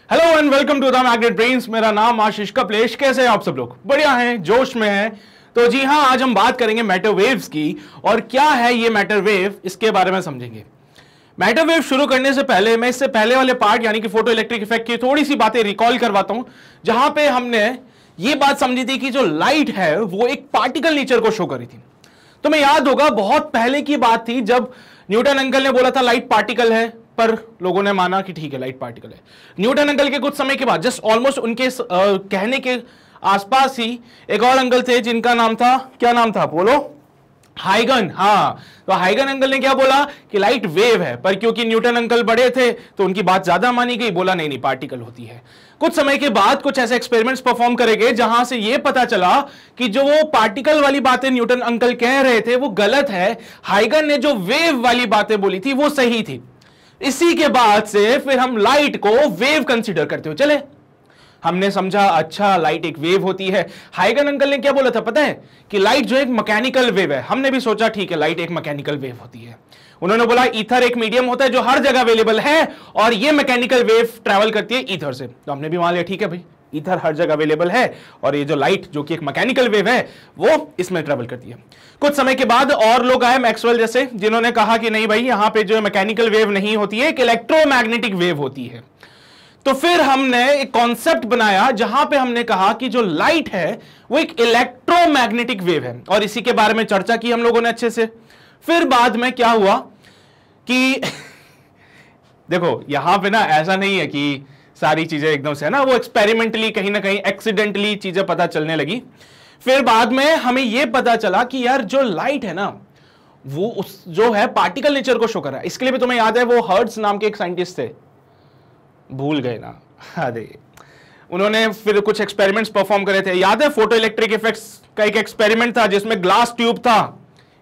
Hello and welcome to the Magnet Brains. मेरा नाम आशीष कपलेश। कैसे हैं आप सब लोग? बढ़िया हैं, जोश में हैं। तो जी हाँ, आज हम बात करेंगे मैटर वेव्स की। और क्या है ये मैटर वेव, इसके बारे में समझेंगे। मैटर वेव शुरू करने से पहले मैं इससे पहले वाले पार्ट यानी कि फोटो इलेक्ट्रिक इफेक्ट की थोड़ी सी बातें रिकॉल करवाता हूं, जहां पे हमने ये बात समझी थी कि जो लाइट है वो एक पार्टिकल नेचर को शो करी थी। तो मैं याद होगा बहुत पहले की बात थी जब न्यूटन अंकल ने बोला था लाइट पार्टिकल है, पर लोगों ने माना कि ठीक है लाइट पार्टिकल है। न्यूटन अंकल के कुछ समय के बाद, जस्ट ऑलमोस्ट उनके कहने के आसपास ही एक और अंकल थे जिनका नाम था, क्या नाम था बोलो? हाइगन। हाँ, तो हाइगन अंकल ने क्या बोला कि लाइट वेव है, पर क्योंकि न्यूटन अंकल बड़े थे तो उनकी बात ज्यादा मानी गई, बोला नहीं नहीं पार्टिकल होती है। कुछ समय के बाद कुछ ऐसे एक्सपेरिमेंट्स परफॉर्म करेंगे जहां से यह पता चला कि जो वो पार्टिकल वाली बातें न्यूटन अंकल कह रहे थे वो गलत है, हाइगन ने जो वेव वाली बातें बोली थी वो सही थी। इसी के बाद से फिर हम लाइट को वेव कंसीडर करते हुए चले। हमने समझा अच्छा लाइट एक वेव होती है। हाइगन अंकल ने क्या बोला था पता है? कि लाइट जो एक मैकेनिकल वेव है। हमने भी सोचा ठीक है लाइट एक मैकेनिकल वेव होती है। उन्होंने बोला ईथर एक मीडियम होता है जो हर जगह अवेलेबल है और ये मैकेनिकल वेव ट्रैवल करती है ईथर से। तो हमने भी मान लिया ठीक है भाई, ईथर हर जगह अवेलेबल है और ये जो लाइट जो कि एक मैकेनिकल वेव है वो इसमें ट्रैवल करती है। कुछ समय के बाद और लोग आए मैक्सवेल जैसे, जिन्होंने कहा कि नहीं भाई यहां पे जो मैकेनिकल वेव नहीं होती है, एक इलेक्ट्रोमैग्नेटिक वेव होती है। तो फिर हमने एक कॉन्सेप्ट बनाया जहां पे हमने कहा कि जो लाइट है वो एक इलेक्ट्रोमैग्नेटिक वेव है, और इसी के बारे में चर्चा की हम लोगों ने अच्छे से। फिर बाद में क्या हुआ कि देखो यहां पे ना ऐसा नहीं है कि सारी चीजें एकदम से है ना, वो एक्सपेरिमेंटली कहीं ना कहीं एक्सीडेंटली चीजें पता चलने लगी। फिर बाद में हमें यह पता चला कि यार जो लाइट है ना वो उस जो है पार्टिकल नेचर को शो कर रहा है। इसके लिए भी तुम्हें याद है वो हर्ट्ज नाम के एक साइंटिस्ट थे, भूल गए ना? अरे उन्होंने फिर कुछ एक्सपेरिमेंट्स परफॉर्म करे थे। याद है फोटो इलेक्ट्रिक इफेक्ट्स का एक एक्सपेरिमेंट था जिसमें ग्लास ट्यूब था,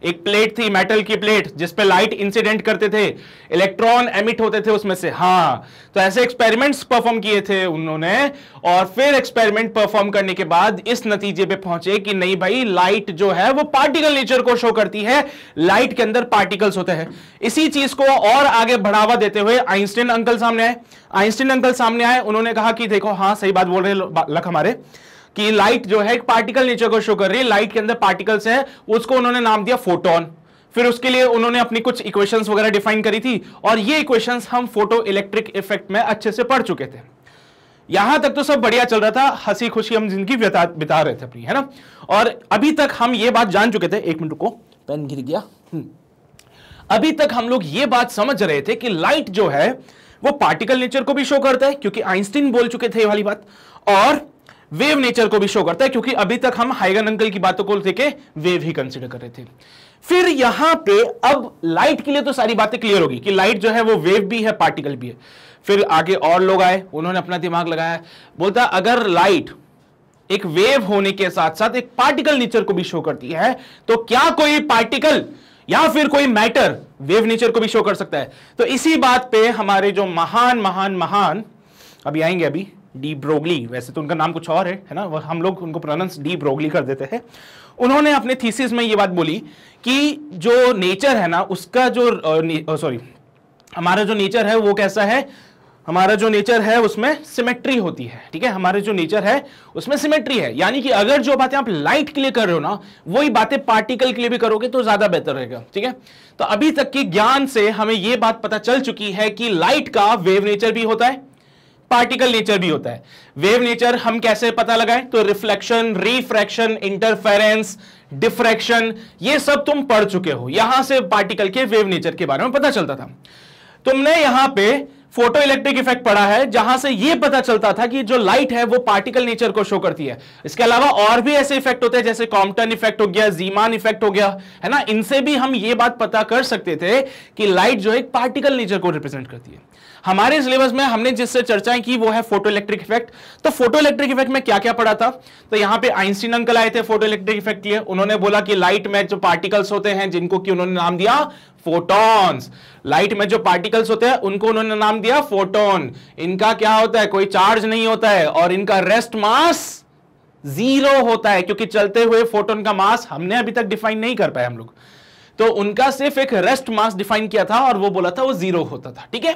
एक प्लेट थी मेटल की प्लेट जिस पे लाइट इंसिडेंट करते थे, इलेक्ट्रॉन एमिट होते थे उसमें से। हाँ, तो ऐसे एक्सपेरिमेंट्स परफॉर्म किए थे उन्होंने, और फिर एक्सपेरिमेंट परफॉर्म करने के बाद इस नतीजे पे पहुंचे कि नहीं भाई लाइट जो है वो पार्टिकल नेचर को शो करती है, लाइट के अंदर पार्टिकल्स होते हैं। इसी चीज को और आगे बढ़ावा देते हुए आइंस्टीन अंकल सामने आए। उन्होंने कहा कि देखो हाँ सही बात बोल रहे लक हमारे कि लाइट जो है एक पार्टिकल नेचर को शो कर रही है, लाइट के अंदर पार्टिकल्स हैं, उसको उन्होंने नाम दिया फोटोन। फिर उसके लिए उन्होंने अपनी कुछ इक्वेशंस वगैरह डिफाइन करी थी, और ये इक्वेशंस हम फोटो इलेक्ट्रिक इफेक्ट में अच्छे से पढ़ चुके थे। यहां तक तो सब बढ़िया चल रहा था, हंसी खुशी हम जिंदगी बिता रहे थे अपनी, है ना। और अभी तक हम ये बात जान चुके थे, एक मिनट को पेन गिर गया। अभी तक हम लोग ये बात समझ रहे थे कि लाइट जो है वो पार्टिकल नेचर को भी शो करता है, क्योंकि आइंस्टीन बोल चुके थे ये वाली बात, और वेव नेचर को भी शो करता है, क्योंकि अभी तक हम हाइगन अंकल की बातों को लेके वेव ही कंसीडर कर रहे थे। फिर यहां पे अब लाइट के लिए तो सारी बातें क्लियर होगी कि लाइट जो है वो वेव भी है पार्टिकल भी है। फिर आगे और लोग आए, उन्होंने अपना दिमाग लगाया, बोलता अगर लाइट एक वेव होने के साथ साथ एक पार्टिकल नेचर को भी शो करती है तो क्या कोई पार्टिकल या फिर कोई मैटर वेव नेचर को भी शो कर सकता है? तो इसी बात पे हमारे जो महान अभी आएंगे, अभी डी ब्रोगली, वैसे तो उनका नाम कुछ और है ना, हम लोग उनको प्रोनाउंस डी ब्रोगली कर देते हैं। उन्होंने अपने थीसिस में ये बात बोली कि जो नेचर है ना उसका जो हमारा जो नेचर है वो कैसा है, हमारा जो नेचर है उसमें सिमेट्री होती है। ठीक है, हमारे जो नेचर है उसमें सिमेट्री है, यानी कि अगर जो बातें आप लाइट के लिए कर रहे हो ना वही बातें पार्टिकल के लिए भी करोगे तो ज्यादा बेहतर रहेगा। ठीक है, तो अभी तक के ज्ञान से हमें यह बात पता चल चुकी है कि लाइट का वेव नेचर भी होता है, पार्टिकल नेचर भी होता है। वेव नेचर हम कैसे पता लगाएं? तो रिफ्लेक्शन, रिफ्रैक्शन, इंटरफेरेंस, डिफ्रैक्शन, ये सब तुम पढ़ चुके हो। यहां से पार्टिकल के वेव नेचर के बारे में पता चलता था। तुमने यहां पे फोटो इलेक्ट्रिक इफेक्ट पढ़ा है जहां से यह पता चलता था कि जो लाइट है वो पार्टिकल नेचर को शो करती है। इसके अलावा और भी ऐसे इफेक्ट होते हैं जैसे कॉम्पटन इफेक्ट हो गया, जीमान इफेक्ट हो गया, है ना। इनसे भी हम ये बात पता कर सकते थे कि लाइट जो है एक पार्टिकल नेचर को रिप्रेजेंट करती है। हमारे सिलेबस में हमने जिससे चर्चाएं की वो है फोटो इलेक्ट्रिक इफेक्ट। तो फोटो इलेक्ट्रिक इफेक्ट में क्या क्या पढ़ा था? तो यहां पे आइंस्टीन अंकल आए थे फोटो इलेक्ट्रिक इफेक्ट के लिए। उन्होंने बोला कि लाइट में जो पार्टिकल्स होते हैं जिनको कि उन्होंने नाम दिया फोटॉन्स, लाइट में जो पार्टिकल्स होते हैं उनको उन्होंने नाम दिया फोटोन। इनका क्या होता है, कोई चार्ज नहीं होता है और इनका रेस्ट मास 0 होता है, क्योंकि चलते हुए फोटोन का मास हमने अभी तक डिफाइन नहीं कर पाए हम लोग। तो उनका सिर्फ एक रेस्ट मास डिफाइन किया था और वो बोला था वो 0 होता था। ठीक है,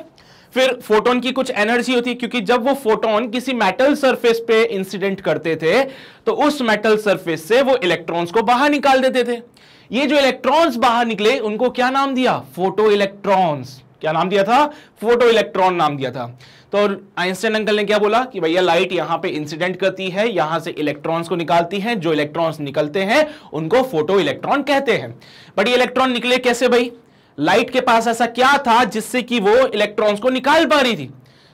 फिर फोटोन की कुछ एनर्जी होती है, क्योंकि जब वो फोटोन किसी मेटल सरफेस पे इंसिडेंट करते थे तो उस मेटल सरफेस से वो इलेक्ट्रॉन्स को बाहर निकाल देते थे। ये जो इलेक्ट्रॉन्स बाहर निकले उनको क्या नाम दिया? Photo electrons. क्या नाम दिया था? फोटो इलेक्ट्रॉन नाम दिया था। तो आइंस्टाइन अंकल ने क्या बोला कि भैया लाइट यहां पे इंसिडेंट करती है, यहां से इलेक्ट्रॉन्स को निकालती है, जो इलेक्ट्रॉन्स निकलते हैं उनको फोटो इलेक्ट्रॉन कहते हैं। बट ये इलेक्ट्रॉन निकले कैसे भाई? लाइट के पास ऐसा क्या था जिससे कि वो इलेक्ट्रॉन्स को निकाल पा रही थी?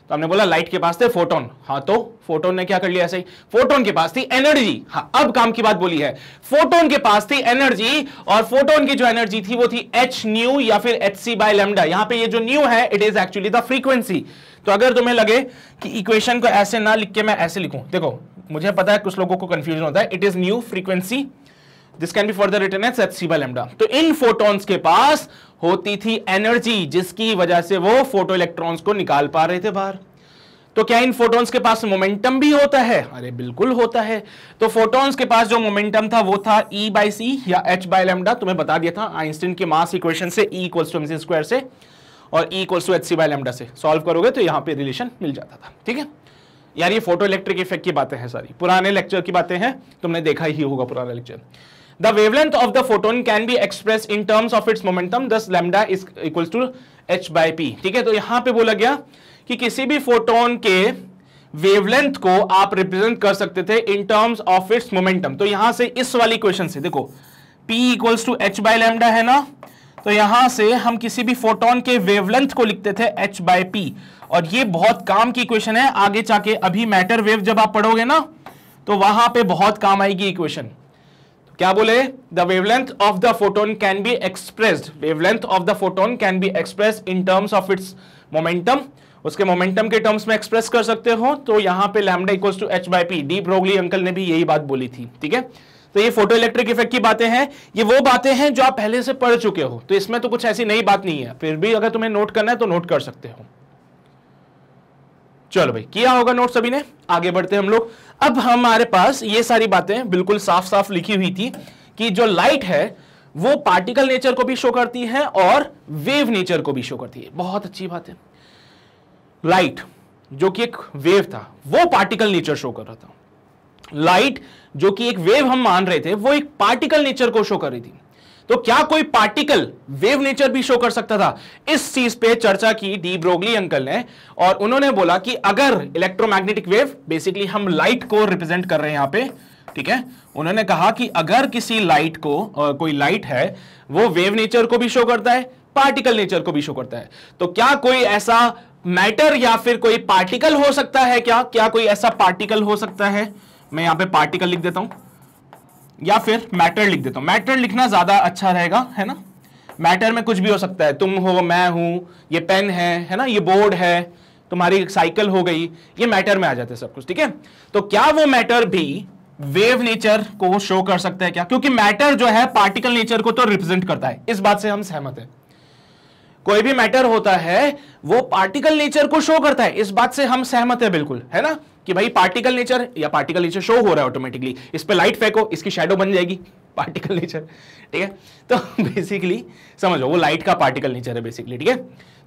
तो हमने बोला लाइट के पास थे फोटोन। हाँ, तो फोटोन ने क्या कर लिया? ऐसे ही फोटोन के पास थी एनर्जी। हाँ, अब काम की बात बोली है। फोटोन के पास थी एनर्जी, और फोटोन की जो एनर्जी थी वो थी एच न्यू या फिर एच सी बाय लैम्डा। यहां पे ये जो न्यू है it is actually the frequency. तो अगर तुम्हें लगे कि इक्वेशन को ऐसे ना लिख के मैं ऐसे लिखूं, देखो मुझे पता है कुछ लोगों को कंफ्यूजन होता है, it is nu frequency, this can be further written as h c by lambda. तो इन फोटॉन्स के पास होती थी एनर्जी, जिसकी वजह से वो फोटो इलेक्ट्रॉन्स को निकाल पा रहे थे बाहर। तो क्या इन फोटॉन्स के पास मोमेंटम भी होता है? अरे बिल्कुल होता है। तो फोटॉन्स के पास जो मोमेंटम था वो था E बाई सी या H बाय लैम्डा। तुम्हें बता दिया था आइंस्टीन के मास इक्वेशन से, E equals to mc square से और E equals to hc by lambda से सॉल्व करोगे तो यहां पे रिलेशन मिल जाता था। ठीक है यार, ये फोटो इलेक्ट्रिक इफेक्ट की बातें हैं, सारी पुराने लेक्चर की बातें हैं, तुमने देखा ही होगा पुराना lecture. The wavelength of the photon can be expressed in terms of its momentum, thus lambda is equals to h by p। ठीक है, तो यहां पे बोला गया कि किसी भी फोटोन के वेवलेंथ को आप रिप्रेजेंट कर सकते थे in terms of its momentum. तो यहां से इस वाली क्वेश्चन से देखो p equals to h by lambda है ना, तो यहां से हम किसी भी फोटोन के वेवलेंथ को लिखते थे h बाय p, और ये बहुत काम की इक्वेशन है। आगे जाके अभी मैटर वेव जब आप पढ़ोगे ना तो वहां पे बहुत काम आएगी इक्वेशन। क्या बोले? The wavelength of the photon can be expressed, wavelength of the photon can be expressed in terms of its momentum, उसके मोमेंटम के टर्म्स में एक्सप्रेस कर सकते हो। तो यहां पे lambda equals to h by p, de Broglie uncle ने भी यही बात बोली थी। ठीक है, तो ये फोटो इलेक्ट्रिक इफेक्ट की बातें हैं, ये वो बातें हैं जो आप पहले से पढ़ चुके हो, तो इसमें तो कुछ ऐसी नई बात नहीं है। फिर भी अगर तुम्हें नोट करना है तो नोट कर सकते हो। चलो भाई, किया होगा नोट सभी ने। आगे बढ़ते हैं हम लोग। अब हमारे पास ये सारी बातें बिल्कुल साफ साफ लिखी हुई थी कि जो लाइट है वो पार्टिकल नेचर को भी शो करती है और वेव नेचर को भी शो करती है। बहुत अच्छी बात है। लाइट जो कि एक वेव था वो पार्टिकल नेचर शो कर रहा था, लाइट जो कि एक वेव हम मान रहे थे वो एक पार्टिकल नेचर को शो कर रही थी। तो क्या कोई पार्टिकल वेव नेचर भी शो कर सकता था? इस चीज पे चर्चा की डी ब्रोगली अंकल ने, और उन्होंने बोला कि अगर इलेक्ट्रोमैग्नेटिक वेव, बेसिकली हम लाइट को रिप्रेजेंट कर रहे हैं यहां पे, ठीक है, उन्होंने कहा कि अगर किसी लाइट को, कोई लाइट है वो वेव नेचर को भी शो करता है, पार्टिकल नेचर को भी शो करता है, तो क्या कोई ऐसा मैटर या फिर कोई पार्टिकल हो सकता है? क्या कोई ऐसा पार्टिकल हो सकता है? मैं यहां पे पार्टिकल लिख देता हूं या फिर मैटर लिख देता हूं। मैटर लिखना ज्यादा अच्छा रहेगा, है ना। मैटर में कुछ भी हो सकता है, तुम हो, मैं हूं, ये पेन है ना, ये बोर्ड है, तुम्हारी साइकिल हो गई, ये मैटर में आ जाते हैं सब कुछ। ठीक है, तो क्या वो मैटर भी वेव नेचर को शो कर सकता है क्या? क्योंकि मैटर जो है पार्टिकल नेचर को तो रिप्रेजेंट करता है, इस बात से हम सहमत हैं। कोई भी मैटर होता है वो पार्टिकल नेचर को शो करता है, इस बात से हम सहमत है बिल्कुल, है ना, कि भाई पार्टिकल नेचर या पार्टिकल नेचर शो हो रहा है ऑटोमेटिकली। इस पे लाइट फेंको, इसकी शैडो बन जाएगी, पार्टिकल नेचर। ठीक है, तो बेसिकली समझो वो लाइट का पार्टिकल नेचर है बेसिकली। ठीक है,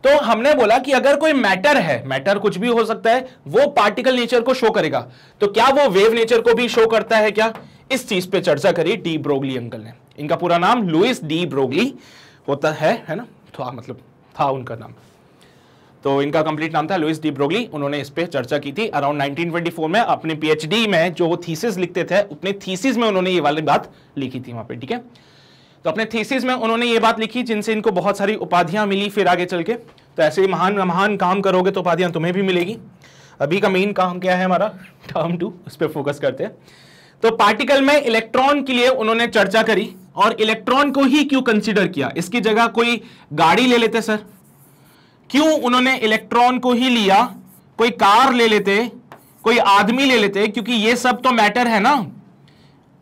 तो हमने बोला कि अगर कोई मैटर है, मैटर कुछ भी हो सकता है, वो पार्टिकल नेचर को शो करेगा, तो क्या वो वेव नेचर को भी शो करता है क्या? इस चीज पे चर्चा करी डी ब्रोगली अंकल ने। इनका पूरा नाम लुइस डी ब्रोगली होता है ना, तो मतलब था उनका नाम, तो इनका कंप्लीट नाम था लुइस डी ब्रोगली। उन्होंने इस पे चर्चा की थी अराउंड 1924 में। अपने पीएचडी में जो थीसिस लिखते थे, अपने थीसिस में उन्होंने ये वाली बात लिखी थी वहां पे। ठीक है, तो अपने थीसिस में उन्होंने ये बात लिखी जिनसे इनको बहुत सारी उपाधियां मिली फिर आगे चल के। तो ऐसे ही महान महान काम करोगे तो उपाधियां तुम्हें भी मिलेगी। अभी का मेन काम क्या है हमारा, टर्म 2, उस पर फोकस करते हैं। तो पार्टिकल में इलेक्ट्रॉन के लिए उन्होंने चर्चा करी, और इलेक्ट्रॉन को ही क्यों कंसीडर किया? इसकी जगह कोई गाड़ी ले लेते सर, क्यों उन्होंने इलेक्ट्रॉन को ही लिया? कोई कार ले लेते, कोई आदमी ले लेते, क्योंकि ये सब तो मैटर है ना,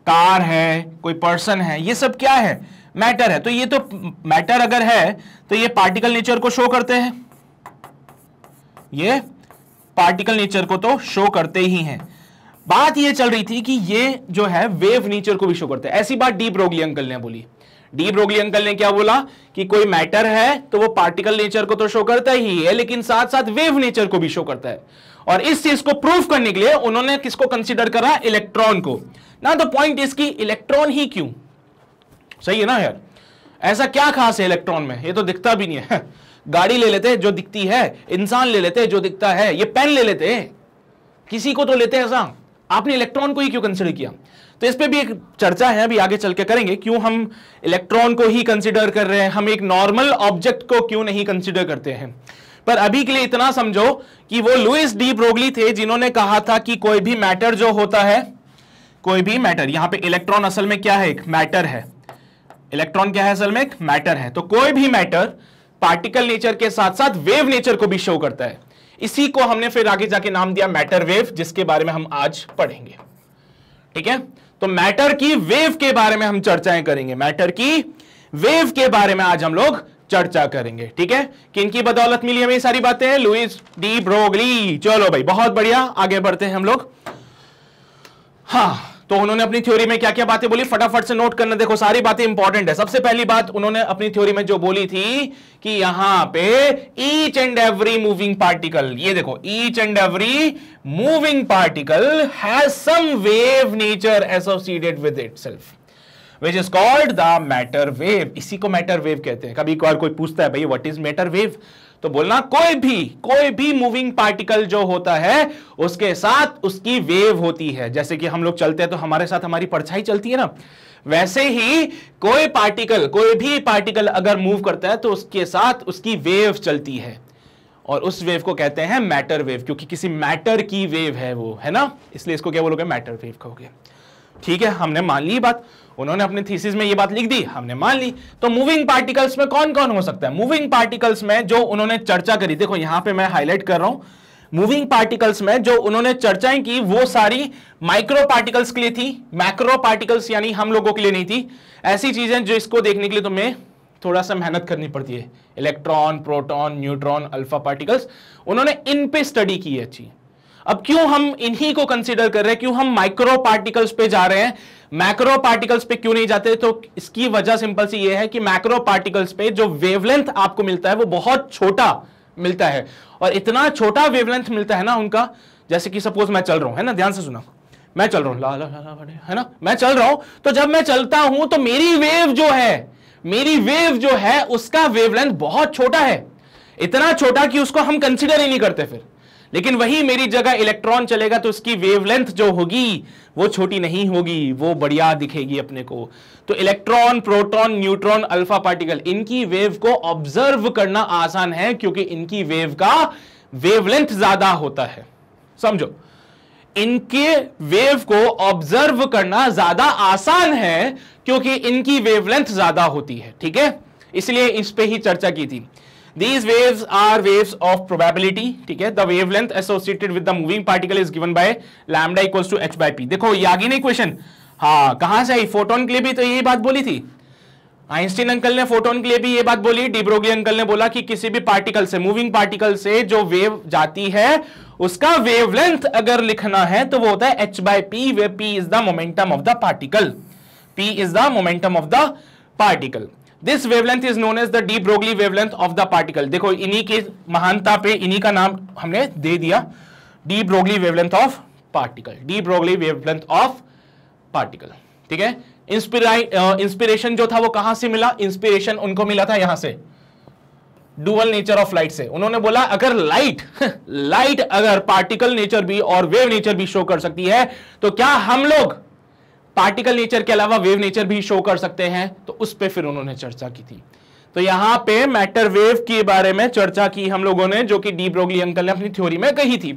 कार है, कोई पर्सन है, ये सब क्या है? मैटर है। तो ये तो मैटर अगर है तो ये पार्टिकल नेचर को शो करते हैं, ये पार्टिकल नेचर को तो शो करते ही हैं। बात ये चल रही थी कि ये जो है वेव नेचर को भी शो करते हैं, ऐसी बात डी ब्रोगली अंकल ने बोली। डी ब्रोगली अंकल ने क्या बोला कि कोई मैटर है तो वो पार्टिकल नेचर को तो शो करता ही है, लेकिन साथ साथ वेव नेचर को भी शो करता है। और इस चीज को प्रूव करने के लिए उन्होंने किसको कंसीडर करा? इलेक्ट्रॉन को। ना द पॉइंट इज कि इलेक्ट्रॉन ही क्यों? सही है ना यार, ऐसा क्या खास है इलेक्ट्रॉन में? ये तो दिखता भी नहीं है। गाड़ी ले लेते हैं जो दिखती है, इंसान ले लेते हैं जो दिखता है, ये पेन ले लेते हैं, किसी को तो लेते हैं ऐसा, आपने इलेक्ट्रॉन को ही क्यों कंसीडर किया? तो इस पे भी एक चर्चा है, अभी आगे चल के करेंगे, क्यों हम इलेक्ट्रॉन को ही कंसीडर कर रहे हैं, हम एक नॉर्मल ऑब्जेक्ट को क्यों नहीं कंसीडर करते हैं। पर अभी के लिए इतना समझो कि वो लुइस डी ब्रोगली थे जिन्होंने कहा था कि कोई भी मैटर जो होता है, कोई भी मैटर, यहां पे इलेक्ट्रॉन असल में क्या है? एक मैटर है। इलेक्ट्रॉन क्या है? असल में एक मैटर है। तो कोई भी मैटर पार्टिकल नेचर के साथ साथ वेव नेचर को भी शो करता है। इसी को हमने फिर आगे जाके नाम दिया मैटर वेव, जिसके बारे में हम आज पढ़ेंगे। ठीक है, तो मैटर की वेव के बारे में हम चर्चाएं करेंगे, मैटर की वेव के बारे में आज हम लोग चर्चा करेंगे। ठीक है, किनकी बदौलत मिली हमें सारी बातें? Louis de Broglie. चलो भाई, बहुत बढ़िया, आगे बढ़ते हैं हम लोग। हाँ, तो उन्होंने अपनी थ्योरी में क्या क्या बातें बोली, फटाफट से नोट करना। देखो सारी बातें इंपॉर्टेंट है। सबसे पहली बात उन्होंने अपनी थ्योरी में जो बोली थी कि यहां पे each and every moving particle, ये देखो, each and every moving particle has some wave nature associated with itself, which is called the matter wave. इसी को मैटर वेव कहते हैं। कभी कभार कोई पूछता है भाई व्हाट इज मैटर वेव, तो बोलना कोई भी मूविंग पार्टिकल जो होता है उसके साथ उसकी वेव होती है। जैसे कि हम लोग चलते हैं तो हमारे साथ हमारी परछाई चलती है ना, वैसे ही कोई भी पार्टिकल अगर मूव करता है तो उसके साथ उसकी वेव चलती है, और उस वेव को कहते हैं मैटर वेव, क्योंकि किसी मैटर की वेव है वो, है ना, इसलिए इसको क्या बोलोगे? मैटर वेव कहोगे। ठीक है, हमने मान ली बात, उन्होंने अपने थीसिस में ये बात लिख दी, हमने मान ली। तो मूविंग पार्टिकल्स में कौन कौन हो सकता है? मूविंग पार्टिकल्स में जो उन्होंने चर्चा करी, देखो यहां पे मैं हाईलाइट कर रहा हूं, मूविंग पार्टिकल्स में जो उन्होंने चर्चाएं की वो सारी माइक्रो पार्टिकल्स के लिए थी, मैक्रो पार्टिकल्स यानी हम लोगों के लिए नहीं थी। ऐसी चीजें जो इसको देखने के लिए तुम्हें थोड़ा सा मेहनत करनी पड़ती है, electron, proton, neutron, alpha particles, उन्होंने इन पे स्टडी की है अच्छी। अब क्यों हम इन्हीं को कंसीडर कर रहे हैं, क्यों हम माइक्रो पार्टिकल्स पे जा रहे हैं, मैक्रो पार्टिकल्स पे क्यों नहीं जाते? तो इसकी वजह सिंपल सी ये है कि मैक्रो पार्टिकल्स पे जो वेवलेंथ आपको मिलता है वो बहुत छोटा मिलता है, और इतना छोटा वेवलेंथ मिलता है ना उनका, जैसे कि सपोज मैं चल रहा हूं, है ना, ध्यान से सुना, मैं चल रहा हूं, ला ला ला ला, है ना, मैं चल रहा हूं, तो जब मैं चलता हूं तो मेरी वेव जो है उसका वेवलेंथ बहुत छोटा है, इतना छोटा कि उसको हम कंसीडर ही नहीं करते फिर। लेकिन वही मेरी जगह इलेक्ट्रॉन चलेगा तो उसकी वेवलेंथ जो होगी वो छोटी नहीं होगी, वो बढ़िया दिखेगी अपने को। तो electron, proton, neutron, alpha particle, इनकी वेव को ऑब्जर्व करना आसान है क्योंकि इनकी वेव का वेवलेंथ ज्यादा होता है। समझो, इनके वेव को ऑब्जर्व करना ज्यादा आसान है क्योंकि इनकी वेवलेंथ ज्यादा होती है। ठीक है, इसलिए इस पे ही चर्चा की थी। These waves are waves of probability, ठीक है। The wavelength associated with the moving particle is given by lambda equals to h by p। देखो ये आगे नहीं क्वेश्चन, हाँ कहां से आई? फोटोन के लिए भी तो यही बात बोली थी, आइंस्टीन अंकल ने फोटोन के लिए भी ये बात बोली, डी ब्रोगली अंकल ने बोला कि किसी भी पार्टिकल से, मूविंग पार्टिकल से जो वेव जाती है उसका वेवलेंथ अगर लिखना है तो वो होता है h by p, where p is the momentum of the particle, p is the momentum of the particle। This wavelength is known as the de Broglie wavelength of the particle। देखो इन्हीं की महानता पे इन्हीं का नाम हमने दे दिया, de Broglie wavelength of particle, de Broglie wavelength of particle। ठीक है, इंस्पिरेशन जो था वो कहां से मिला? इंस्पिरेशन उनको मिला था यहां से, डुअल नेचर ऑफ लाइट से। उन्होंने बोला अगर लाइट अगर पार्टिकल नेचर भी और वेव नेचर भी शो कर सकती है तो क्या हम लोग पार्टिकल नेचर के अलावा वेव नेचर भी शो कर सकते हैं? तो उस पे फिर उन्होंने चर्चा की थी। तो यहां पे मैटर वेव के बारे में चर्चा की हम लोगों ने, जो कि डी ब्रोगली अंकल ने अपनी थ्योरी में कही थी।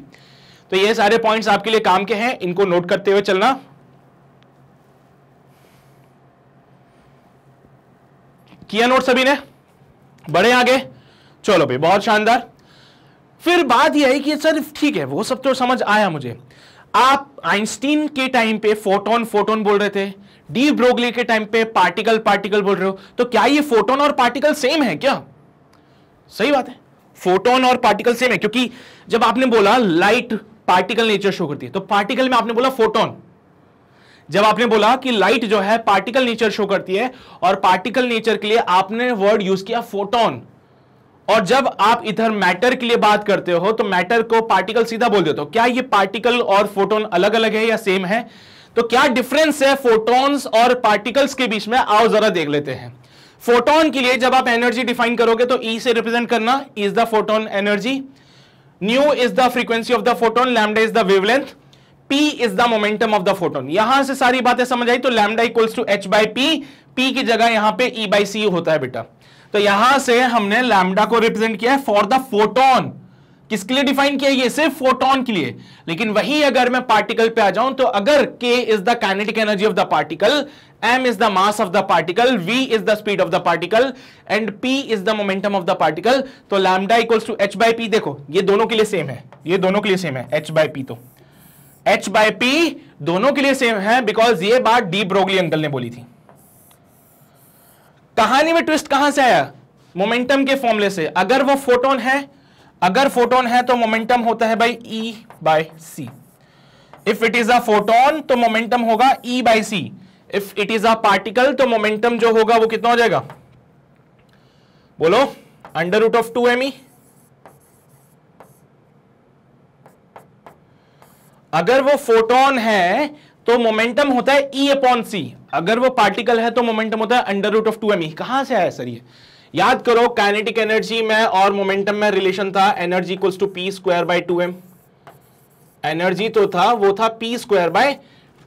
तो ये सारे पॉइंट्स आपके लिए काम के हैं, इनको नोट करते हुए चलना। किया नोट सभी ने? बढ़े आगे? चलो भाई, बहुत शानदार। फिर बात यह है कि सर ठीक है, वो सब तो समझ आया मुझे, आप आइंस्टीन के टाइम पे फोटोन बोल रहे थे, डी ब्रोगली के टाइम पे पार्टिकल बोल रहे हो, तो क्या ये फोटोन और पार्टिकल सेम है क्या? सही बात है, फोटोन और पार्टिकल सेम है, क्योंकि जब आपने बोला लाइट पार्टिकल नेचर शो करती है तो पार्टिकल में आपने बोला फोटोन, जब आपने बोला कि लाइट जो है पार्टिकल नेचर शो करती है, और पार्टिकल नेचर के लिए आपने वर्ड यूज किया फोटोन, और जब आप इधर मैटर के लिए बात करते हो तो मैटर को पार्टिकल सीधा बोल देते हो। क्या ये पार्टिकल और फोटोन अलग अलग है या सेम है? तो क्या डिफरेंस है फोटॉन्स और पार्टिकल्स के बीच में, आओ जरा देख लेते हैं। फोटोन के लिए जब आप एनर्जी डिफाइन करोगे तो E से रिप्रेजेंट करना, E is the photon energy, nu is the frequency of the photon, lambda is the wavelength, P is the momentum of the photon. यहां से सारी बातें समझ आई। तो lambda equals to H by P, P की जगह यहां पे E बाई C होता है बेटा। तो यहां से हमने लैम्डा को रिप्रेजेंट किया है फॉर द फोटोन। किसके लिए डिफाइन किया? ये सिर्फ फोटोन के लिए। लेकिन वही अगर मैं पार्टिकल पे आ जाऊं तो अगर K is the kinetic energy of the particle, M is the mass of the particle, V is the speed of the particle and P is the momentum of the particle, तो lambda equals to H by P। देखो ये दोनों के लिए same है, ये दोनों के लिए सेम है H by P। तो H by P दोनों के लिए सेम है बिकॉज ये बात डी ब्रोगली अंकल ने बोली थी। कहानी में ट्विस्ट कहां से आया? मोमेंटम के फॉर्मूले से। अगर वो फोटोन है, अगर फोटोन है तो मोमेंटम होता है by E by C। If it is a photon तो मोमेंटम होगा E by C। If it is a particle तो मोमेंटम जो होगा वो कितना हो जाएगा? बोलो, अंडर रूट ऑफ 2me। अगर वो फोटोन है तो मोमेंटम होता है E अपॉन C, अगर वो पार्टिकल है तो मोमेंटम होता है अंडर रूट ऑफ 2me। कहां से आया सर ये? याद करो, काइनेटिक एनर्जी में और मोमेंटम में रिलेशन था energy equals to P square by 2m। Energy तो था, वो था P square by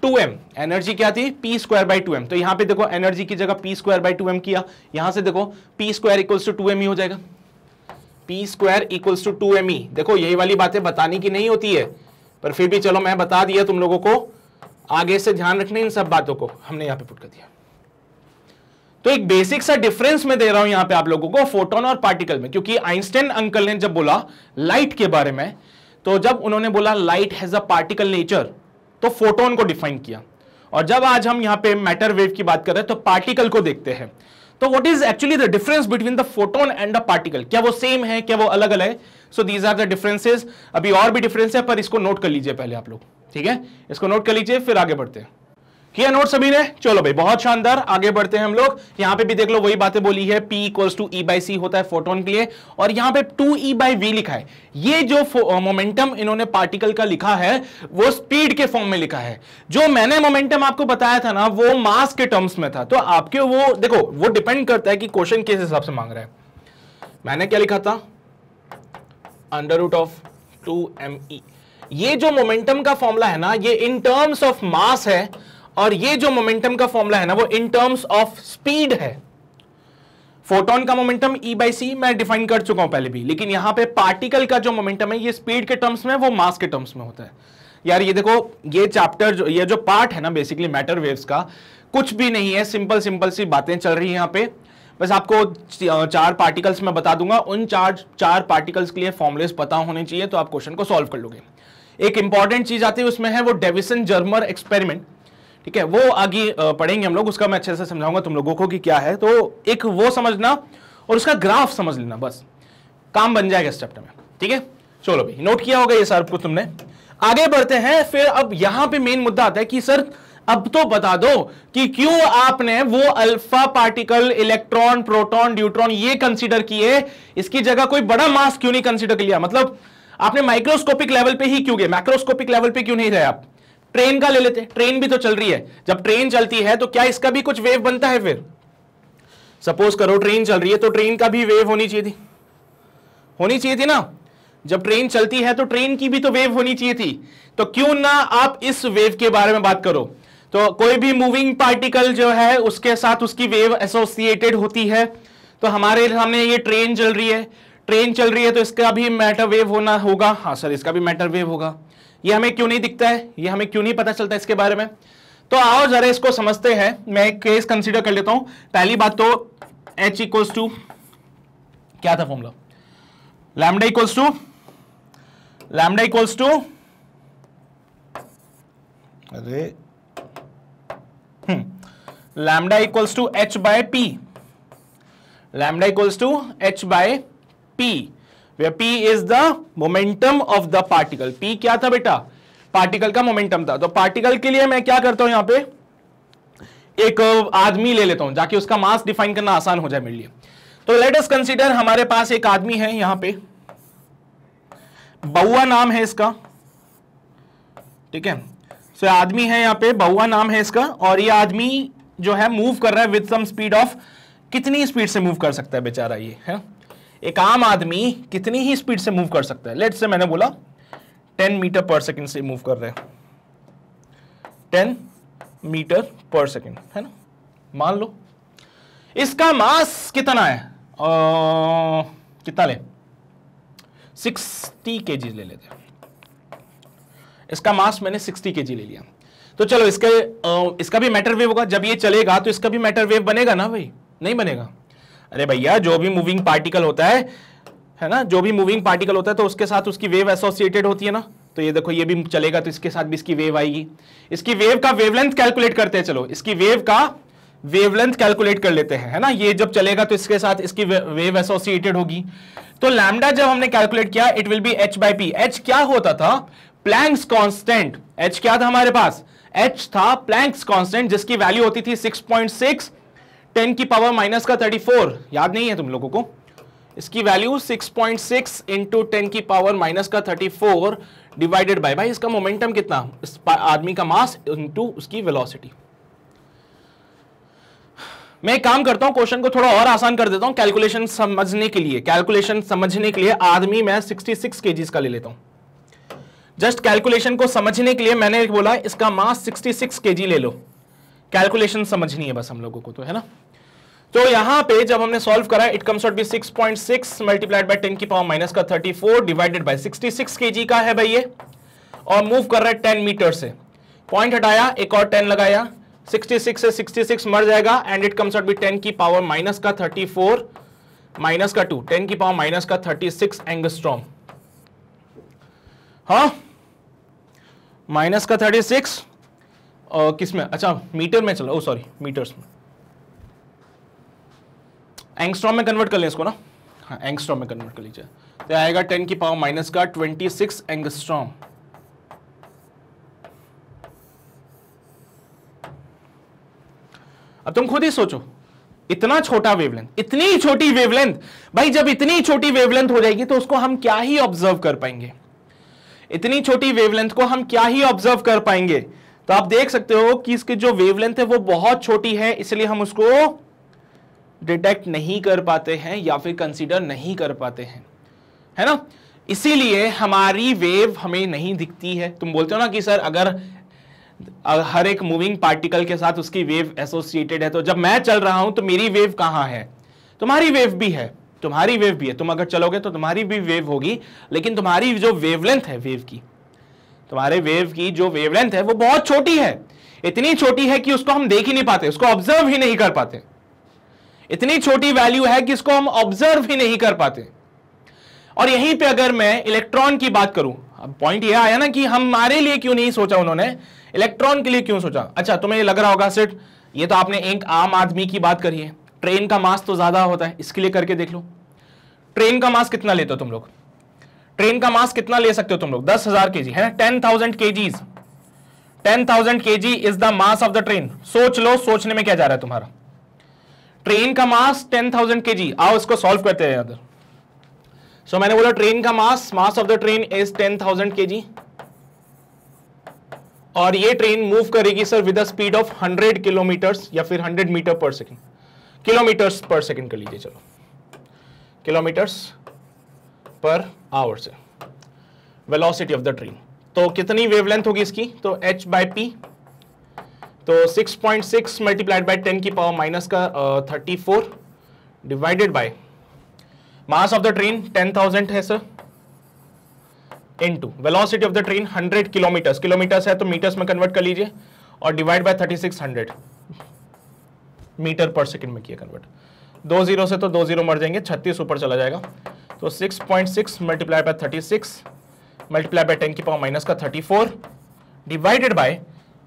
2m। Energy क्या थी? P square by 2m। तो यहां पे देखो एनर्जी की जगह P स्क्वायर बाय 2m किया, यहां से देखो P square equals to 2m ही हो जाएगा। P square equals to 2m ही। देखो यही वाली बातें बताने की नहीं होती है, पर फिर भी चलो मैं बता दिया तुम लोगों को, आगे से ध्यान रखने इन सब बातों को हमने यहां पे पुट कर दिया। तो एक बेसिक सा डिफरेंस मैं दे रहा हूं यहां पे आप लोगों को फोटोन और पार्टिकल में, क्योंकि आइंस्टाइन अंकल ने जब बोला लाइट के बारे में, तो जब उन्होंने बोला light has a particle nature तो फोटोन को डिफाइन किया, और जब आज हम यहां पे मैटर वेव की बात कर रहे हैं तो पार्टिकल को देखते हैं। तो what is actually the difference between the photon and the particle? क्या वो सेम है, क्या वो अलग अलग है? So these are the differences. अभी और भी डिफरेंस है पर इसको नोट कर लीजिए पहले आप लोग, ठीक है? इसको नोट कर लीजिए फिर आगे बढ़ते हैं। किया नोट सभी ने? चलो भाई बहुत शानदार, आगे बढ़ते हैं हम लोग। यहां पे भी देख लो वही बातें बोली है, P equals to E by C होता है फोटोन के लिए, और यहां पे 2E बाई V लिखा है। ये जो मोमेंटम इन्होंने पार्टिकल का लिखा है वो स्पीड के फॉर्म में लिखा है। जो मैंने मोमेंटम आपको बताया था ना वो मास के टर्म्स में था। तो आपके वो देखो, वो डिपेंड करता है कि क्वेश्चन किस हिसाब से मांग रहा है। मैंने क्या लिखा था? Under root of 2me। ये जो मोमेंटम का फॉर्मूला है ना, ये इन टर्म्स ऑफ मास है, और ये जो मोमेंटम का फॉर्मूला है ना वो इन टर्म्स ऑफ स्पीड है। फोटोन का मोमेंटम E बाई C मैं डिफाइन कर चुका हूं पहले भी, लेकिन यहां पे पार्टिकल का जो मोमेंटम है ये स्पीड के टर्म्स में, वो मास के टर्म्स में होता है। यार ये देखो, ये चैप्टर ये जो पार्ट है ना बेसिकली मैटर वेव्स का, कुछ भी नहीं है, सिंपल सिंपल सी बातें चल रही है यहाँ पे। बस आपको 4 पार्टिकल्स मैं बता दूंगा, उन चार पार्टिकल्स के लिए फॉर्मुलेस पता होने चाहिए तो आप क्वेश्चन को सॉल्व कर लोगे। एक इंपॉर्टेंट चीज आती है उसमें है वो डेविसन जर्मर एक्सपेरिमेंट, ठीक है? वो आगे पढ़ेंगे हम लोग, उसका मैं अच्छे से समझाऊंगा तुम लोगों को कि क्या है। तो एक वो समझना और उसका ग्राफ समझ लेना, बस काम बन जाएगा इस चैप्टर में, ठीक है? चलो भाई, नोट किया होगा ये सारा कुछ तुमने। आगे बढ़ते हैं। फिर अब यहां पे मेन मुद्दा आता है कि सर अब तो बता दो कि क्यों आपने वो alpha particle, electron, proton, neutron ये कंसीडर किए, इसकी जगह कोई बड़ा मास क्यों नहीं कंसीडर किया? मतलब आपने माइक्रोस्कोपिक लेवल पे ही क्यों गए, मैक्रोस्कोपिक लेवल पे क्यों नहीं रहे आप? ट्रेन का ले लेते, ट्रेन भी तो चल रही है। जब ट्रेन चलती है तो क्या इसका भी कुछ वेव बनता है? फिर सपोज करो ट्रेन चल रही है तो ट्रेन का भी वेव होनी चाहिए थी ना। जब ट्रेन चलती है तो ट्रेन की भी तो वेव होनी चाहिए थी। तो क्यों ना आप इस वेव के बारे में बात करो। तो कोई भी मूविंग पार्टिकल जो है उसके साथ उसकी वेव एसोसिएटेड होती है। तो हमारे सामने ये ट्रेन चल रही है तो इसका भी मैटर वेव होना होगा। हाँ सर, इसका भी मैटर वेव होगा। ये हमें क्यों नहीं दिखता है, ये हमें क्यों नहीं पता चलता इसके बारे में? तो आओ जरा इसको समझते हैं। मैं एक केस कंसीडर कर लेता हूं। पहली बात तो H इक्वल्स टू क्या था formula? Lambda equals to lambda equals to H by P। Lambda equals to H by P, where P is the momentum of the particle। P क्या था बेटा? पार्टिकल का मोमेंटम था। तो पार्टिकल के लिए मैं क्या करता हूं, यहां पे एक आदमी ले लेता हूं जाके उसका मास डिफाइन करना आसान हो जाए मेरे लिए। तो लेट अस कंसीडर हमारे पास एक आदमी है, यहां पे बउआ नाम है इसका, ठीक है। सो आदमी है यहां पे, बउआ नाम है इसका, और ये आदमी जो है मूव कर रहा है विद सम स्पीड ऑफ, कितनी स्पीड से मूव कर सकता है बेचारा ये है, एक आम आदमी कितनी ही स्पीड से मूव कर सकता है। लेट्स से मैंने बोला 10 मीटर पर सेकंड से मूव कर रहे हैं, 10 मीटर पर सेकंड है ना, मान लो। इसका मास कितना है, कितना ले, 60 केजी ले लेते हैं। इसका मास मैंने 60 केजी ले लिया। तो चलो इसका भी मैटर वेव होगा, जब ये चलेगा तो इसका भी मैटर वेव बनेगा ना भाई, नहीं बनेगा? अरे भैया जो भी मूविंग पार्टिकल होता है ना, जो भी मूविंग पार्टिकल होता है तो उसके साथ उसकी वेव एसोसिएटेड होती है ना। तो ये देखो ये भी चलेगा तो इसके साथ भी इसकी वेव आएगी। इसकी वेव का वेवलेंथ कैलकुलेट करते हैं, चलो इसकी वेव का वेवलेंथ कैलकुलेट कर लेते हैं, है ना। ये जब चलेगा तो इसके साथ इसकी वेव एसोसिएटेड होगी। तो लैम्डा जब हमने कैलकुलेट किया, it will be h/p। h क्या होता था, प्लैंक्स कांस्टेंट। h क्या था हमारे पास, h था प्लैंक्स कांस्टेंट, जिसकी वैल्यू होती थी 6.6 10 की पावर माइनस का 34। याद नहीं है तुम लोगों को? इसकी वैल्यू 6.6 इंटू 10 की पावर माइनस का 34 डिवाइडेड बाय, भाई इसका मोमेंटम कितना, इस आदमी का मास इंटू उसकी वेलोसिटी। मैं एक काम करता हूं, क्वेश्चन को थोड़ा और आसान कर देता हूं कैलकुलेशन समझने के लिए। कैलकुलेशन समझने के लिए आदमी मैं 66 केजीज का ले लेता हूं। जस्ट कैलकुलेशन को समझने के लिए मैंने बोला इसका मास 66 केजी ले लो। कैलकुलेशन समझनी है बस हम लोगों को, तो है ना। तो यहां पे जब हमने सॉल्व करा, it comes out be 6.6 multiplied by 10 की पावर माइनस का 34 डिवाइडेड बाय 66 केजी का है भाई ये, और मूव कर रहा है 10 मीटर से। पॉइंट हटाया, एक और 10 लगाया, 66 से 66 मर जाएगा, and it comes out be 10 की पावर माइनस का 34 माइनस का 2, 10 की पावर माइनस का 36 एंगस्ट्रॉम। हाँ, माइनस का 36 किसमें, अच्छा मीटर में चलो, सॉरी मीटर्स में, एंगस्ट्रॉम में कन्वर्ट कर लें इसको ना। हाँ, एंगस्ट्रॉम में कन्वर्ट कर लीजिए, तो आएगा 10 की पावर माइनस का 26 एंगस्ट्रॉम। अब तुम खुद ही सोचो, इतना छोटा वेवलेंथ, इतनी छोटी वेवलेंथ, भाई जब इतनी छोटी वेवलेंथ हो जाएगी तो उसको हम क्या ही ऑब्जर्व कर पाएंगे, इतनी छोटी वेवलेंथ को हम क्या ही ऑब्जर्व कर पाएंगे। तो आप देख सकते हो कि इसकी जो वेवलेंथ है वो बहुत छोटी है, इसलिए हम उसको डिटेक्ट नहीं कर पाते हैं या फिर कंसीडर नहीं कर पाते हैं, है ना। इसीलिए हमारी वेव हमें नहीं दिखती है। तुम बोलते हो ना कि सर अगर हर एक मूविंग पार्टिकल के साथ उसकी वेव एसोसिएटेड है, तो जब मैं चल रहा हूं तो मेरी वेव कहां है? तुम्हारी वेव भी है, तुम्हारी वेव भी है। तुम अगर चलोगे तो तुम्हारी भी वेव होगी, लेकिन तुम्हारी जो वेवलेंथ है वेव की, तुम्हारे वेव की जो वेवलेंथ है वो बहुत छोटी है। इतनी छोटी है कि उसको हम देख ही नहीं पाते, उसको ऑब्जर्व ही नहीं कर पाते। इतनी छोटी वैल्यू है कि इसको हम ऑब्जर्व ही नहीं कर पाते। और यहीं पे अगर मैं इलेक्ट्रॉन की बात करूं, अब पॉइंट यह आया ना कि हमारे लिए क्यों नहीं सोचा उन्होंने, इलेक्ट्रॉन के लिए क्यों सोचा। अच्छा, तुम्हें लग रहा होगा सेट ये तो आपने एक आम आदमी की बात करी है, ट्रेन का मास तो ज्यादा होता है, इसके लिए करके देख लो। ट्रेन का मास कितना लेते हो तुम लोग? ट्रेन का मास कितना ले सकते हो तुम लोग? 10,000 केजी है ना, 10,000 KGs. 10,000 KG is the mass of the train. सोच लो, सोचने में क्या जा रहा है तुम्हारा। ट्रेन का मास 10,000 केजी। आओ इसको सॉल्व करते हैं यार। सो मैंने बोला ट्रेन का मास of the train is 10,000 KG, और ये ट्रेन मूव करेगी sir with the speed of 100 kilometres या फिर 100 मीटर पर सेकेंड, किलोमीटर्स पर सेकेंड कर लीजिए, चलो किलोमीटर्स पर आवर से वेलोसिटी ऑफ द ट्रेन। तो कितनी वेवलेंथ होगी इसकी? तो h/p, तो 6.6 मल्टीप्लाइड बाय 10 की पावर माइनस का 34 divided by mass of the train 10,000 है sir, into velocity of the train 100 kilometres, kilometres है तो मीटर्स में कन्वर्ट कर लीजिए, और डिवाइड बाय 3600 मीटर पर सेकंड में किया कन्वर्ट। 2 0 से तो 2 0 मर जाएंगे, 36 ऊपर चला जाएगा। तो 6.6 मल्टीप्लाइड बाय 36 मल्टीप्लाई बाय 10 की पावर माइनस का 34 डिवाइडेड बाय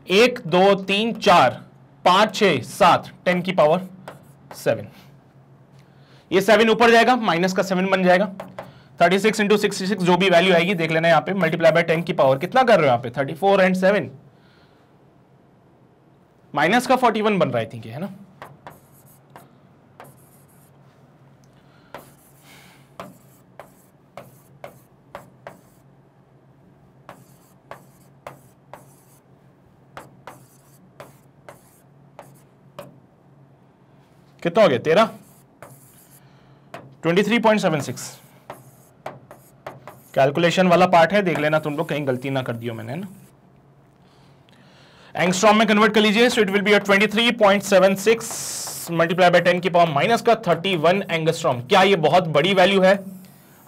1 2 3 4 5 6 7 10 की पावर 7। ये 7 ऊपर जाएगा, माइनस का 7 बन जाएगा। 36 इंटू 66 जो भी वैल्यू आएगी देख लेना यहाँ पे, मल्टीप्लाई बाय 10 की पावर कितना कर रहे हो यहाँ पे 34 एंड 7 माइनस का 41 बन रहा है, थिंक है ना। कितना हो गया 13 23.76। कैलकुलेशन वाला पार्ट है, देख लेना तुम लोग कहीं गलती ना कर दियो मैंने, ना। एंगस्ट्रॉम में कन्वर्ट कर लीजिए, so it will be 23.76 multiply by 10 की पावर माइनस का 31 एंगस्ट्रॉम। क्या ये बहुत बड़ी वैल्यू है?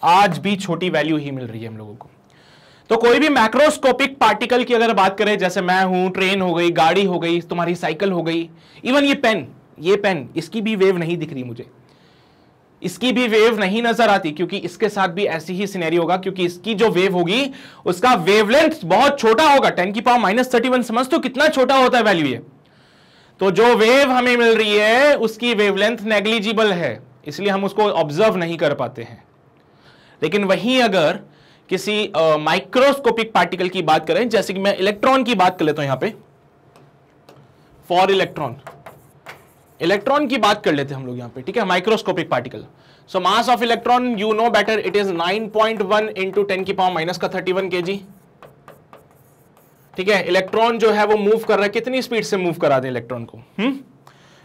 आज भी छोटी वैल्यू ही मिल रही है हम लोगों को। तो कोई भी मैक्रोस्कोपिक पार्टिकल की अगर बात करें, जैसे मैं हूं, ट्रेन हो गई, गाड़ी हो गई, तुम्हारी साइकिल हो गई, इवन ये पेन, इसकी भी वेव नहीं दिख रही मुझे, इसकी भी वेव नहीं नजर आती, क्योंकि इसके साथ भी ऐसी ही सिनेरियो होगा, क्योंकि इसकी जो वेव होगी उसका वेवलेंथ बहुत छोटा होगा। 10 की पावर माइनस 31 समझ तो कितना छोटा होता है वैल्यू ये। तो जो वेव हमें मिल रही है उसकी वेवलेंथ नेग्लिजिबल है, इसलिए हम उसको ऑब्जर्व नहीं कर पाते हैं। लेकिन वहीं अगर किसी माइक्रोस्कोपिक पार्टिकल की बात करें, जैसे कि मैं इलेक्ट्रॉन की बात कर लेता हूं यहां पे, फॉर इलेक्ट्रॉन की बात कर लेते हैं हम लोग यहां पे, ठीक है, microscopic particle. So mass of electron you know better, it is 9.1 into 10 की पावर माइनस का 31 kg, ठीक है। इलेक्ट्रॉन जो है वो मूव कर रहा है, कितनी स्पीड से मूव करा दें इलेक्ट्रॉन को?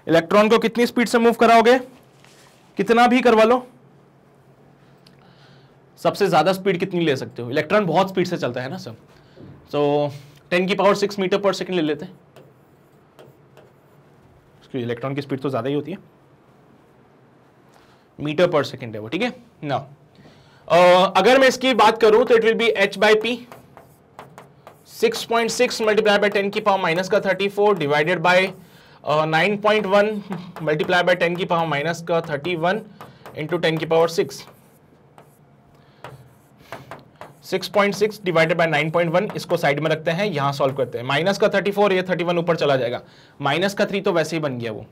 इलेक्ट्रॉन को कितनी स्पीड से मूव कराओगे? कितना भी करवा लो, सबसे ज्यादा स्पीड कितनी ले सकते हो? इलेक्ट्रॉन बहुत स्पीड से चलता है ना सब, तो 10 की पावर 6 मीटर पर सेकंड ले लेते हैं। इलेक्ट्रॉन की स्पीड तो ज्यादा ही होती है, मीटर पर सेकंड है वो, ठीक है ना। अगर मैं इसकी बात करूं तो it will be h by P 6.6 multiply by 10 की पावर माइनस का 34 डिवाइडेड बाय 9.1 मल्टीप्लाई बाय 10 की पावर माइनस का 31 इंटू 10 की पावर 6.6 डिवाइडेड बाय 9.1, इसको साइड में रखते हैं, यहां सॉल्व करते हैं। माइनस का 34, ये 31 ऊपर चला जाएगा, माइनस का 3 तो वैसे ही बन गया वो,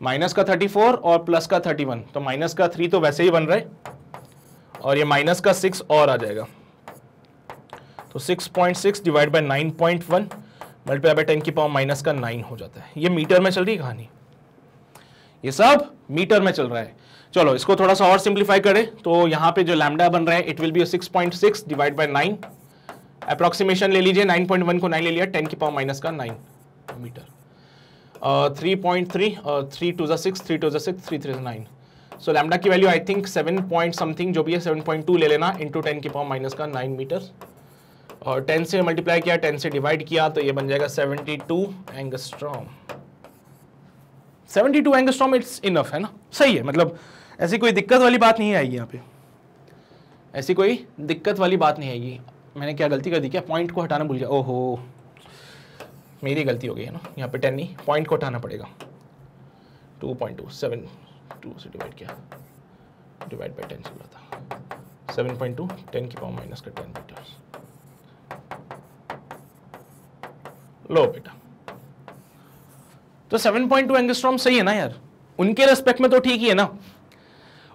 माइनस का 34 और प्लस का 31, तो माइनस का 3 तो वैसे ही बन रहा है, और ये माइनस का 6 और आ जाएगा, तो 6.6 डिवाइड बाय 9.1 मल्टीप्लाई बाय 10 की पावर माइनस का 9 हो जाता है। ये मीटर में चल रही कहानी, ये सब मीटर में चल रहा है। चलो इसको थोड़ा सा और सिंप्लीफाई करें, तो यहां पे जो लैम्डा बन रहा है it will be 6.6 divide by 9, approximation ले लीजिए, 9.1 को 9 ले लिया, 10 की पावर माइनस का 9 meter. 3.3 3 two 6, 3 two 6, 3 3 9, so lambda की value I think 7 point something जो भी है 7.2 ले लेना, इंटू 10 की पावर माइनस का 9 मीटर, और 10 से मल्टीप्लाई किया, 10 से डिवाइड किया, तो ये बन जाएगा 72 एंगस्ट्रॉम। 72 एंगस्ट्रॉम इट्स इनफ, है ना, सही है, मतलब ऐसी कोई दिक्कत वाली बात नहीं आएगी यहाँ पे, ऐसी कोई दिक्कत वाली बात नहीं आएगी। मैंने क्या गलती कर दी क्या? पॉइंट को हटाना भूल गया, ओहो मेरी गलती हो गई है ना, यहाँ पे 10 नहीं, पॉइंट को हटाना पड़ेगा। 2.2 7 2 से डिवाइड किया, डिवाइड बाय 10 चल रहा था, 7.2 10 की पावर माइनस का 10 मीटर। लो बेटा, तो 7.2 एंगस्ट्रॉम सही है ना यार, उनके रेस्पेक्ट में तो ठीक ही है ना।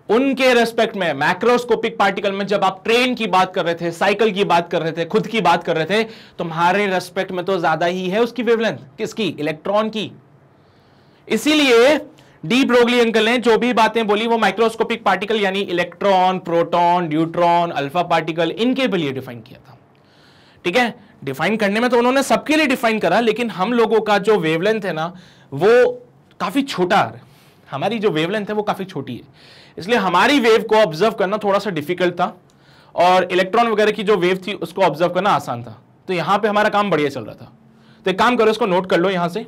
उनके रेस्पेक्ट में मैक्रोस्कोपिक पार्टिकल में जब आप ट्रेन की बात कर रहे थे, साइकिल की बात कर रहे थे, खुद की बात कर रहे थे, तुम्हारे रेस्पेक्ट में तो ज्यादा ही है उसकी वेवलेंथ, किसकी? इलेक्ट्रॉन की। इसीलिए डी ब्रोगली अंकल ने जो भी बातें बोली वो माइक्रोस्कोपिक पार्टिकल यानी electron, proton, neutron, alpha particle, इनके लिए डिफाइन किया था, ठीक है। डिफाइन करने में तो उन्होंने सबके लिए डिफाइन करा, लेकिन हम लोगों का जो वेवलेंथ है ना वो काफी छोटा है, हमारी जो वेवलेंथ है वो काफी छोटी है, इसलिए हमारी वेव को ऑब्जर्व करना थोड़ा सा डिफिकल्ट था, और इलेक्ट्रॉन वगैरह की जो वेव थी उसको ऑब्जर्व करना आसान था। तो यहां पे हमारा काम बढ़िया चल रहा था। तो एक काम करो, इसको नोट कर लो, यहां से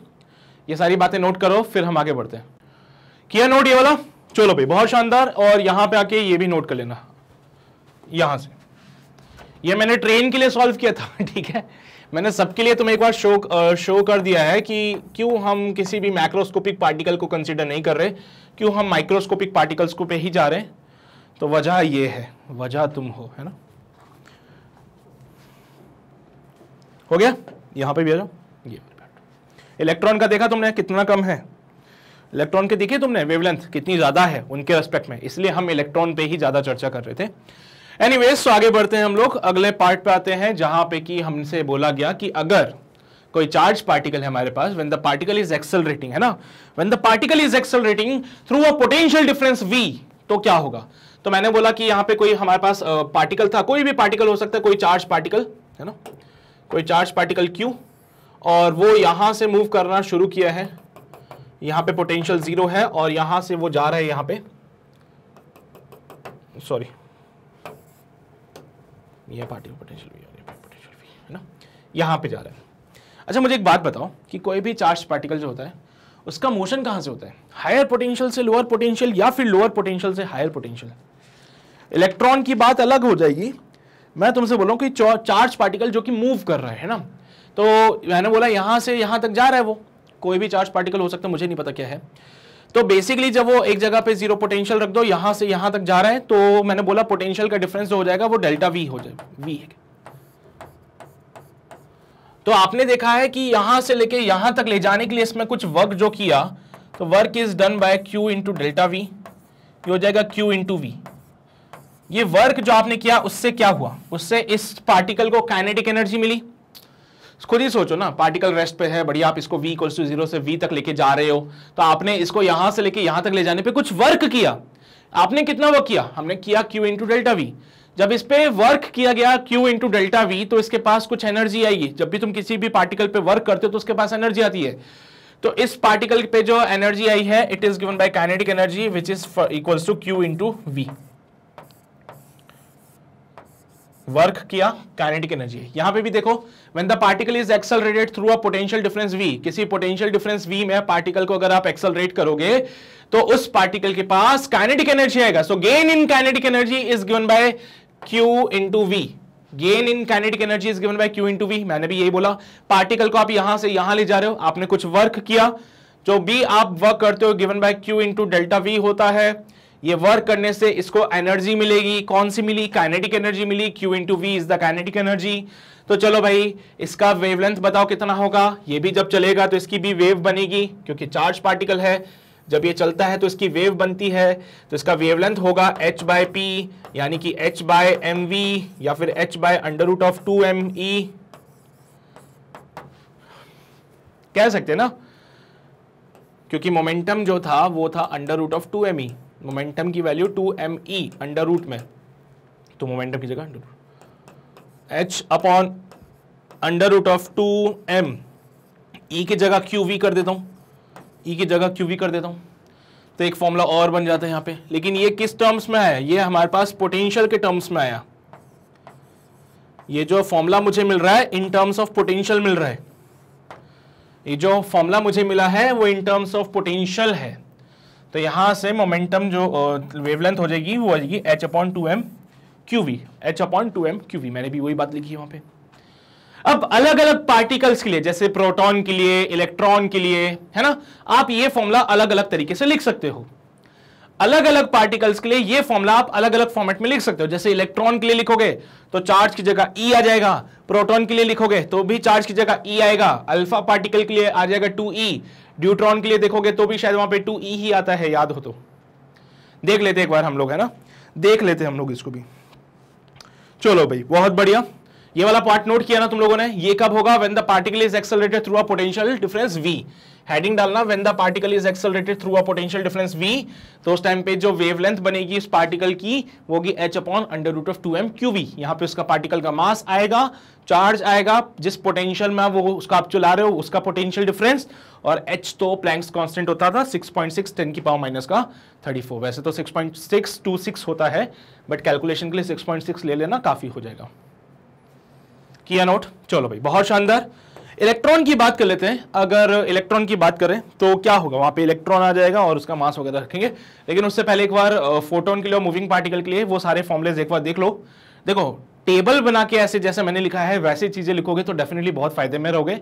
ये सारी बातें नोट करो, फिर हम आगे बढ़ते हैं। किया नोट ये वाला? चलो भाई बहुत शानदार। और यहां पे आके ये भी नोट कर लेना, यहां से ये मैंने ट्रेन के लिए सॉल्व किया था, ठीक है। मैंने सबके लिए तुम्हें एक बार शो कर दिया है कि क्यों हम किसी भी मैक्रोस्कोपिक पार्टिकल को कंसीडर नहीं कर रहे, क्यों हम माइक्रोस्कोपिक पार्टिकल्स को पे ही जा रहे हैं। तो वजह ये है, वजह तुम हो, है ना। हो गया, यहां पे भी आ जाओ। ये इलेक्ट्रॉन का देखा तुमने कितना कम है, इलेक्ट्रॉन के दिखे तुमने वेवलेंथ कितनी ज्यादा है उनके रेस्पेक्ट में, इसलिए हम इलेक्ट्रॉन पे ही ज्यादा चर्चा कर रहे थे। एनीवेज, तो आगे बढ़ते हैं हम लोग, अगले पार्ट पे आते हैं जहां पे कि हमसे बोला गया कि अगर कोई चार्ज पार्टिकल है हमारे पास, when the particle is accelerating, है ना, when the particle is accelerating through a potential difference v, तो क्या होगा। तो मैंने बोला कि यहाँ पे कोई हमारे पास पार्टिकल था, कोई भी पार्टिकल हो सकता है, कोई चार्ज पार्टिकल, है ना, कोई चार्ज पार्टिकल q, और वो यहां से मूव करना शुरू किया है, यहां पे पोटेंशियल 0 है और यहां से वो जा रहा है यहां पे, सॉरी ये पार्टिकल पोटेंशियल v है ना, यहां पे जा रहा है। अच्छा मुझे एक बात बताओ कि कोई भी चार्ज पार्टिकल जो होता है उसका मोशन कहां से होता है, हायर पोटेंशियल से लोअर पोटेंशियल या फिर लोअर पोटेंशियल से हायर पोटेंशियल। इलेक्ट्रॉन की बात अलग हो जाएगी, मैं तुमसे बोल रहा हूं कि चार्ज पार्टिकल जो कि मूव कर रहा है ना, तो मैंने बोला यहां से यहां तक जा रहा है, वो कोई भी चार्ज पार्टिकल हो सकता है, मुझे नहीं पता क्या है। तो बेसिकली जब वो एक जगह पे 0 पोटेंशियल रख दो, यहां से यहां तक जा रहा है, तो मैंने बोला पोटेंशियल का डिफरेंस जो हो जाएगा वो डेल्टा वी हो जाएगा, वी है। तो आपने देखा है कि यहां से लेके यहां तक ले जाने के लिए इसमें कुछ वर्क जो किया, तो work is done by Q into delta we, ये हो जाएगा क्यू इंटू वी। ये वर्क जो आपने किया उससे क्या हुआ, उससे इस पार्टिकल को काइनेटिक एनर्जी मिली। खुद ही सोचो ना, पार्टिकल रेस्ट पे है, बढ़िया, आप इसको v इक्वल्स टू 0 से v तक लेके जा रहे हो, तो आपने इसको यहां से लेके यहां तक ले जाने पे कुछ वर्क किया। आपने कितना वर्क किया, हमने किया q इंटू डेल्टा वी। जब इस पे वर्क किया गया q इंटू डेल्टा वी, तो इसके पास कुछ एनर्जी आएगी। जब भी तुम किसी भी पार्टिकल पे वर्क करते हो तो उसके पास एनर्जी आती है। तो इस पार्टिकल पे जो एनर्जी आई है, it is given by kinetic energy which is equals to q into v. Work किया, काइनेटिक एनर्जी। यहां पे भी देखो, when the particle is accelerated through a potential difference v, किसी पोटेंशियल डिफरेंस v में पार्टिकल को अगर आप एक्सेलरेट करोगे तो उस पार्टिकल के पास काइनेटिक एनर्जी आएगा। So gain in kinetic energy is given by q into V. Gain in kinetic energy is given by q into V. मैंने भी यही बोला, पार्टिकल को आप यहां से यहां ले जा रहे हो, आपने कुछ वर्क किया, जो भी आप वर्क करते हो given by q into delta we होता है। ये वर्क करने से इसको एनर्जी मिलेगी, कौन सी मिली, काइनेटिक एनर्जी मिली, q into V is the kinetic energy. तो चलो भाई, इसका वेवलेंथ बताओ कितना होगा। ये भी जब चलेगा तो इसकी भी वेव बनेगी, क्योंकि चार्ज पार्टिकल है, जब ये चलता है तो इसकी वेव बनती है, तो इसका वेवलेंथ होगा h बाय p, यानी कि h बाय mv या फिर h by under root of 2me कह सकते ना, क्योंकि मोमेंटम जो था वो था under root of 2me, momentum की वैल्यू 2me अंडर रूट में, तो मोमेंटम की जगह h upon under root of 2m, e की जगह qv कर देता हूं, e की जगह qv कर देता हूं, तो एक फॉर्मूला और बन जाता है यहां पे। लेकिन ये किस टर्म्स में आया, ये हमारे पास पोटेंशियल के टर्म्स में आया। ये जो फॉर्मूला मुझे मिल रहा है इन टर्म्स ऑफ पोटेंशियल मिल रहा है, ये जो फॉर्मूला मुझे मिला है वो इन टर्म्स ऑफ पोटेंशियल है। तो यहां से मोमेंटम जो वेवलेंथ हो जाएगी वो आ जाएगी h upon 2m qv, h upon 2m qv। मैंने भी वही बात लिखी है वहां पे। अब अलग अलग पार्टिकल्स के लिए, जैसे प्रोटॉन के लिए, इलेक्ट्रॉन के लिए, है ना, आप ये फॉर्मूला अलग अलग तरीके से लिख सकते हो। अलग अलग पार्टिकल्स के लिए ये फॉर्मूला आप अलग अलग फॉर्मेट में लिख सकते हो। जैसे इलेक्ट्रॉन के लिए लिखोगे तो चार्ज की जगह E आ जाएगा, प्रोटॉन के लिए लिखोगे तो भी चार्ज की जगह E आएगा, अल्फा पार्टिकल के लिए आ जाएगा 2E, ड्यूट्रॉन के लिए देखोगे तो भी शायद वहां पे 2E ही आता है, याद हो तो देख लेते एक बार हम लोग, है ना, देख लेते हम लोग इसको भी। चलो भाई, बहुत बढ़िया, ये वाला पार्ट नोट किया ना तुम लोगों ने। ये कब होगा, when the particle is accelerated through a potential difference v। Heading डालना, when the particle is accelerated through a potential difference v, तो उस टाइम पे जो वेवलेंथ बनेगी इस पार्टिकल की वो होगी h upon under root of 2m qv। यहां पे उसका पार्टिकल का मास आएगा, चार्ज आएगा, जिस पोटेंशियल में वो उसका आप चला रहे हो उसका पोटेंशियल डिफरेंस, और h तो प्लैंक्स कांस्टेंट होता था 6.6 10 की पावर माइनस का 34। वैसे तो 6.626 होता है, बट कैलकुलेशन के लिए 6.6 ले लेना काफी हो जाएगा। किया नोट। चलो भाई, बहुत शानदार। इलेक्ट्रॉन की बात कर लेते हैं। अगर इलेक्ट्रॉन की बात करें तो क्या होगा, वहां पे इलेक्ट्रॉन आ जाएगा और उसका मास वगैरह रखेंगे। लेकिन उससे पहले एक बार फोटोन के लिए और मूविंग पार्टिकल के लिए वो सारे फॉर्मुलेज एक बार देख लो। देखो, टेबल बना के ऐसे जैसे मैंने लिखा है वैसे चीजें लिखोगे तो डेफिनेटली बहुत फायदे में रहोगे।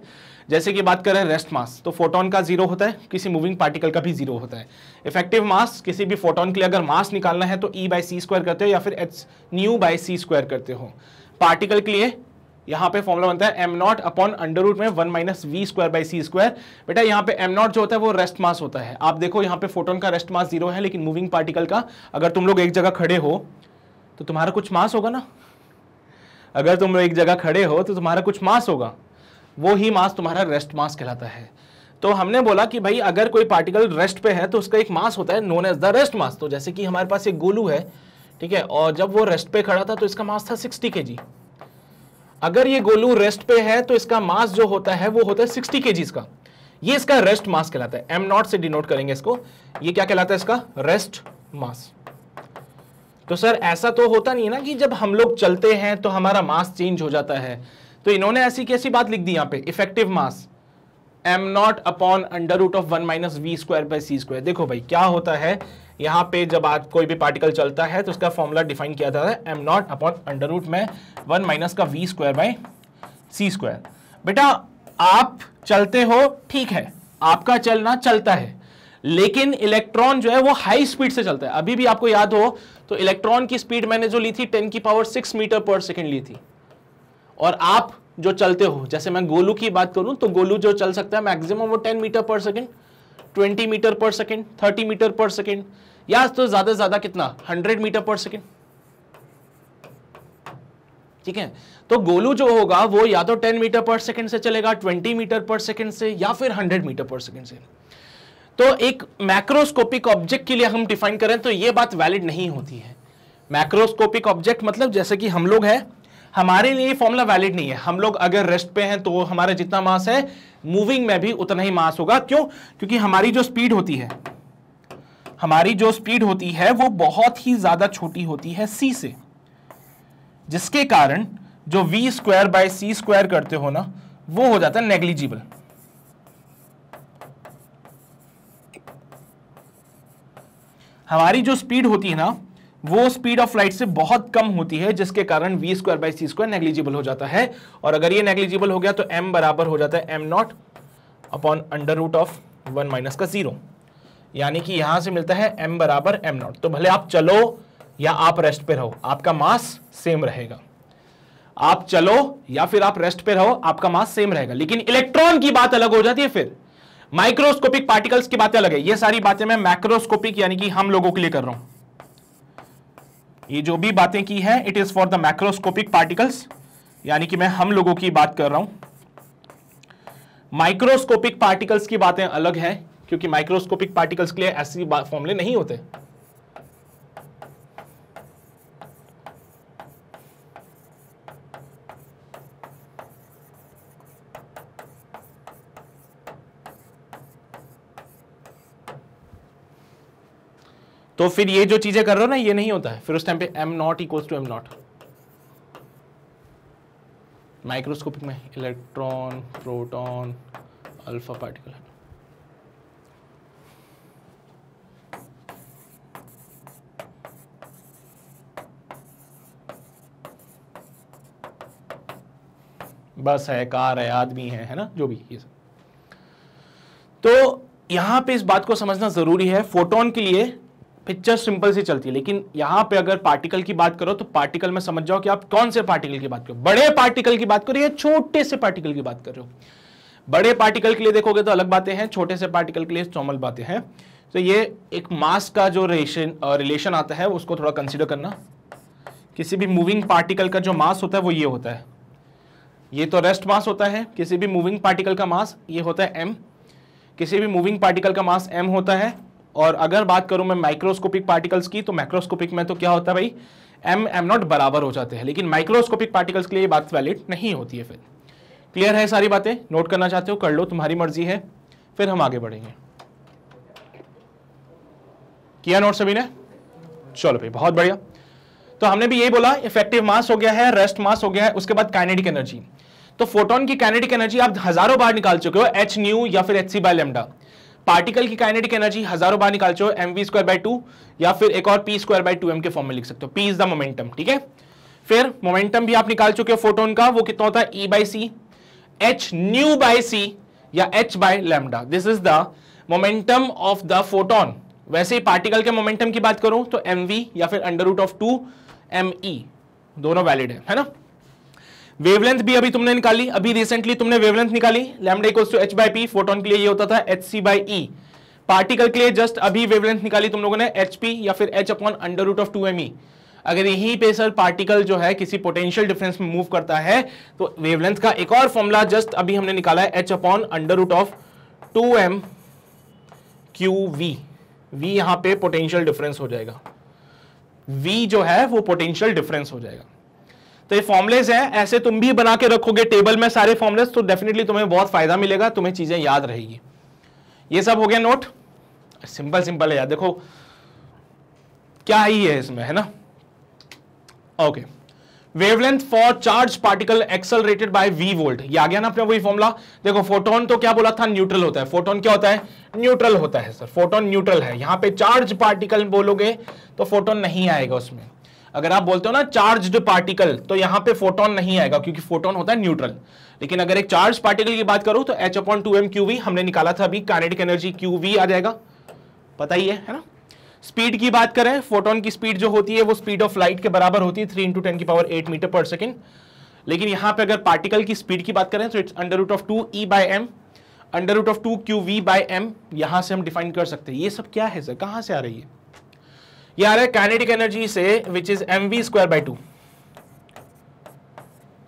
जैसे कि बात करें रेस्ट मास, तो फोटोन का 0 होता है, किसी मूविंग पार्टिकल का भी 0 होता है। इफेक्टिव मास, किसी भी फोटोन के लिए अगर मास निकालना है तो E/c² करते हो या फिर h/c² करते हो। पार्टिकल के लिए यहां पे फॉर्मूला बनता है m naught upon under root में 1 minus v square by c square. बेटा यहां पे एम नॉट जो होता है वो रेस्ट मास होता है। आप देखो यहां पे फोटोन का रेस्ट मास 0 है, लेकिन मूविंग पार्टिकल का, अगर तुम लोग एक जगह खड़े हो तो तुम्हारा कुछ मास होगा ना। अगर तुम लोग एक जगह खड़े हो तो तुम्हारा कुछ मास होगा, वो ही मास तुम्हारा रेस्ट मास कहलाता है। तो हमने बोला कि भाई अगर कोई पार्टिकल रेस्ट पे है तो उसका एक मास होता है known as the rest mass. तो जैसे कि हमारे पास एक गोलू है, ठीक है, और जब वो रेस्ट पे खड़ा था तो इसका मास था 60 kg। अगर ये गोलू रेस्ट पे है तो इसका मास जो होता है वो होता है 60 kg का। ये इसका रेस्ट मास कहलाता है। एम नॉट से डिनोट करेंगे इसको। ये क्या कहलाता है? इसका रेस्ट मास। तो सर ऐसा तो होता नहीं है ना कि जब हम लोग चलते हैं तो हमारा मास चेंज हो जाता है। तो इन्होंने ऐसी कैसी बात लिख दी यहां पे, effective mass m naught upon under root of 1 minus v square by c square. देखो भाई क्या होता है यहां पे, जब आज कोई भी पार्टिकल चलता है तो उसका फॉर्मूला डिफाइन किया जाता है m naught upon under root में 1 माइनस का v square by c square. बेटा आप चलते हो, ठीक है, आपका चलना चलता है, लेकिन इलेक्ट्रॉन जो है वो हाई स्पीड से चलता है। अभी भी आपको याद हो तो इलेक्ट्रॉन की स्पीड मैंने जो ली थी 10 की पावर 6 मीटर पर सेकेंड ली थी। और आप जो चलते हो, जैसे मैं गोलू की बात करूं तो गोलू जो चल सकता है मैक्सिमम वो 10 मीटर पर सेकेंड, 20 मीटर पर सेकेंड, 30 मीटर पर सेकेंड, या तो ज्यादा से ज्यादा कितना 100 मीटर पर सेकेंड। ठीक है, तो गोलू जो होगा वो या तो 10 मीटर पर सेकेंड से चलेगा, 20 मीटर पर सेकेंड से, या फिर 100 मीटर पर सेकेंड से। तो एक मैक्रोस्कोपिक ऑब्जेक्ट के लिए हम डिफाइन करें तो ये बात वैलिड नहीं होती है। मैक्रोस्कोपिक ऑब्जेक्ट मतलब जैसे कि हम लोग हैं, हमारे लिए फॉर्मूला वैलिड नहीं है। हम लोग अगर रेस्ट पे हैं तो हमारा जितना मास है मूविंग में भी उतना ही मास होगा। क्यों? क्योंकि हमारी जो स्पीड होती है, हमारी जो स्पीड होती है वो बहुत ही ज्यादा छोटी होती है c से, जिसके कारण जो v square by c square करते हो ना वो हो जाता है नेग्लिजिबल। हमारी जो स्पीड होती है ना वो स्पीड ऑफ लाइट से बहुत कम होती है, जिसके कारण v square by c square negligible हो जाता है। और अगर ये नेग्लिजिबल हो गया तो m बराबर हो जाता है m naught upon under root of 1 minus का 0। यानी कि यहां से मिलता है m बराबर एम नॉट। तो भले आप चलो या आप रेस्ट पे रहो, आपका मास सेम रहेगा। आप चलो या फिर आप रेस्ट पे रहो, आपका मास सेम रहेगा। लेकिन इलेक्ट्रॉन की बात अलग हो जाती है, फिर माइक्रोस्कोपिक पार्टिकल्स की बातें अलग है। ये सारी बातें मैं मैक्रोस्कोपिक यानी कि हम लोगों के लिए कर रहा हूं। ये जो भी बातें की है it is for the macroscopic particles, यानी कि मैं हम लोगों की बात कर रहा हूं। माइक्रोस्कोपिक पार्टिकल्स की बातें अलग हैं, क्योंकि माइक्रोस्कोपिक पार्टिकल्स के लिए ऐसी फॉर्मूले नहीं होते। तो फिर ये जो चीजें कर रहे हो ना ये नहीं होता है, फिर उस टाइम पे m naught equals to m naught. Microscopic में इलेक्ट्रॉन, प्रोटॉन, अल्फा पार्टिकल। बस है, कार है, आदमी है ना, जो भी ये सब। तो यहां पे इस बात को समझना जरूरी है। फोटोन के लिए पिक्चर सिंपल सी चलती है, लेकिन यहां पे अगर पार्टिकल की बात करो तो पार्टिकल में समझ जाओ कि आप कौन से पार्टिकल की बात करो। बड़े पार्टिकल की बात करो या छोटे से पार्टिकल की बात कर रहे हो। बड़े पार्टिकल के लिए देखोगे तो अलग बातें हैं, छोटे से पार्टिकल के लिए नॉर्मल बातें हैं। तो ये एक मास का जो रिलेशन आता है उसको थोड़ा कंसिडर करना। किसी भी मूविंग पार्टिकल का जो मास होता है वो ये होता है, ये तो रेस्ट मास होता है। किसी भी मूविंग पार्टिकल का मास ये होता है m, किसी भी मूविंग पार्टिकल का मास m होता है। और अगर बात करूं मैं माइक्रोस्कोपिक पार्टिकल्स की, तो माइक्रोस्कोपिक में तो क्या होता है भाई, m m नॉट बराबर हो जाते हैं। लेकिन माइक्रोस्कोपिक पार्टिकल्स के लिए ये बात वैलिड नहीं होती है। फिर क्लियर है सारी बातें? नोट करना चाहते हो कर लो, तुम्हारी मर्जी है, फिर हम आगे बढ़ेंगे। किया नोट सभी ने? चलो भाई बहुत बढ़िया। तो हमने भी यही बोला, इफेक्टिव मास हो गया है, रेस्ट मास हो गया है, उसके बाद काइनेटिक एनर्जी। तो फोटोन की काइनेटिक एनर्जी आप हजारों बार निकाल चुके हो, h न्यू या फिर hc बाय लैम्डा। पार्टिकल की काइनेटिक एनर्जी हजारों बार निकाल चुके हो, mv स्क्वायर बाय 2 या फिर एक और p स्क्वायर बाय 2m के फॉर्म में लिख सकते हो। p इज द मोमेंटम, ठीक है। फिर मोमेंटम भी आप निकाल चुके हो फोटोन का, वो कितना होता है e by c, h nu by c या h by lambda. This is the momentum of the photon. वैसे ही पार्टिकल के मोमेंटम की बात करूं तो mv या फिर अंडर रूट ऑफ 2 me दोनों वैलिड है ना। वेवलेंथ भी अभी तुमने निकाली, अभी रिसेंटली तुमने वेवलेंथ निकाली, lambda equals to h by p, photon के लिए ये होता था hc बाई e, पार्टिकल के लिए जस्ट अभी वेवलेंथ निकाली तुम लोगों ने hp या फिर h upon under root of 2me। अगर यहीं पे सर पार्टिकल जो है किसी पोटेंशियल डिफरेंस में मूव करता है तो वेवलेंथ का एक और फॉर्मूला जस्ट अभी हमने निकाला है h upon under root of 2m qv। v यहां पे पोटेंशियल डिफरेंस हो जाएगा, v जो है वो पोटेंशियल डिफरेंस हो जाएगा। तो ये फॉर्मुलेज हैं, ऐसे तुम भी बना के रखोगे टेबल में सारे फॉर्मुलेज तो डेफिनेटली तुम्हें बहुत फायदा मिलेगा, तुम्हें चीजें याद रहेगी। ये सब हो गया नोट, सिंपल सिंपल है यार, देखो क्या ही है इसमें, है ना। Okay, wavelength for charge particle accelerated by v volt, ये आ गया ना अपना वही फॉर्मूला। देखो फोटोन तो क्या बोला था, न्यूट्रल होता है, फोटोन क्या होता है, न्यूट्रल होता है सर, फोटोन न्यूट्रल है। यहां पे चार्ज पार्टिकल बोलोगे तो फोटोन नहीं आएगा उसमें। अगर आप बोलते हो ना चार्ज्ड पार्टिकल तो यहां पे फोटोन नहीं आएगा क्योंकि फोटोन होता है न्यूट्रल। लेकिन अगर एक चार्ज पार्टिकल की बात करूं तो h अपॉन 2m qv हमने निकाला था अभी, काइनेटिक एनर्जी qv आ जाएगा, पता ही है ना। स्पीड की बात करें, फोटोन की स्पीड जो होती है वो स्पीड ऑफ लाइट के बराबर होती है 3 × 10⁸ मीटर पर सेकेंड। लेकिन यहां पे अगर पार्टिकल की स्पीड की बात करें तो it's under root of 2e by m, under root of 2 qv by m, यहां से हम डिफाइन कर सकते हैं। ये सब क्या है सर, कहां से आ रही है, ये आ रहा है काइनेटिक एनर्जी से, विच इज mv² बाई 2।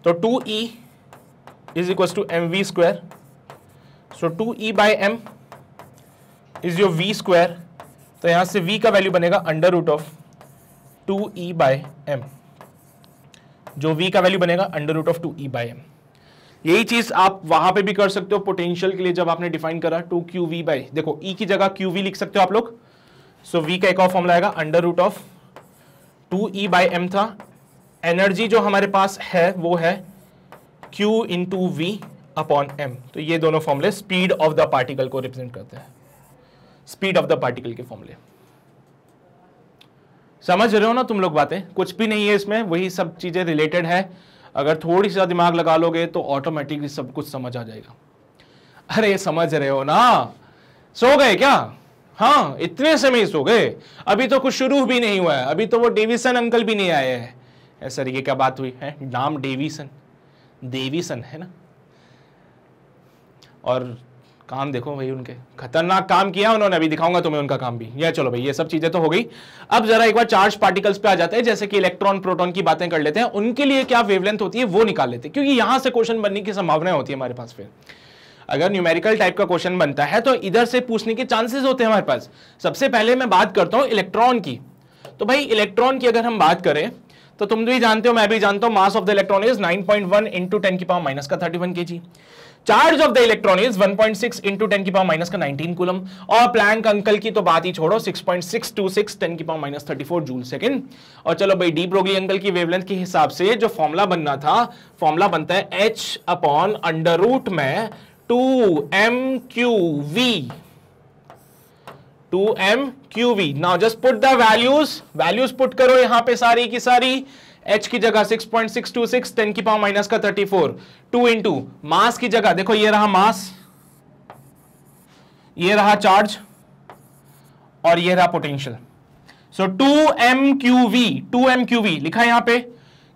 तो 2e is equal to mv², so 2e by m is your v²। तो यहां से v का वैल्यू बनेगा under root of 2e by m, जो v का वैल्यू बनेगा under root of 2e by m. यही चीज आप वहां पे भी कर सकते हो पोटेंशियल के लिए, जब आपने डिफाइन करा 2qv बाई, देखो e की जगह qv लिख सकते हो आप लोग। सो v का एक और फॉर्मूला आएगा under root of 2e by m था। एनर्जी जो हमारे पास है वो है q into v upon m. तो ये दोनों फॉर्मूले स्पीड ऑफ द पार्टिकल को रिप्रेजेंट करते हैं, स्पीड ऑफ द पार्टिकल के फॉर्मूले। समझ रहे हो ना तुम लोग बातें, कुछ भी नहीं है इसमें, वही सब चीजें रिलेटेड है। अगर थोड़ी सा दिमाग लगा लोगे तो ऑटोमेटिकली सब कुछ समझ आ जाएगा। अरे समझ रहे हो ना, सो गए क्या, हाँ इतने समय ही सो गए, अभी तो कुछ शुरू भी नहीं हुआ है, अभी तो वो डेविसन अंकल भी नहीं आए हैं। सर ये क्या बात हुई है, नाम डेविसन, देवीसन है ना, और काम देखो भाई उनके, खतरनाक काम किया उन्होंने, अभी दिखाऊंगा तुम्हें उनका काम भी। ये चलो भाई ये सब चीजें तो हो गई। अब जरा एक बार चार्ज पार्टिकल्स पे आ जाते हैं, जैसे कि इलेक्ट्रॉन प्रोटॉन की बातें कर लेते हैं, उनके लिए क्या वेवलेंथ होती है वो निकाल लेते हैं, क्योंकि यहां से क्वेश्चन बनने की संभावना होती है हमारे पास। फिर अगर न्यूमेरिकल टाइप का क्वेश्चन बनता है तो इधर से पूछने के चांसेस होते हैं हमारे पास। सबसे पहले मैं बात करता हूं इलेक्ट्रॉन की। तो भाई इलेक्ट्रॉन की अगर हम बात करें तो तुम भी जानते हो, मैं भी जानता हूं, मास of the electron is 9.1 into 10⁻⁻³ kg। Charge of the electron is 1.6 into 10⁻⁻19 coulomb. और प्लैंक अंकल की तो बात ही छोड़ो, 6.626 10⁻34 जूल सेकेंड। और चलो भाई डी ब्रोगली अंकल की वेवलेंथ के हिसाब से जो फॉर्मूला बनना था, फॉर्मूला बनता है h अपॉन अंडर रूट में 2mqv, 2mqv। Now just put the values put करो यहां पे सारी की सारी। h की जगह 6.626 10⁻⁻34, 2 इंटू मास की जगह देखो ये रहा मास, ये रहा चार्ज और ये रहा पोटेंशियल। सो 2mqv लिखा यहां पे,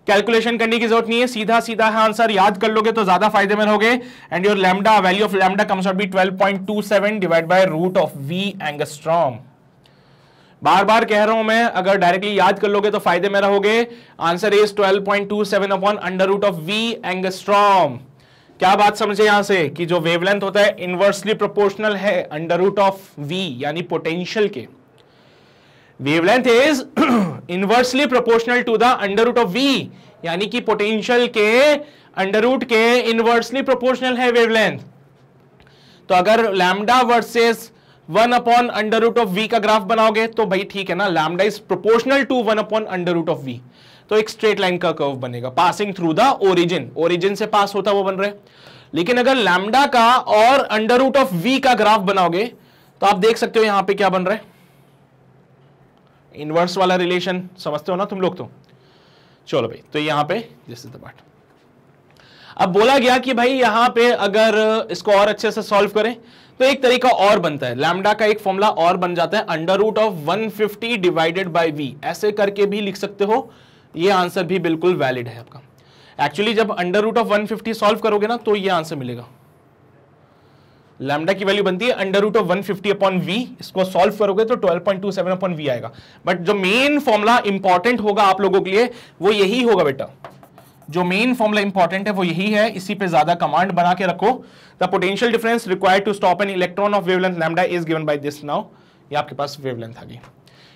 कैलकुलेशन करने की जरूरत नहीं है, सीधा सीधा है आंसर, याद कर लोगे तो ज्यादा फायदे में रहोगे। And your lambda, value of lambda comes out be 12.27 divide by root of v angstrom. बार बार कह रहा हूं मैं, अगर डायरेक्टली याद कर लोगे तो फायदे में रहोगे। Answer is 12.27 upon under root of v angstrom. क्या बात समझे यहां से कि जो वेवलेंथ होता है इनवर्सली प्रोपोर्शनल है अंडर रूट ऑफ v, यानी पोटेंशियल के। Wavelength is inversely proportional to the under root of v, यानी कि पोटेंशियल के अंडर रूट के इनवर्सली प्रोपोर्शनल है वेवलेंथ। तो अगर lambda versus 1 upon under root of v का ग्राफ बनाओगे तो भाई ठीक है ना, lambda is proportional to 1 upon under root of v, तो एक स्ट्रेट लाइन का कर्व बनेगा पासिंग थ्रू द ओरिजिन से पास होता वो बन रहा है। लेकिन अगर लैम्डा का और अंडर रूट ऑफ v का ग्राफ बनाओगे तो आप देख सकते हो यहां पे क्या बन रहा है, इनवर्स वाला रिलेशन समझते हो ना तुम लोग। तो चलो भाई, तो यहां पे दिस इज द पार्ट। अब बोला गया कि भाई यहां पे अगर इसको और अच्छे से सॉल्व करें तो एक तरीका और बनता है, लैम्डा का एक फॉर्मूला और बन जाता है under root of 150 divided by v, ऐसे करके भी लिख सकते हो। ये आंसर भी बिल्कुल वैलिड है आपका। एक्चुअली जब अंडर रूट ऑफ 150 सॉल्व करोगे ना तो ये आंसर मिलेगा। लैम्डा की वैल्यू बनती है under root of 150 upon v, इसको सॉल्व करोगे तो 12.27 अपॉन वी आएगा। बट जो मेन फॉर्मूला इंपॉर्टेंट होगा आप लोगों के लिए वो यही होगा बेटा, जो मेन फॉर्मूला इंपॉर्टेंट है वो यही है, इसी पे ज्यादा कमांड बना के रखो। The potential difference required to stop an electron of wavelength lambda is given by this. Now ये आपके पास वेवलेंथ आ गई।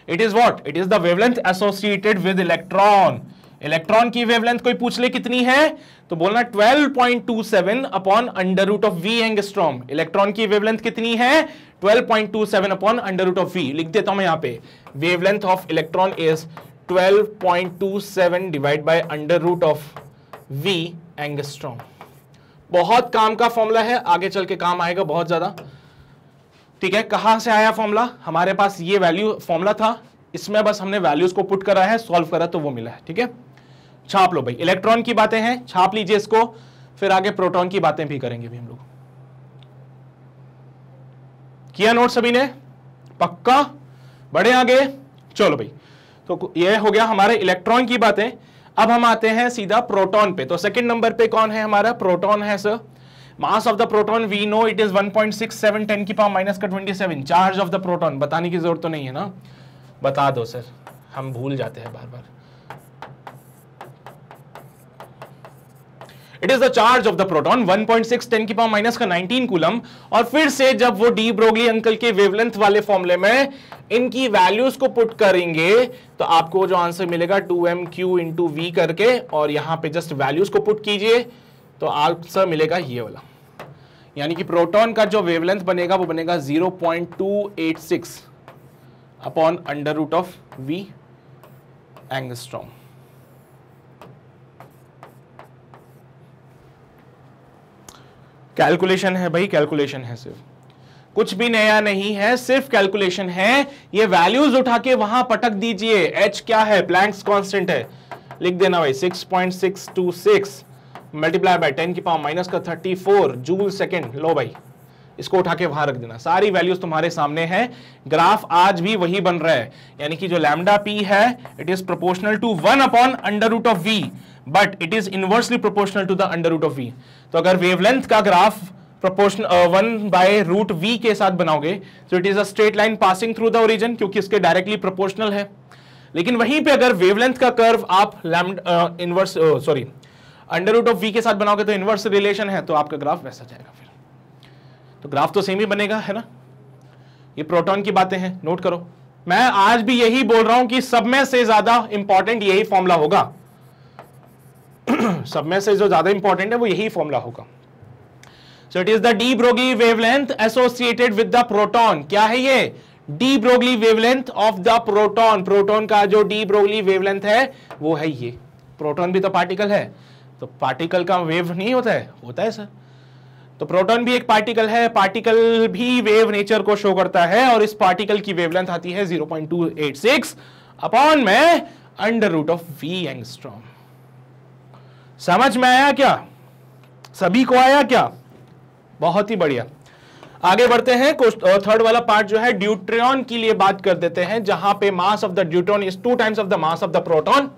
It is what? It is the wavelength associated with electron. Electron की वेवलेंथ कोई पूछ ले कितनी है तो बोलना 12.27 upon under root of we angstrom. Electron की वेवलेंथ कितनी है? 12.27 upon under root of v. लिख देता हूं मैं यहां पे, wavelength of electron is 12.27 divide by under root of we angstrom. बहुत काम का फॉर्मूला है, आगे चल के काम आएगा बहुत ज्यादा। ठीक है, कहां से आया फॉर्मूला? हमारे पास ये वैल्यू फॉर्मूला था, इसमें बस हमने वैल्यूज को पुट करा है, सॉल्व करा तो वो मिला है। ठीक है, छाप लो भाई, इलेक्ट्रॉन की बातें हैं, छाप लीजिए इसको, फिर आगे प्रोटॉन की बातें भी करेंगे भी हम लोग। किया नोट सभी ने? पक्का? बढ़े आगे? चलो भाई, तो ये हो गया हमारे इलेक्ट्रॉन की बातें। अब हम आते हैं सीधा प्रोटॉन पे। तो सेकंड नंबर पे कौन है हमारा? प्रोटॉन है sir. Mass of the proton we know it is 1.67 10 की पावर माइनस का 27। चार्ज ऑफ द प्रोटॉन बताने की जरूरत तो नहीं है ना, बता दो सर, हम भूल जाते हैं बार बार। It is the charge of the proton 1.6 10 की पावर माइनस का 19 कूलम। और फिर से जब वो डी ब्रोगली अंकल के वेवलेंथ वाले फॉर्मूले में इनकी वैल्यूज को पुट करेंगे तो आपको जो आंसर मिलेगा 2mq इंटू वी करके, और यहां पे जस्ट वैल्यूज को पुट कीजिए तो आंसर मिलेगा ये वाला। यानी कि प्रोटॉन का जो वेवलेंथ बनेगा वो बनेगा 0.286 upon under root of we angstrom. Calculation है भाई, कैलकुलेशन है, सिर्फ कुछ भी नया नहीं है, सिर्फ कैलकुलेशन है। ये वैल्यूज उठा के वहां पटक दीजिए। एच क्या है? प्लैंक्स कांस्टेंट है, लिख देना भाई 6.626 मल्टीप्लाई बाय 10 की पावर माइनस का 34 जूल सेकेंड। लो भाई, इसको उठा के वहां रख देना, सारी वैल्यूज तुम्हारे सामने है। ग्राफ आज भी वही बन रहा है, यानी कि जो लैम्डा पी है it is proportional to 1 upon under root of v, but it is inversely proportional to the under root of v. तो अगर वेवलेंथ का graph proportional 1 by root v के साथ बनाओगे तो it is a straight line passing through the origin, क्योंकि इसके directly proportional है। लेकिन वहीं पे अगर वेवलेंथ का कर्व आप inverse under root of v के साथ बनाओगे तो इनवर्स रिलेशन है, तो आपका ग्राफ वैसा जाएगा। फिर तो ग्राफ तो सेम ही बनेगा, है ना। ये प्रोटॉन की बातें हैं, नोट करो। मैं आज भी यही बोल रहा हूं कि सब में से ज्यादा इंपॉर्टेंट यही फॉर्मूला होगा। सब में से जो ज्यादा इंपॉर्टेंट है वो यही फॉर्मूला होगा। So it is the de Broglie wavelength associated with the proton. क्या है ये? De Broglie wavelength of the proton. Proton का जो डी ब्रोगली वेवलेंथ है वो है ये। प्रोटॉन भी तो पार्टिकल है, तो पार्टिकल का वेव नहीं होता है? होता है सर। तो प्रोटॉन भी एक पार्टिकल है, पार्टिकल भी वेव नेचर को शो करता है, और इस पार्टिकल की वेवलेंथ आती है 0.286 अपॉन में under root of we angstrom. समझ में आया क्या? सभी को आया क्या? बहुत ही बढ़िया। आगे बढ़ते हैं, थर्ड वाला पार्ट जो है ड्यूट्रियन के लिए बात कर देते हैं, जहां पे मास of the deuteron is 2 times of the mass of the proton.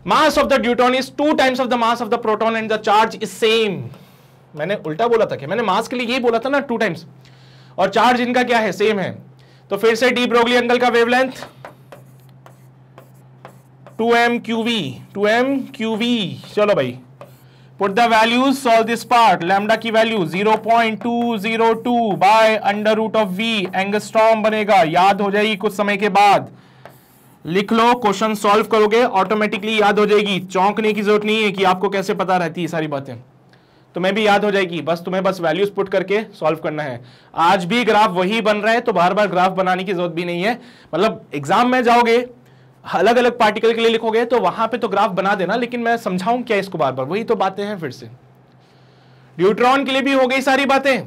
Mass of the deuteron is 2 times of the mass of the proton and the charge is same. मैंने उल्टा बोला था क्या? मैंने मास के लिए यही बोला था ना, 2 टाइम्स, और चार्ज इनका क्या है? सेम है। तो फिर से डी ब्रोगली अंकल का वेवलेंथ 2mqv। चलो भाई, put the values, solve this part. Lambda की value 0.202 by under root of we angstrom बनेगा, याद हो जाएगी कुछ समय के बाद। लिख लो, क्वेश्चन सॉल्व करोगे ऑटोमेटिकली याद हो जाएगी, चौंकने की जरूरत नहीं है कि आपको कैसे पता रहती है सारी बातें, तुम्हें भी याद हो जाएगी। तुम्हें बस वैल्यूज पुट करके सॉल्व करना है। आज भी ग्राफ वही बन रहा है, तो बार बार ग्राफ बनाने की जरूरत भी नहीं है। मतलब एग्जाम में जाओगे, अलग अलग पार्टिकल के लिए लिखोगे तो वहां पे तो ग्राफ बना देना, लेकिन मैं समझाऊं क्या इसको बार बार? वही तो बातें हैं। फिर से ड्यूट्रॉन के लिए भी हो गई सारी बातें,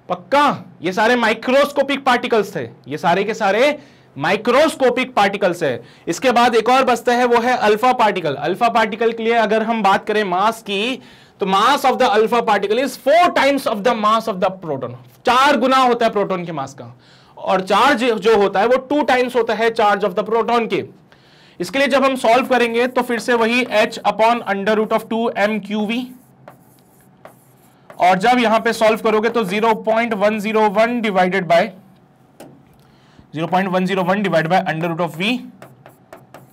पक्का। ये सारे माइक्रोस्कोपिक पार्टिकल्स थे, ये सारे के सारे माइक्रोस्कोपिक पार्टिकल्स है। इसके बाद एक और बचता है, वो है अल्फा पार्टिकल। अल्फा पार्टिकल के लिए अगर हम बात करें मास की, तो मास of the alpha particle is 4 times of the mass of the proton. 4 गुना होता है प्रोटॉन के मास का, और चार्ज जो होता है वो 2 टाइम्स होता है चार्ज ऑफ द प्रोटॉन के। इसके लिए जब हम सॉल्व करेंगे तो फिर से वही h upon under root of 2m/qv, और जब यहां पे सॉल्व करोगे तो 0.101 divided by 0.101 divide by under root of v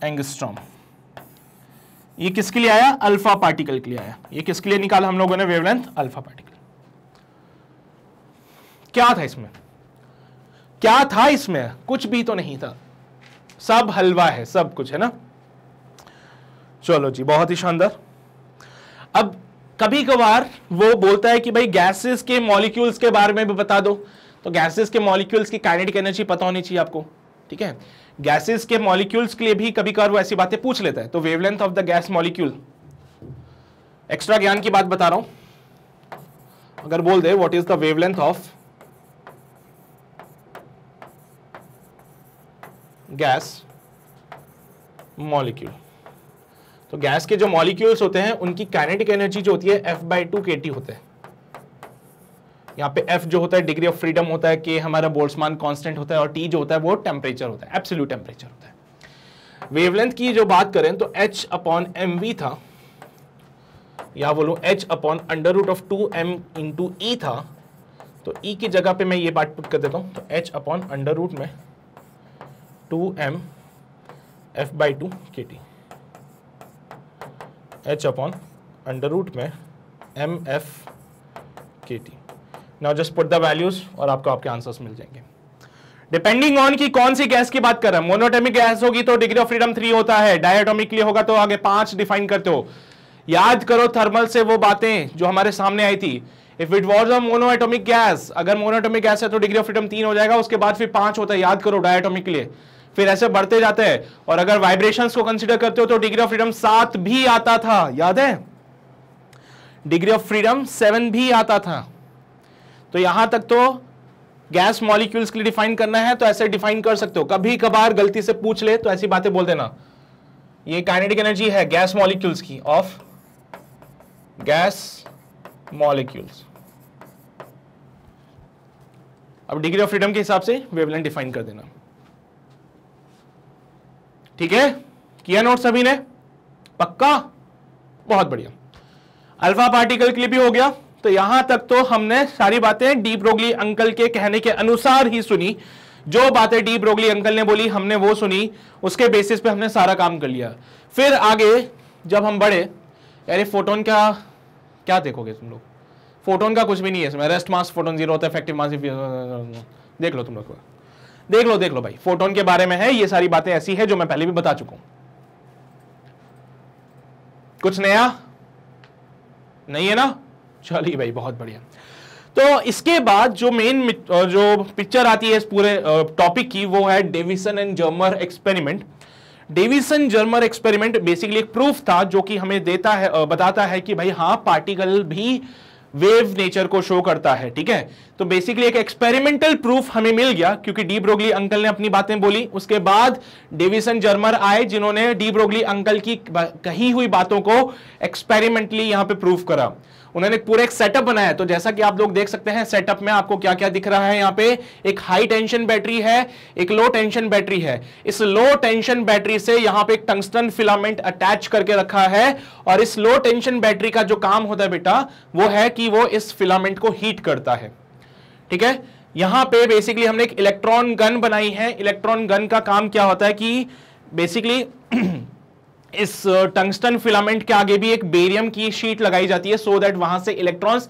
angstrom. ये किसके लिए आया? अल्फा पार्टिकल के लिए आया। ये किसके लिए निकाला हम लोगों ने? Wavelength alpha particle. क्या था इसमें? क्या था इसमें? कुछ भी तो नहीं था, सब हलवा है, सब कुछ है ना। चलो जी, बहुत ही शानदार। अब कभी कभार वो बोलता है कि भाई गैसेस के मॉलिक्यूल्स के बारे में भी बता दो, तो गैसेस के मॉलिक्यूल्स की काइनेटिक एनर्जी पता होनी चाहिए आपको, ठीक है। गैसेस के मॉलिक्यूल्स के लिए भी कभी कभार वो ऐसी बातें पूछ लेता है। तो wavelength of the gas molecule, extra ज्ञान की बात बता रहा हूं, अगर बोल दे what is the wavelength of gas molecule, तो गैस के जो मॉलिक्यूल्स होते हैं उनकी काइनेटिक एनर्जी जो होती है F/2 kT होते हैं। यहाँ पे F जो होता है डिग्री ऑफ फ्रीडम होता है, K हमारा बोल्ट्जमान कांस्टेंट होता है, और T जो होता है वो टेम्परेचर होता है, एब्सोल्यूट टेम्परेचर होता है। वेवलेंथ की जो बात करें तो H अपॉन mv था, या बोलूं H upon under root of 2m into E था, तो E की जगह पे मैं ये बात पुट कर देता हूं, तो H अपॉन अंडर रूट में 2m F/2 kT, H upon under root में mf kT। Now just put the values और आपको आपके आंसर्स मिल जाएंगे, डिपेंडिंग ऑन कि कौन सी गैस की बात कर रहे हैं। मोनोएटॉमिक गैस होगी तो डिग्री ऑफ फ्रीडम 3 होता है, डायएटॉमिक के लिए होगा तो आगे 5 डिफाइन करते हो। याद करो थर्मल से वो बातें जो हमारे सामने आई थी। If it was a monoatomic gas, अगर मोनोएटॉमिक गैस है तो डिग्री ऑफ फ्रीडम 3 हो जाएगा, उसके बाद फिर 5 होता है, याद करो डायएटॉमिक के लिए, फिर ऐसे बढ़ते जाते हैं। और अगर वाइब्रेशंस को कंसीडर करते हो तो डिग्री ऑफ फ्रीडम 7 भी आता था, याद है, डिग्री ऑफ फ्रीडम 7 भी आता था। तो यहां तक तो गैस मॉलिक्यूल्स के लिए डिफाइन करना है तो ऐसे डिफाइन कर सकते हो। कभी कभार गलती से पूछ ले तो ऐसी बातें बोल देना, ये काइनेटिक एनर्जी है गैस मॉलिक्यूल्स की, ऑफ गैस मॉलिक्यूल्स। अब डिग्री ऑफ फ्रीडम के हिसाब से वेवलेंथ डिफाइन कर देना, ठीक है। किया नोट सभी ने? पक्का? बहुत बढ़िया। अल्फा पार्टिकल के लिए भी हो गया। तो यहां तक तो हमने सारी बातें डी ब्रोगली अंकल के कहने के अनुसार ही सुनी। जो बातें डी ब्रोगली अंकल ने बोली हमने वो सुनी, उसके बेसिस पे हमने सारा काम कर लिया। फिर आगे जब हम बढ़े, यार फोटोन का क्या देखोगे तुम लोग? फोटोन का कुछ भी नहीं है इसमें, रेस्ट मास फोटोन 0 होता है, इफेक्टिव मास देख लो तुम लोग, देख लो भाई, फोटोन के बारे में है। ये सारी बातें ऐसी है जो मैं पहले भी बता चुका हूं। कुछ नया नहीं है ना? चलिए भाई, बहुत बढ़िया। तो इसके बाद जो मेन जो पिक्चर आती है इस पूरे टॉपिक की, वो है Davisson and Germer experiment. Davisson Germer experiment basically एक प्रूफ था जो कि हमें देता है, बताता है कि भाई हाँ, पार्टिकल भी वेव नेचर को शो करता है, ठीक है। तो बेसिकली एक एक्सपेरिमेंटल प्रूफ हमें मिल गया क्योंकि डी ब्रोगली अंकल ने अपनी बातें बोली। उसके बाद डेविसन जर्मर आए जिन्होंने डी ब्रोगली अंकल की कही हुई बातों को एक्सपेरिमेंटली यहां पे प्रूफ करा। उन्होंने पूरा एक सेटअप बनाया। तो जैसा कि आप लोग देख सकते हैं सेटअप में आपको क्या क्या दिख रहा है। यहाँ पे एक हाई टेंशन बैटरी है, एक लो टेंशन बैटरी है। इस लो टेंशन बैटरी से यहाँ पे एक टंगस्टन फिलामेंट अटैच करके रखा है, और इस लो टेंशन बैटरी का जो काम होता है बेटा वो है कि वो इस फिलामेंट को हीट करता है, ठीक है। यहां पे बेसिकली हमने एक इलेक्ट्रॉन गन बनाई है। इलेक्ट्रॉन गन का काम क्या होता है कि बेसिकली इस टंगस्टन फिलामेंट के आगे भी एक बेरियम की शीट लगाई जाती है सो दैट वहां से इलेक्ट्रॉन्स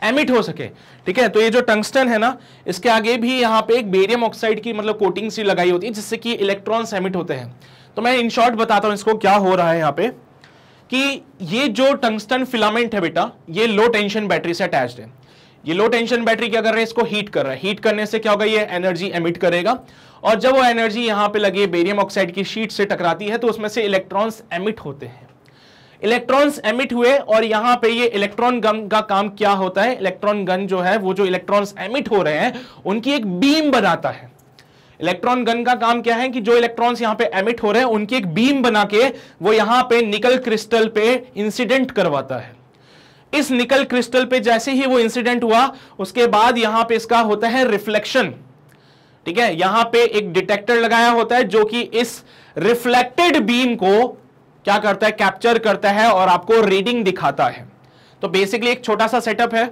एमिट हो सके, ठीक है। तो ये जो टंगस्टन है ना, इसके आगे भी यहाँ पे एक बेरियम ऑक्साइड की मतलब कोटिंग सी लगाई होती है जिससे कि इलेक्ट्रॉन्स एमिट होते हैं। तो मैं इन शॉर्ट बताता हूं इसको क्या हो रहा है यहाँ पे, कि ये जो टंगस्टन फिलामेंट है बेटा, ये लो टेंशन बैटरी से अटैच्ड है। ये लो टेंशन बैटरी क्या कर रहा है, इसको हीट कर रहा है। हीट करने से क्या होगा, ये एनर्जी एमिट करेगा, और जब वो एनर्जी यहां पे लगे बेरियम ऑक्साइड की शीट से टकराती है तो उसमें से इलेक्ट्रॉन्स एमिट होते हैं। इलेक्ट्रॉन्स एमिट हुए, और यहां पे ये इलेक्ट्रॉन गन का काम क्या होता है, इलेक्ट्रॉन गन जो है वो जो इलेक्ट्रॉन्स एमिट हो रहे हैं उनकी एक बीम बनाता है। इलेक्ट्रॉन गन का काम क्या है कि जो इलेक्ट्रॉन्स यहां पे एमिट हो रहे हैं उनकी एक बीम बना के वो यहां पे निकल क्रिस्टल पे इंसिडेंट करवाता है। इस निकल क्रिस्टल पे जैसे ही वो इंसिडेंट हुआ उसके बाद यहां पे इसका होता है रिफ्लेक्शन, ठीक है। यहां पे एक डिटेक्टर लगाया होता है जो कि इस रिफ्लेक्टेड बीम को क्या करता है, कैप्चर करता है और आपको रीडिंग दिखाता है। तो बेसिकली एक छोटा सा सेटअप है,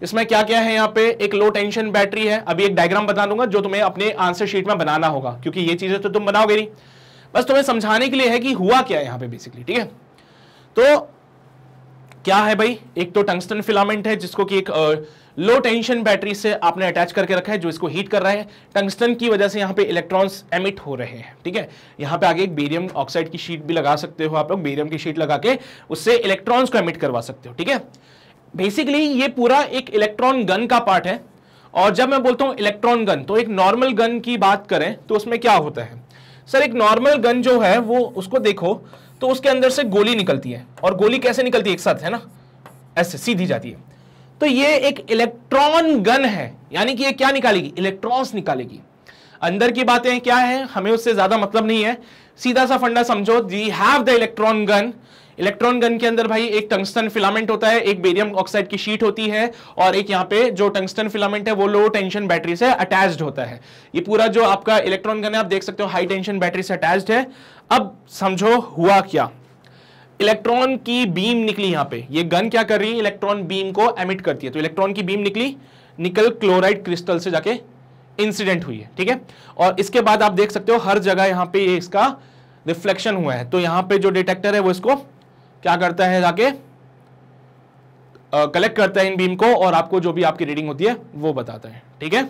इसमें क्या क्या है, यहां पे एक लो टेंशन बैटरी है। अभी एक डायग्राम बता दूंगा जो तुम्हें अपने आंसर शीट में बनाना होगा, क्योंकि ये चीजें तो तुम बनाओगे नहीं, बस तुम्हें समझाने के लिए है कि हुआ क्या है यहां पे बेसिकली। ठीक है, तो क्या है भाई, एक तो टंगस्टन फिलामेंट है जिसको कि एक लो टेंशन बैटरी से आपने अटैच करके रखा है जो इसको हीट कर रहा है। टंगस्टन की वजह से यहाँ पे इलेक्ट्रॉन्स एमिट हो रहे हैं। ठीक है, यहाँ पे आगे एक बेरियम ऑक्साइड की शीट भी लगा सकते हो आप लोग, बेरियम की शीट लगा के उससे इलेक्ट्रॉन्स को एमिट करवा सकते हो। ठीक है, बेसिकली ये पूरा एक इलेक्ट्रॉन गन का पार्ट है। और जब मैं बोलता हूं इलेक्ट्रॉन गन, तो एक नॉर्मल गन की बात करें तो उसमें क्या होता है सर, एक नॉर्मल गन जो है वो उसको देखो तो उसके अंदर से गोली निकलती है, और गोली कैसे निकलती है, एक साथ है ना, ऐसे सीधी जाती है। तो ये एक इलेक्ट्रॉन गन है, यानी कि ये क्या निकालेगी, इलेक्ट्रॉन्स निकालेगी। अंदर की बातें क्या है हमें उससे ज्यादा मतलब नहीं है, सीधा सा फंडा समझो, we have the electron gun. Electron gun के अंदर भाई एक टंगस्टन फिलामेंट होता है, एक बेरियम ऑक्साइड की शीट होती है, और एक यहाँ पे जो टंगस्टन फिलामेंट है वो लो टेंशन बैटरी से अटैच्ड होता है। ये पूरा जो आपका इलेक्ट्रॉन गन है आप देख सकते हो हाई टेंशन बैटरी से अटैच्ड है। अब समझो हुआ क्या, इलेक्ट्रॉन की बीम निकली, यहां पे ये गन क्या कर रही है, इलेक्ट्रॉन बीम को एमिट करती है। तो इलेक्ट्रॉन की बीम निकली, निकल क्लोराइड क्रिस्टल से जाके इंसिडेंट हुई है। ठीक है, और इसके बाद आप देख सकते हो हर जगह यहां पे ये इसका रिफ्लेक्शन हुआ है। तो यहां पे जो डिटेक्टर है वो इसको क्या करता है, जाके कलेक्ट करता है इन बीम को, और आपको जो भी आपकी रीडिंग होती है वो बताता है। ठीक है,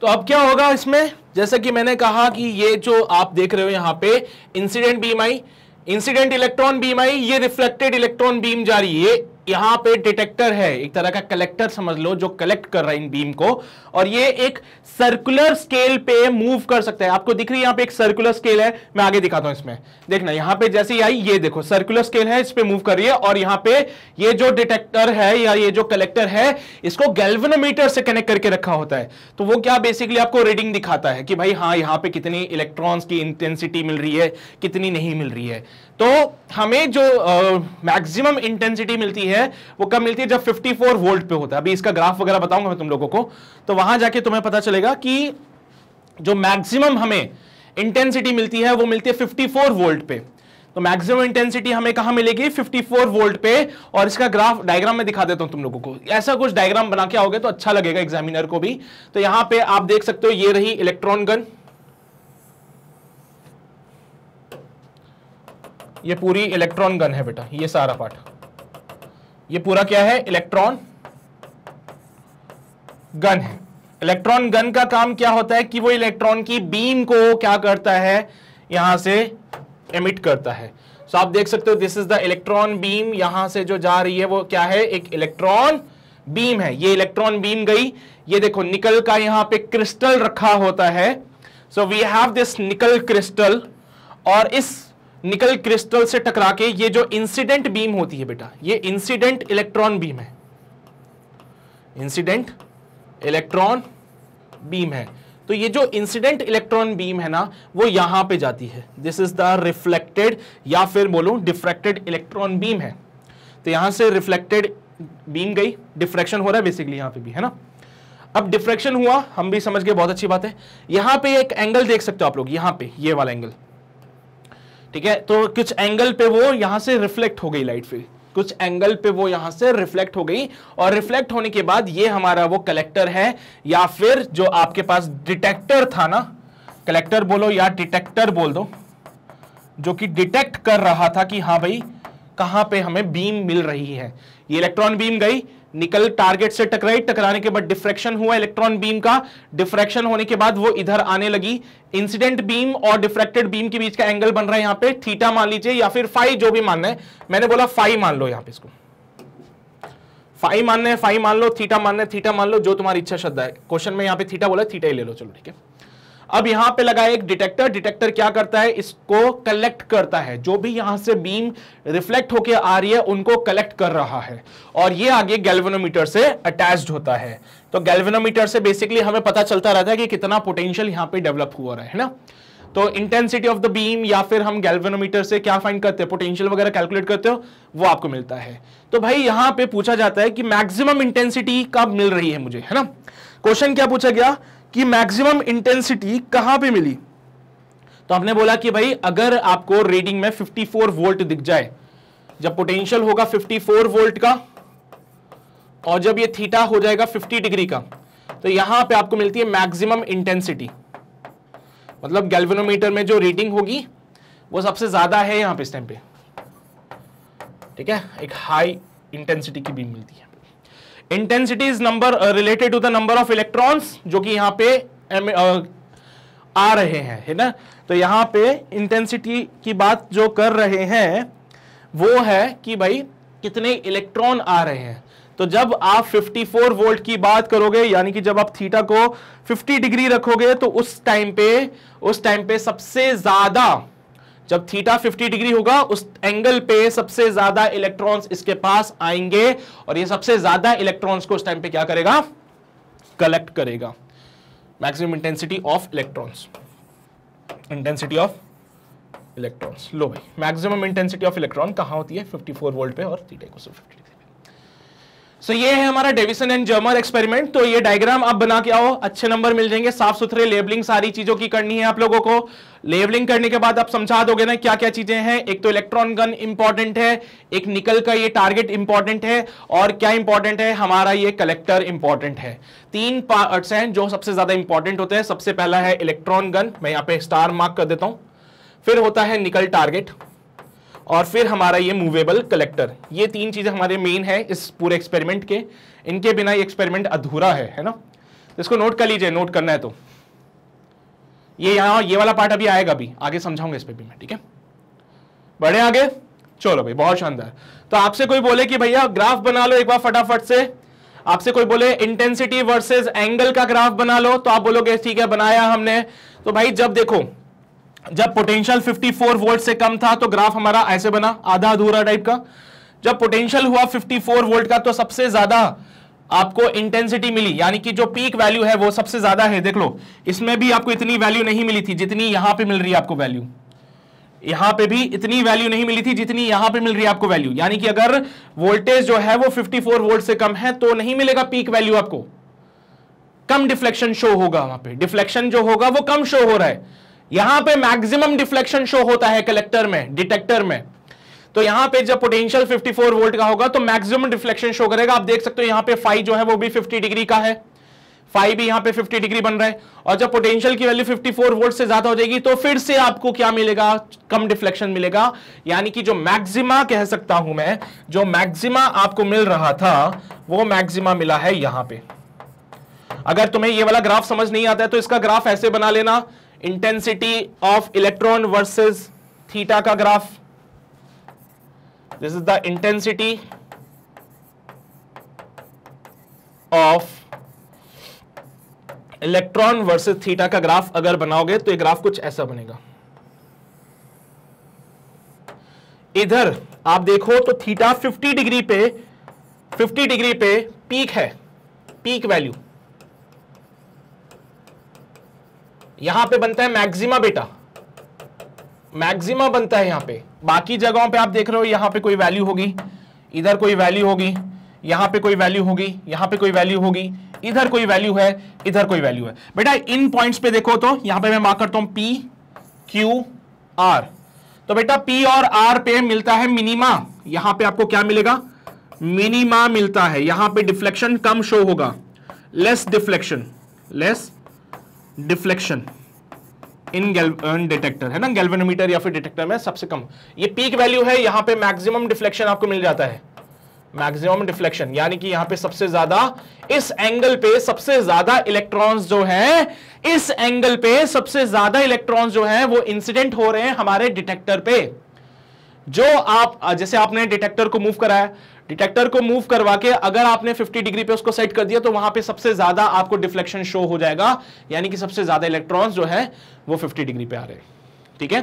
तो अब क्या होगा इसमें, जैसे कि मैंने कहा कि ये जो आप देख रहे हो यहां पे इंसिडेंट बीम आई, इंसिडेंट इलेक्ट्रॉन बीम आई, ये रिफ्लेक्टेड इलेक्ट्रॉन बीम जा रही है। यहां पे डिटेक्टर है, एक तरह का कलेक्टर समझ लो, जो कलेक्ट कर रहा है इन बीम को, और ये एक सर्कुलर स्केल पे मूव कर सकता है। आपको दिख रही है यहां पे एक सर्कुलर स्केल है, मैं आगे दिखाता हूं इसमें, देखना यहां पे जैसे ही आई, ये देखो सर्कुलर स्केल है, इस पे मूव कर रही है। और यहां पे ये जो डिटेक्टर है या ये जो कलेक्टर है, इसको गैल्वेनोमीटर से कनेक्ट करके रखा होता है। तो वो क्या बेसिकली आपको रीडिंग दिखाता है कि भाई हाँ यहां पे कितनी इलेक्ट्रॉन्स की इंटेंसिटी मिल रही है, कितनी नहीं मिल रही है। तो हमें जो मैक्सिमम इंटेंसिटी मिलती है वो कब मिलती है, जब 54 वोल्ट पे होता है। अभी इसका ग्राफ वगैरह बताऊंगा मैं तुम लोगों को, तो वहां जाके तुम्हें पता चलेगा कि जो मैक्सिमम हमें इंटेंसिटी मिलती है वो मिलती है 54 वोल्ट पे। तो मैक्सिमम इंटेंसिटी हमें कहां मिलेगी, 54 वोल्ट पे। और इसका ग्राफ डायग्राम में दिखा देता हूं तुम लोगों को, ऐसा कुछ डायग्राम बना के आओगे तो अच्छा लगेगा एग्जामिनर को भी। तो यहां पे आप देख सकते हो ये रही इलेक्ट्रॉन गन, ये पूरी इलेक्ट्रॉन गन है बेटा, ये सारा पार्ट, ये पूरा क्या है, इलेक्ट्रॉन गन है। इलेक्ट्रॉन गन का काम क्या होता है कि वो इलेक्ट्रॉन की बीम को क्या करता है, यहां से एमिट करता है। सो आप देख सकते हो this is the electron beam, यहां से जो जा रही है वो क्या है, एक इलेक्ट्रॉन बीम है। ये इलेक्ट्रॉन बीम गई, ये देखो निकल का यहां पे क्रिस्टल रखा होता है। So we have this nickel crystal, और इस निकल क्रिस्टल से टकरा के ये जो इंसिडेंट बीम होती है बेटा, ये इंसिडेंट इलेक्ट्रॉन बीम है, इंसिडेंट इलेक्ट्रॉन बीम है। तो ये जो इंसिडेंट इलेक्ट्रॉन बीम है ना, वो यहां पे जाती है, दिस इज द रिफ्लेक्टेड या फिर बोलूं डिफ्रैक्टेड इलेक्ट्रॉन बीम है। तो यहां से रिफ्लेक्टेड बीम गई, डिफ्रैक्शन हो रहा है बेसिकली यहां पे भी, है ना। अब डिफ्रैक्शन हुआ, हम भी समझ गए, बहुत अच्छी बात है। यहां पे एक एंगल देख सकते हो आप लोग, यहां पे ये वाला एंगल, ठीक है। तो कुछ एंगल पे वो यहां से रिफ्लेक्ट हो गई लाइट, फिर कुछ एंगल पे वो यहां से रिफ्लेक्ट हो गई, और रिफ्लेक्ट होने के बाद ये हमारा वो कलेक्टर है, या फिर जो आपके पास डिटेक्टर था ना, कलेक्टर बोलो या डिटेक्टर बोल दो, जो कि डिटेक्ट कर रहा था कि हाँ भाई कहां पे हमें बीम मिल रही है। ये इलेक्ट्रॉन बीम गई, निकल टारगेट से टकराई, टकराने के बाद डिफ्रैक्शन हुआ इलेक्ट्रॉन बीम का, डिफ्रैक्शन होने के बाद वो इधर आने लगी। इंसिडेंट बीम और डिफ्रैक्टेड बीम के बीच का एंगल बन रहा है यहां पे थीटा मान लीजिए, या फिर फाई, जो भी मानना है। मैंने बोला फाई मान लो, यहां पे इसको फाई मानना है फाई मान लो, थीटा मानना है थीटा मान लो, जो तुम्हारी इच्छा श्रद्धा है। क्वेश्चन में यहां पे थीटा बोला, थीटा ही ले लो, चलो ठीक है। अब यहां पे लगा एक डिटेक्टर, डिटेक्टर क्या करता है, इसको कलेक्ट करता है, जो भी यहां से बीम रिफ्लेक्ट होके आ रही है उनको कलेक्ट कर रहा है, और ये आगे गैल्वेनोमीटर से अटैच्ड होता है। तो गैल्वेनोमीटर से बेसिकली हमें पता चलता रहता है कि कितना पोटेंशियल यहां पे डेवलप हुआ रहा है ना। तो इंटेंसिटी ऑफ द बीम, या फिर हम गैल्वेनोमीटर से क्या फाइंड करते हैं, पोटेंशियल वगैरह कैलकुलेट करते हो, वो आपको मिलता है। तो भाई यहां पे पूछा जाता है कि मैक्सिमम इंटेंसिटी कब मिल रही है मुझे, है ना। क्वेश्चन क्या पूछा गया कि मैक्सिमम इंटेंसिटी कहां पे मिली, तो हमने बोला कि भाई अगर आपको रीडिंग में 54 वोल्ट दिख जाए, जब पोटेंशियल होगा 54 वोल्ट का और जब ये थीटा हो जाएगा 50 डिग्री का, तो यहां पे आपको मिलती है मैक्सिमम इंटेंसिटी। मतलब गैल्वेनोमीटर में जो रीडिंग होगी वो सबसे ज्यादा है यहां पे इस टाइम पे, ठीक है, एक हाई इंटेंसिटी की बीम मिलती है। Intensity is number related to the number of electrons जो कि यहां पे आ रहे हैं, है ना। तो यहां पे इंटेंसिटी की बात जो कर रहे हैं वो है कि भाई कितने इलेक्ट्रॉन आ रहे हैं। तो जब आप 54 वोल्ट की बात करोगे, यानी कि जब आप थीटा को 50 डिग्री रखोगे, तो उस टाइम पे सबसे ज्यादा, जब थीटा 50 डिग्री होगा उस एंगल पे सबसे ज्यादा इलेक्ट्रॉन्स इसके पास आएंगे और ये सबसे ज्यादा इलेक्ट्रॉन्स को उस टाइम पे क्या करेगा, कलेक्ट करेगा। Maximum intensity of electrons, intensity of electrons. लो भाई, मैक्सिमम इंटेंसिटी ऑफ इलेक्ट्रॉन कहां होती है, 54 वोल्ट पे और थीटा इक्वल टू 50 डिग्री पे। सो ये है हमारा डेविसन एंड जर्मर एक्सपेरिमेंट। तो ये डायग्राम आप बना के आओ, अच्छे नंबर मिल जाएंगे। साफ सुथरे लेबलिंग सारी चीजों की करनी है आप लोगों को। लेबलिंग करने के बाद आप समझा दोगे ना क्या क्या चीजें हैं। एक तो इलेक्ट्रॉन गन इंपॉर्टेंट है, एक निकल का ये टारगेट इंपॉर्टेंट है, और क्या इंपॉर्टेंट है, हमारा ये कलेक्टर इंपॉर्टेंट है। 3 पार्ट्स हैं जो सबसे ज्यादा इंपॉर्टेंट होते हैं। सबसे पहला है इलेक्ट्रॉन गन, मैं यहाँ पे स्टार मार्क कर देता हूं। फिर होता है निकल टारगेट, और फिर हमारा ये मूवेबल कलेक्टर। ये 3 चीजें हमारे मेन है इस पूरे एक्सपेरिमेंट के। इनके बिना ये एक्सपेरिमेंट अधूरा है ना। तो इसको नोट कर लीजिए, नोट करना है तो। ये वाला पार्ट अभी आएगा, भी आगे समझाऊंगा इस पे भी मैं, ठीक है। बढ़े आगे, चलो भाई, बहुत शानदार। तो आपसे कोई बोले कि भैया ग्राफ बना लो एक बार फटाफट से, आपसे कोई बोले इंटेंसिटी वर्सेस एंगल का ग्राफ बना लो, तो आप बोलोगे ठीक है बनाया हमने। तो भाई जब देखो, जब पोटेंशियल 54 वोल्ट से कम था तो ग्राफ हमारा ऐसे बना, आधा अधूरा टाइप का। जब पोटेंशियल हुआ 54 वोल्ट का तो सबसे ज्यादा आपको इंटेंसिटी मिली, यानी कि जो पीक वैल्यू है वो सबसे ज्यादा है। देख लो, इसमें भी आपको इतनी वैल्यू नहीं मिली थी जितनी यहां पे मिल रही है आपको वैल्यू। यहां पे भी इतनी वैल्यू नहीं मिली थी जितनी यहां पे मिल रही है आपको वैल्यू। यानी कि अगर वोल्टेज जो है वो 54 वोल्ट से कम है तो नहीं मिलेगा पीक वैल्यू आपको, कम डिफ्लेक्शन शो होगा। वहां पे डिफ्लेक्शन जो होगा वो कम शो हो रहा है। यहां पे मैक्सिमम डिफ्लेक्शन शो होता है कलेक्टर में, डिटेक्टर में। तो यहां पे जब पोटेंशियल 54 वोल्ट का होगा तो मैक्सिमम डिफ्लेक्शन शो करेगा। आप देख सकते हो यहां पे फाई जो है वो भी 50 डिग्री का है, फाई भी यहां पे 50 डिग्री बन रहा है। और जब पोटेंशियल की वैल्यू 54 वोल्ट से ज्यादा हो जाएगी तो फिर से आपको क्या मिलेगा, कम डिफ्लेक्शन मिलेगा। यानी कि जो मैक्सिमा कह सकता हूं मैं, जो मैक्सिमा आपको मिल रहा था वो मैक्सिमा मिला है यहां पे। अगर तुम्हें ये वाला ग्राफ समझ नहीं आता है तो इसका ग्राफ ऐसे बना लेना, intensity of electron versus theta का graph. This is the intensity of electron versus theta का ग्राफ अगर बनाओगे तो ये ग्राफ कुछ ऐसा बनेगा। इधर आप देखो तो थीटा 50 डिग्री पे पीक है, पीक वैल्यू यहां पे बनता है मैक्सिमा बेटा, मैक्सिमा बनता है यहां पे। बाकी जगहों पे आप देख रहे हो यहां पे कोई वैल्यू होगी, इधर कोई वैल्यू होगी, यहां पे कोई वैल्यू होगी, यहां पे कोई वैल्यू होगी, इधर कोई वैल्यू है, इधर कोई वैल्यू है। बेटा इन पॉइंट्स पे देखो तो यहां पे मैं मार्क करता हूं P, Q, R। तो बेटा P और R पे मिलता है मिनिमा। यहां पे आपको क्या मिलेगा, मिनिमा मिलता है। यहां पे डिफ्लेक्शन कम शो होगा, लेस डिफ्लेक्शन इन डिटेक्टर, है ना, गैल्वेनोमीटर या फिर डिटेक्टर में सबसे कम। ये पीक वैल्यू है, यहां पे मैक्सिमम डिफ्लेक्शन आपको मिल जाता है, मैक्सिमम डिफ्लेक्शन। यानी कि यहां पे सबसे ज्यादा, इस एंगल पे सबसे ज्यादा इलेक्ट्रॉन्स जो हैं, इस एंगल पे सबसे ज्यादा इलेक्ट्रॉन्स जो हैं वो इंसिडेंट हो रहे हैं हमारे डिटेक्टर पे। जो आप, जैसे आपने डिटेक्टर को मूव कराया, डिटेक्टर को मूव करवा के अगर आपने 50 डिग्री पे उसको सेट कर दिया तो वहां पे सबसे ज्यादा आपको डिफ्लेक्शन शो हो जाएगा। यानी कि सबसे ज्यादा इलेक्ट्रॉन्स जो है वो 50 डिग्री पे आ रहे हैं, ठीक है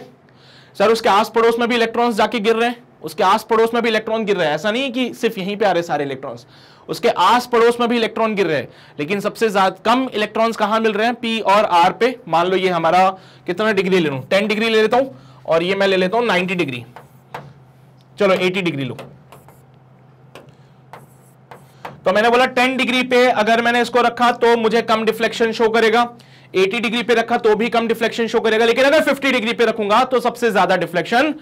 सर। उसके आस पड़ोस में भी इलेक्ट्रॉन्स जाके गिर रहे हैं, उसके आस पड़ोस में भी इलेक्ट्रॉन गिर रहे हैं। ऐसा नहीं कि सिर्फ यहीं पे आ रहे सारे इलेक्ट्रॉन्स, उसके आस पड़ोस में भी इलेक्ट्रॉन गिर रहे हैं। लेकिन सबसे ज्यादा कम इलेक्ट्रॉन्स कहां मिल रहे हैं, P और R पे। मान लो ये हमारा कितना डिग्री ले लूं, 10 डिग्री ले लेता हूं, और ये मैं ले लेता हूं 90 डिग्री, चलो 80 डिग्री लो। तो मैंने बोला 10 डिग्री पे अगर मैंने इसको रखा तो मुझे कम डिफ्लेक्शन शो करेगा, 80 डिग्री पे रखा तो भी कम डिफ्लेक्शन शो करेगा, लेकिन अगर 50 डिग्री पे रखूंगा तो सबसे ज्यादा डिफ्लेक्शन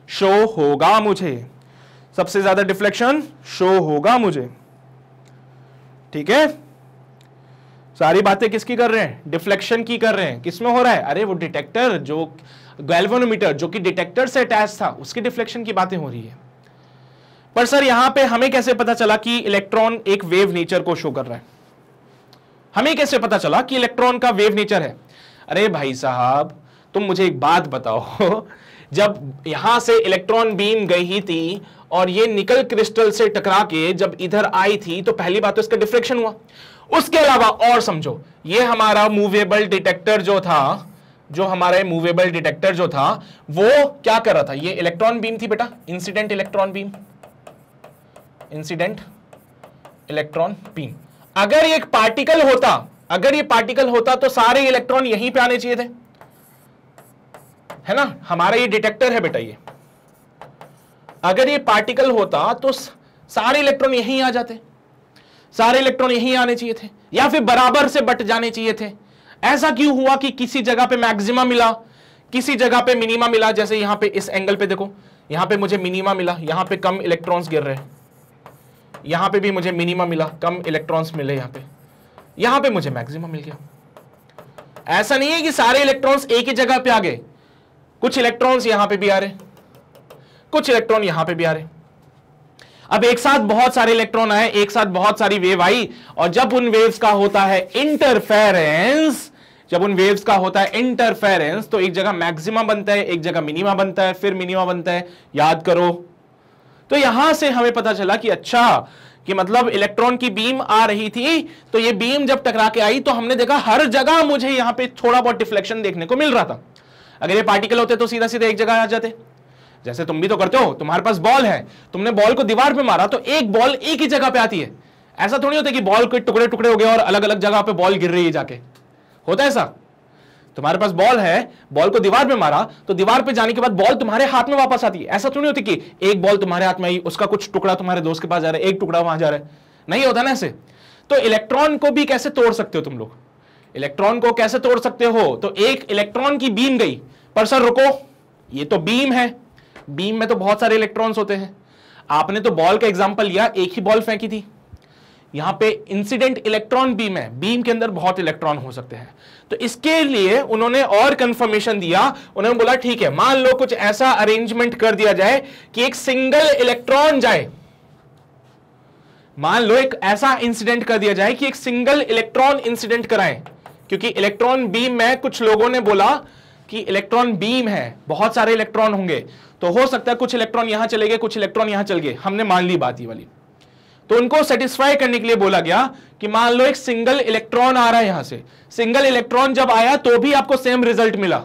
शो होगा मुझे, सबसे ज्यादा डिफ्लेक्शन शो होगा मुझे। ठीक है, सारी बातें किसकी कर रहे हैं? डिफ्लेक्शन की कर रहे हैं। किसमें हो रहा है? अरे वो डिटेक्टर, जो गैल्वेनोमीटर जो कि डिटेक्टर से अटैच था, उसकी डिफ्लेक्शन की बातें हो रही है। पर सर यहां पे हमें कैसे पता चला कि इलेक्ट्रॉन एक वेव नेचर को शो कर रहा है? हमें कैसे पता चला कि इलेक्ट्रॉन का वेव नेचर है? अरे भाई साहब तुम मुझे एक बात बताओ, जब यहां से इलेक्ट्रॉन बीम गई थी और ये निकल क्रिस्टल से टकरा के जब इधर आई थी तो पहली बात तो इसका डिफ्रेक्शन हुआ। उसके अलावा और समझो, ये हमारा मूवेबल डिटेक्टर जो था, जो हमारा मूवेबल डिटेक्टर जो था वो क्या कर रहा था? ये इलेक्ट्रॉन बीम थी बेटा, incident electron beam, incident electron beam. अगर ये एक पार्टिकल होता, अगर ये पार्टिकल होता तो सारे इलेक्ट्रॉन यहीं पे आने चाहिए थे, है ना? हमारा ये डिटेक्टर है बेटा, ये अगर ये पार्टिकल होता तो सारे इलेक्ट्रॉन यहीं आ जाते, सारे इलेक्ट्रॉन यहीं आने चाहिए थे, या फिर बराबर से बट जाने चाहिए थे। ऐसा क्यों हुआ कि किसी जगह पे मैक्सिमा मिला, किसी जगह पे मिनिमा मिला? जैसे यहां पे इस एंगल पे देखो, यहां पे मुझे मिनिमा मिला, यहां पे कम इलेक्ट्रॉन्स गिर रहे हैं, यहां पे भी मुझे मिनिमा मिला, कम इलेक्ट्रॉन्स मिले, यहां पे मुझे मैक्सिमा मिल गया। ऐसा नहीं है कि सारे इलेक्ट्रॉन्स एक ही जगह पे आ गए, कुछ इलेक्ट्रॉन्स यहां पे भी आ रहे, कुछ इलेक्ट्रॉन यहां पे भी आ रहे। अब एक साथ बहुत सारे इलेक्ट्रॉन आए, एक साथ बहुत सारी वेव आई, और जब उन वेव्स का होता है इंटरफेरेंस, जब उन वेव्स का होता है इंटरफेरेंस तो एक जगह मैक्सिमा बनता है, एक जगह मिनिमा बनता है, फिर मिनिमा बनता है। याद करो, तो यहां से हमें पता चला कि अच्छा, कि मतलब इलेक्ट्रॉन की बीम आ रही थी, तो ये बीम जब टकरा के आई तो हमने देखा हर जगह मुझे यहां पे थोड़ा बहुत डिफ्लेक्शन देखने को मिल रहा था। अगर ये पार्टिकल होते तो सीधा सीधा एक जगह आ जाते, जैसे तुम भी तो करते हो। तुम्हारे पास बॉल है, तुमने बॉल को दीवार पे मारा तो एक बॉल एक ही जगह पे आती है। ऐसा थोड़ी होता है कि बॉल के टुकड़े टुकड़े हो गए और अलग अलग जगह पे बॉल गिर रही है जाके, होता है ऐसा? तुम्हारे पास बॉल है, बॉल को दीवार पे मारा तो दीवार पे जाने के बाद बॉल तुम्हारे हाथ में वापस आती है। ऐसा थोड़ी होती कि एक बॉल तुम्हारे हाथ में आई, उसका कुछ टुकड़ा तुम्हारे दोस्त के पास जा रहा है, एक टुकड़ा वहां जा रहा है, नहीं होता ना ऐसे। तो इलेक्ट्रॉन को भी कैसे तोड़ सकते हो तुम लोग? इलेक्ट्रॉन को कैसे तोड़ सकते हो? तो एक इलेक्ट्रॉन की बीम गई, पर सर रुको, ये तो बीम है, बीम में तो बहुत सारे इलेक्ट्रॉन्स होते हैं। आपने तो बॉल का एग्जांपल लिया, एक ही बॉल फेंकी थी। यहां पे इंसिडेंट इलेक्ट्रॉन बीम है, बीम के अंदर बहुत इलेक्ट्रॉन हो सकते हैं। तो इसके लिए उन्होंने और कंफर्मेशन दिया, उन्होंने बोला ठीक है, मान लो कुछ ऐसा अरेंजमेंट कर दिया जाए कि एक सिंगल इलेक्ट्रॉन जाए, मान लो एक ऐसा इंसिडेंट कर दिया जाए कि एक सिंगल इलेक्ट्रॉन इंसिडेंट कराएं, क्योंकि इलेक्ट्रॉन बीम में कुछ लोगों ने बोला कि इलेक्ट्रॉन बीम है, बहुत सारे इलेक्ट्रॉन होंगे, तो हो सकता है कुछ इलेक्ट्रॉन यहां चले गए, कुछ इलेक्ट्रॉन यहां चल गए। हमने मान ली बात ये वाली। तो उनको सेटिस्फाई करने के लिए बोला गया कि मान लो एक सिंगल इलेक्ट्रॉन आ रहा है यहां से, सिंगल इलेक्ट्रॉन जब आया तो भी आपको सेम रिजल्ट मिला,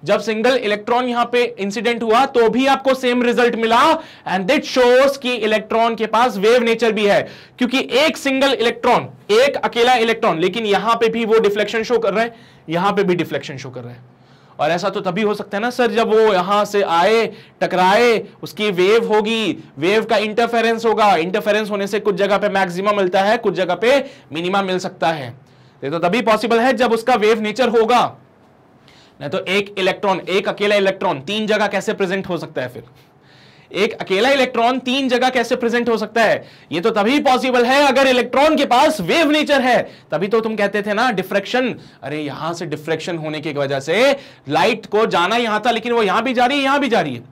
जब सिंगल इलेक्ट्रॉन यहां पे इंसिडेंट हुआ तो भी आपको सेम रिजल्ट मिला। एंड दैट शोस कि इलेक्ट्रॉन के पास वेव नेचर भी है, क्योंकि एक सिंगल इलेक्ट्रॉन, एक अकेला इलेक्ट्रॉन, लेकिन यहां पे भी वो डिफ्लेक्शन शो कर रहा है, यहां पे भी डिफ्लेक्शन शो कर रहा है। और ऐसा तो तभी हो सकता है ना सर, जब वो यहां से आए, टकराए, उसकी वेव होगी, वेव का इंटरफेरेंस होगा, इंटरफेरेंस होने से कुछ जगह पे मैक्सिमम मिलता है, कुछ जगह पे मिनिमम मिल सकता है। ये तो तभी पॉसिबल है जब उसका वेव नेचर होगा, नहीं तो एक इलेक्ट्रॉन, एक अकेला इलेक्ट्रॉन तीन जगह कैसे प्रेजेंट हो सकता है? फिर एक अकेला इलेक्ट्रॉन तीन जगह कैसे प्रेजेंट हो सकता है? ये तो तभी पॉसिबल है अगर इलेक्ट्रॉन के पास वेव नेचर है। तभी तो तुम कहते थे ना डिफ्रैक्शन, अरे यहां से डिफ्रैक्शन होने की वजह से लाइट को जाना यहां था, लेकिन वो यहां भी जा रही है, यहां भी जा रही है।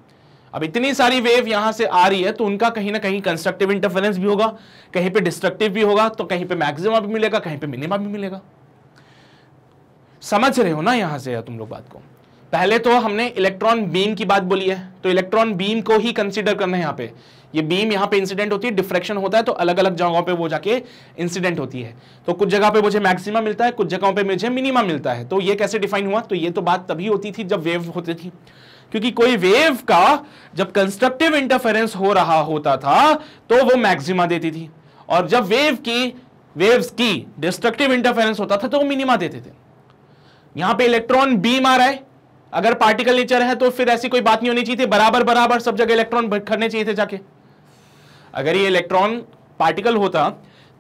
अब इतनी सारी वेव यहां से आ रही है तो उनका कहीं ना कहीं कंस्ट्रक्टिव इंटरफेरेंस भी होगा, कहीं पे डिस्ट्रक्टिव भी होगा, तो कहीं पे मैक्सिमा भी मिलेगा, कहीं पे मिनिमा भी मिलेगा। समझ रहे हो ना यहां से तुम लोग बात को? पहले तो हमने इलेक्ट्रॉन बीम की बात बोली है, तो इलेक्ट्रॉन बीम को ही कंसीडर करना है। यहां पे ये बीम यहां पे इंसिडेंट होती है, डिफ्रैक्शन होता है, तो अलग अलग जगहों पे वो जाके इंसिडेंट होती है। तो कुछ जगह पे मुझे मैक्सिमा मिलता है, कुछ जगहों पे मुझे मिनिमा मिलता है। तो ये कैसे डिफाइन हुआ? तो ये तो बात तभी होती थी जब वेव होती थी, क्योंकि कोई वेव का जब कंस्ट्रक्टिव इंटरफेरेंस हो रहा होता था तो वो मैक्सिमा देती थी, और जब वेव्स की डिस्ट्रक्टिव इंटरफेरेंस होता था तो वो मिनिमा देते थे। यहां पे इलेक्ट्रॉन बीम आ रहा है, अगर पार्टिकल नेचर है तो फिर ऐसी कोई बात नहीं होनी चाहिए थी, बराबर बराबर सब जगह इलेक्ट्रॉन बिखरने चाहिए थे जाके। अगर ये इलेक्ट्रॉन पार्टिकल होता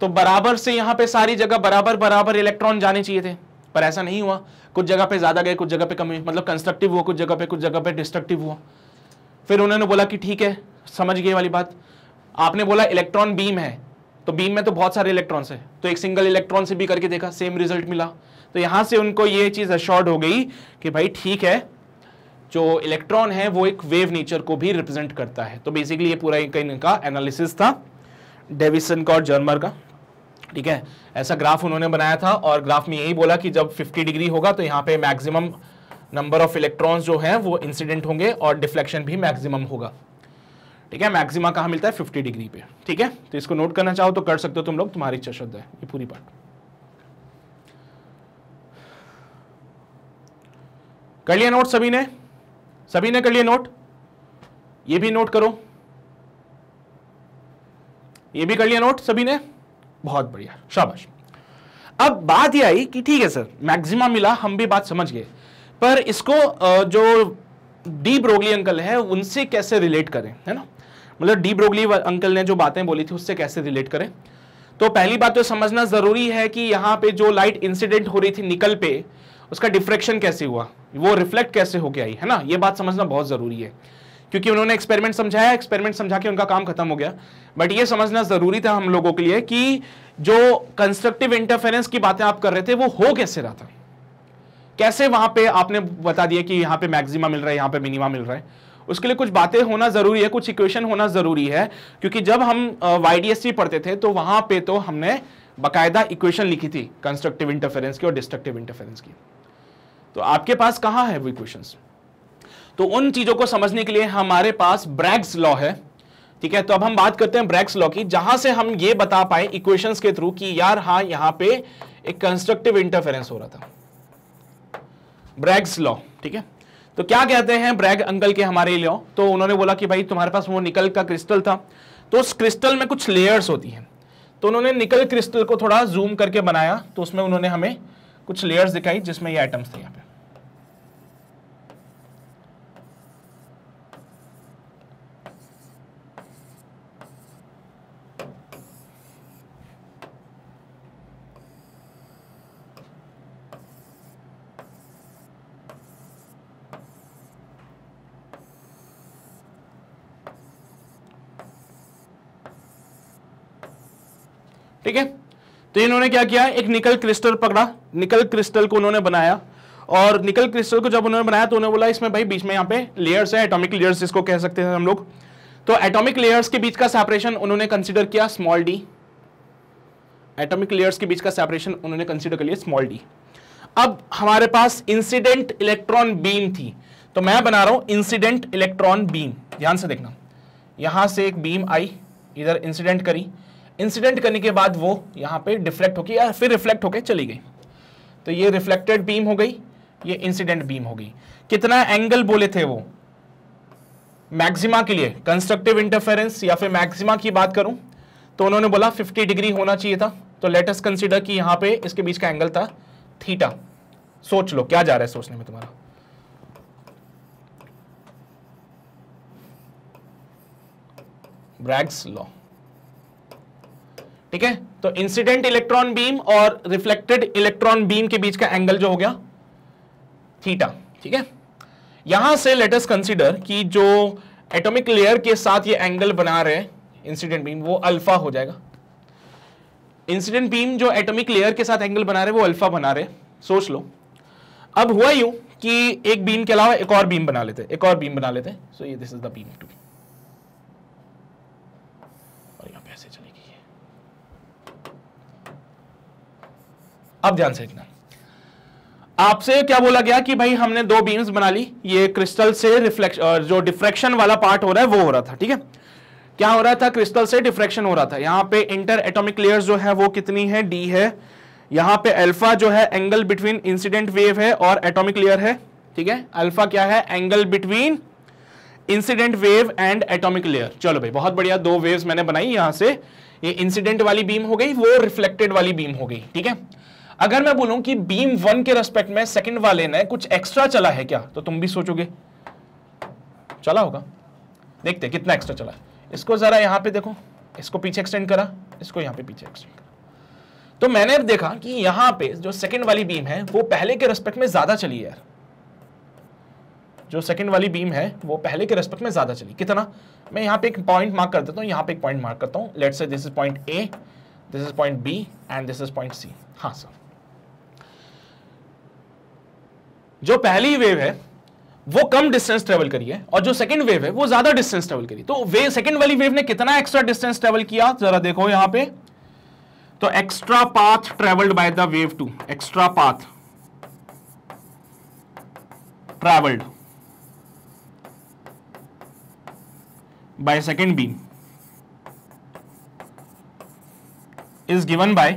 तो बराबर से यहां पे सारी जगह बराबर बराबर इलेक्ट्रॉन जाने चाहिए थे, पर ऐसा नहीं हुआ। कुछ जगह पे ज्यादा गए, कुछ जगह पे कम हुए, मतलब कंस्ट्रक्टिव हुआ कुछ जगह पे डिस्ट्रक्टिव हुआ। फिर उन्होंने बोला कि ठीक है, समझ गए वाली बात। आपने बोला इलेक्ट्रॉन बीम है, तो बीम में तो बहुत सारे इलेक्ट्रॉन्स है, तो एक सिंगल इलेक्ट्रॉन से भी करके देखा, सेम रिजल्ट मिला। तो यहां से उनको ये चीज अश्योर्ड हो गई कि भाई ठीक है, जो इलेक्ट्रॉन है वो एक वेव नेचर को भी रिप्रेजेंट करता है। तो बेसिकली ये पूरा इनका एनालिसिस था डेविसन का और जर्मर का, ठीक है। ऐसा ग्राफ उन्होंने बनाया था और ग्राफ में यही बोला कि जब 50 डिग्री होगा तो यहाँ पे मैक्सिमम नंबर ऑफ इलेक्ट्रॉन्स जो है वो इंसिडेंट होंगे और डिफ्लेक्शन भी मैक्सिमम होगा, ठीक है। मैक्सिमा कहाँ मिलता है? 50 डिग्री पे, ठीक है। तो इसको नोट करना चाहो तो कर सकते हो तुम लोग, तुम्हारी इच्छा श्रद्धा है ये पूरी पार्ट। कर लिया नोट सभी ने? सभी ने कर लिया नोट? ये भी नोट करो, ये भी कर लिया नोट सभी ने? बहुत बढ़िया, शाबाश। अब बात ये आई कि ठीक है सर, मैक्सिमा मिला, हम भी बात समझ गए, पर इसको जो डी ब्रोगली अंकल है उनसे कैसे रिलेट करें, है ना। मतलब डी ब्रोगली अंकल ने जो बातें बोली थी उससे कैसे रिलेट करें। तो पहली बात तो समझना जरूरी है कि यहाँ पे जो लाइट इंसिडेंट हो रही थी निकल पे, उसका डिफ्रेक्शन कैसे हुआ, वो रिफ्लेक्ट कैसे होके आई, है ना। ये बात समझना बहुत जरूरी है, क्योंकि उन्होंने एक्सपेरिमेंट समझाया, एक्सपेरिमेंट समझा के उनका काम खत्म हो गया। बट ये समझना जरूरी था हम लोगों के लिए कि जो कंस्ट्रक्टिव इंटरफेरेंस की बातें आप कर रहे थे वो हो कैसे रहा था, कैसे वहां पे आपने बता दिया कि यहाँ पे मैक्सिमा मिल रहा है, यहाँ पे मिनिमा मिल रहा है। उसके लिए कुछ बातें होना जरूरी है, कुछ इक्वेशन होना जरूरी है, क्योंकि जब हम YDSC पढ़ते थे तो वहां पे तो हमने बाकायदा इक्वेशन लिखी थी कंस्ट्रक्टिव इंटरफेरेंस की और डिस्ट्रक्टिव इंटरफेरेंस की। तो आपके पास कहां है वो इक्वेशंस? तो उन चीजों को समझने के लिए हमारे पास ब्रैग्स लॉ है, ठीक है। तो अब हम बात करते हैं ब्रैग्स लॉ की, जहां से हम ये बता पाए इक्वेशंस के थ्रू कि यार हाँ, यहां पे एक कंस्ट्रक्टिव इंटरफेरेंस हो रहा था, ब्रैग्स लॉ, ठीक है। तो क्या कहते हैं ब्रैग अंकल के हमारे लॉ? तो उन्होंने बोला कि भाई तुम्हारे पास वो निकल का क्रिस्टल था, तो उस क्रिस्टल में कुछ लेयर्स होती हैं। तो उन्होंने निकल क्रिस्टल को थोड़ा जूम करके बनाया, तो उसमें उन्होंने हमें कुछ लेयर्स दिखाई जिसमें ये एटम्स थे यहाँ पे। ठीक है, तो इन्होंने क्या किया, एक निकल क्रिस्टल पकड़ा, निकल क्रिस्टल को उन्होंने बनाया, और निकल क्रिस्टल को जब उन्होंने बनाया तो उन्होंने बोला इसमें भाई बीच में यहाँ पे लेयर्स है, एटॉमिक लेयर्स जिसको कह सकते हैं हम लोग। तो एटॉमिक लेयर्स के बीच का सेपरेशन उन्होंने कंसीडर किया स्मॉल डी, एटॉमिक लेयर्स के बीच का सेपरेशन उन्होंने कंसीडर कर लिया स्मॉल डी। अब हमारे पास इंसिडेंट इलेक्ट्रॉन बीम थी, तो मैं बना रहा हूं इंसिडेंट इलेक्ट्रॉन बीम। ध्यान से देखना, यहां से एक बीम आई, इधर इंसिडेंट करी, इंसिडेंट करने के बाद वो यहां पे डिफ्लेक्ट होके या फिर रिफ्लेक्ट होके चली गई, तो ये रिफ्लेक्टेड बीम हो गई, ये इंसिडेंट बीम हो गई। कितना एंगल बोले थे वो मैक्सिमा के लिए, कंस्ट्रक्टिव इंटरफेरेंस या फिर मैक्सिमा की बात करूं तो उन्होंने बोला 50 डिग्री होना चाहिए था। तो लेट अस कंसीडर कि यहां पे इसके बीच का एंगल था थीटा। सोच लो क्या जा रहा है सोचने में तुम्हारा, ब्रैग्स लॉ, ठीक है। तो इंसिडेंट इलेक्ट्रॉन बीम और रिफ्लेक्टेड इलेक्ट्रॉन बीम के बीच का एंगल जो हो गया थीटा, ठीक है। यहां से लेट अस कंसीडर कि जो एटॉमिक लेयर के साथ ये एंगल बना रहे इंसिडेंट बीम, वो अल्फा हो जाएगा। इंसिडेंट बीम जो एटॉमिक लेयर के साथ एंगल बना रहे वो अल्फा बना रहे, सोच लो। अब हुआ यूं कि एक बीम के अलावा एक और बीम बना लेते, एक और बीम बना लेते। सो ये दिस इज द बीम 2, और यहां पे ऐसे चलेगी। अब ध्यान से देखना, आपसे क्या बोला गया कि भाई हमने दो बीम्स बना ली, ये क्रिस्टल से रिफ्लेक्शन, जो डिफ्रैक्शन वाला पार्ट हो रहा है वो हो रहा था, ठीक है। क्या हो रहा था, क्रिस्टल से डिफ्रैक्शन हो रहा था। यहां पे इंटर एटॉमिक लेयर्स जो है वो कितनी है, डी है। यहां पे अल्फा जो है एंगल बिटवीन इंसिडेंट वेव है और एटॉमिक लेयर है, ठीक है। अल्फा क्या है, angle between incident wave and atomic layer. चलो भाई बहुत बढ़िया, दो वेव्स मैंने बनाई, यहां से ये इंसिडेंट वाली बीम हो गई, वो रिफ्लेक्टेड वाली बीम हो गई, ठीक है। अगर मैं बोलूं कि बीम 1 के रेस्पेक्ट में सेकंड वाले ने कुछ एक्स्ट्रा चला है क्या, तो तुम भी सोचोगे चला होगा। देखते कितना एक्स्ट्रा चला है। इसको जरा यहां पे देखो, इसको पीछे एक्सटेंड करा, इसको यहां पे पीछे एक्सटेंड करा, तो मैंने देखा कि यहां पे जो सेकंड वाली बीम है वो पहले के रेस्पेक्ट में ज्यादा चली है यार, जो सेकंड वाली बीम है वो पहले के रेस्पेक्ट में ज्यादा चली। कितना? मैं यहां पे एक पॉइंट मार्क कर देता हूं, यहां पे एक पॉइंट मार्क करता हूं। Let's say this is point A, this is point B and this is point C. हाँ सर, जो पहली वेव है वो कम डिस्टेंस ट्रेवल करी है और जो सेकंड वेव है वो ज्यादा डिस्टेंस ट्रेवल करी। तो वे सेकंड वाली वेव ने कितना एक्स्ट्रा डिस्टेंस ट्रेवल किया जरा देखो यहां पे। तो extra path travelled by the wave 2, extra path travelled by second beam is given by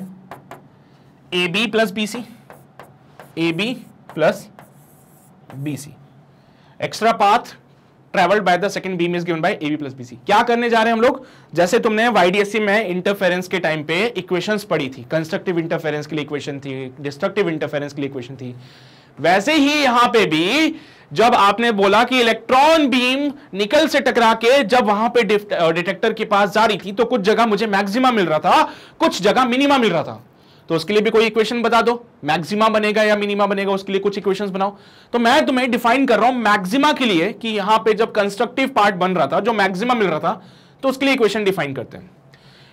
AB plus BC, AB plus BC. Extra path traveled by the second beam is given by AB plus BC. क्या करने जा रहे हैं हम लोग? जैसे तुमने YDSC में इंटरफेरेंस के टाइम पे इक्वेशंस पढ़ी थी, कंस्ट्रक्टिव इंटरफेरेंस के लिए इक्वेशन थी, डिस्ट्रक्टिव इंटरफेरेंस के लिए इक्वेशन थी, वैसे ही यहां पे भी जब आपने बोला कि इलेक्ट्रॉन बीम निकल से टकरा के जब वहां पे डिटेक्टर के पास जा रही थी तो कुछ जगह मुझे मैक्सिमा मिल रहा था, कुछ जगह मिनिमा मिल रहा था। तो उसके लिए भी कोई इक्वेशन बता दो, मैक्सिमा बनेगा या मिनिमा बनेगा, उसके लिए कुछ इक्वेशंस बनाओ। तो मैं तुम्हें डिफाइन कर रहा हूं मैक्सिमा के लिए कि यहां पे जब कंस्ट्रक्टिव पार्ट बन रहा था, जो मैक्सिमा मिल रहा था, तो उसके लिए इक्वेशन डिफाइन करते हैं।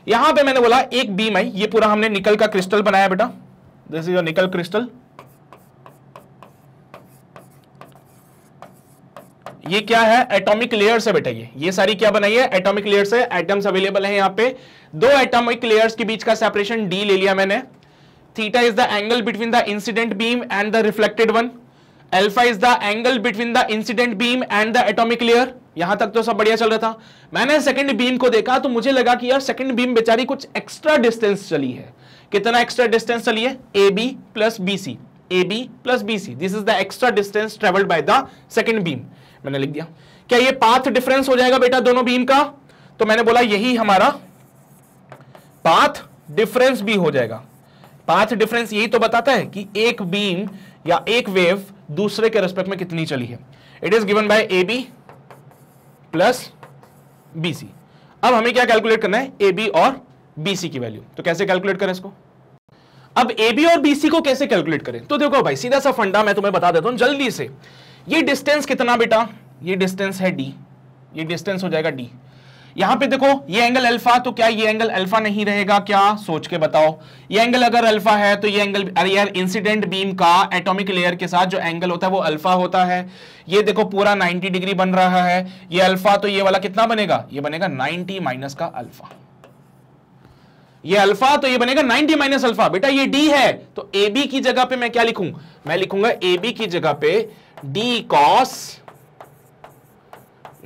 यहां पे मैंने बोला एक बीम आई, ये पूरा हमने निकल का क्रिस्टल बनाया बेटा, this is your nickel crystal. ये क्या है? एटॉमिक लेयर्स है बेटा, ये सारी क्या बनाई है? एटॉमिक लेयर्स है। एटम्स अवेलेबल है यहां पे, दो एटॉमिक लेयर्स के बीच का सेपरेशन डी ले लिया मैंने। Theta is the angle between the incident beam and the reflected one. Alpha is the angle between the incident beam and the atomic layer. यहां तक तो सब बढ़िया चल रहा था। मैंने सेकंड बीम को देखा तो मुझे लगा कि यार सेकंड बीम बेचारी कुछ एक्स्ट्रा डिस्टेंस चली है। कितना एक्स्ट्रा डिस्टेंस चली है? AB plus BC, AB plus BC, this is the extra distance travelled by the second beam. मैंने लिख दिया। क्या ये पाथ डिफरेंस हो जाएगा बेटा दोनों बीम का? तो मैंने बोला यही हमारा पाथ डिफरेंस भी हो जाएगा। पाथ डिफरेंस यही तो बताता है कि एक बीम या एक वेव दूसरे के रेस्पेक्ट में कितनी चली है। It is given bye AB plus BC। अब हमें क्या कैलकुलेट करना है? AB और BC की वैल्यू। तो कैसे कैलकुलेट करें इसको? अब AB और BC को कैसे कैलकुलेट करें? तो देखो भाई, सीधा सा फंडा मैं तुम्हें बता देता हूं जल्दी से। ये डिस्टेंस कितना बेटा? ये डिस्टेंस है D, ये डिस्टेंस हो जाएगा D। यहां पे देखो ये एंगल अल्फा, तो क्या ये एंगल अल्फा नहीं रहेगा क्या? सोच के बताओ। ये एंगल अगर अल्फा है तो ये एंगल, अरे यार इंसिडेंट बीम का एटॉमिक लेयर के साथ जो एंगल होता है वो अल्फा होता है। ये देखो पूरा 90 डिग्री बन रहा है, ये अल्फा, तो ये वाला कितना बनेगा? ये बनेगा 90 माइनस का अल्फा। ये अल्फा तो ये बनेगा 90 माइनस अल्फा। बेटा ये D है तो AB की जगह पे मैं क्या लिखूं? मैं लिखूंगा AB की जगह पे D cos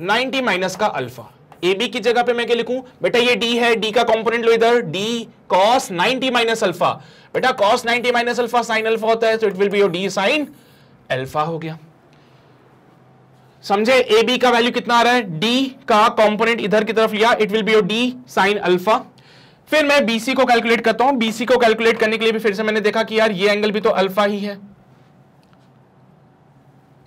90 माइनस का अल्फा। AB की जगह पे मैं क्या लिखूं? बेटा ये D है, D का कंपोनेंट लो इधर, D cos 90 माइनस अल्फा। बेटा cos 90 minus alpha sine alpha होता है, तो it will be your D sine alpha हो गया। समझे? AB का वैल्यू कितना आ रहा है? D का कंपोनेंट इधर की तरफ लिया, it will be your D sine alpha. फिर मैं BC को कैलकुलेट करता हूं। BC को कैलकुलेट करने के लिए भी फिर से मैंने देखा कि यार ये एंगल भी तो अल्फा ही है,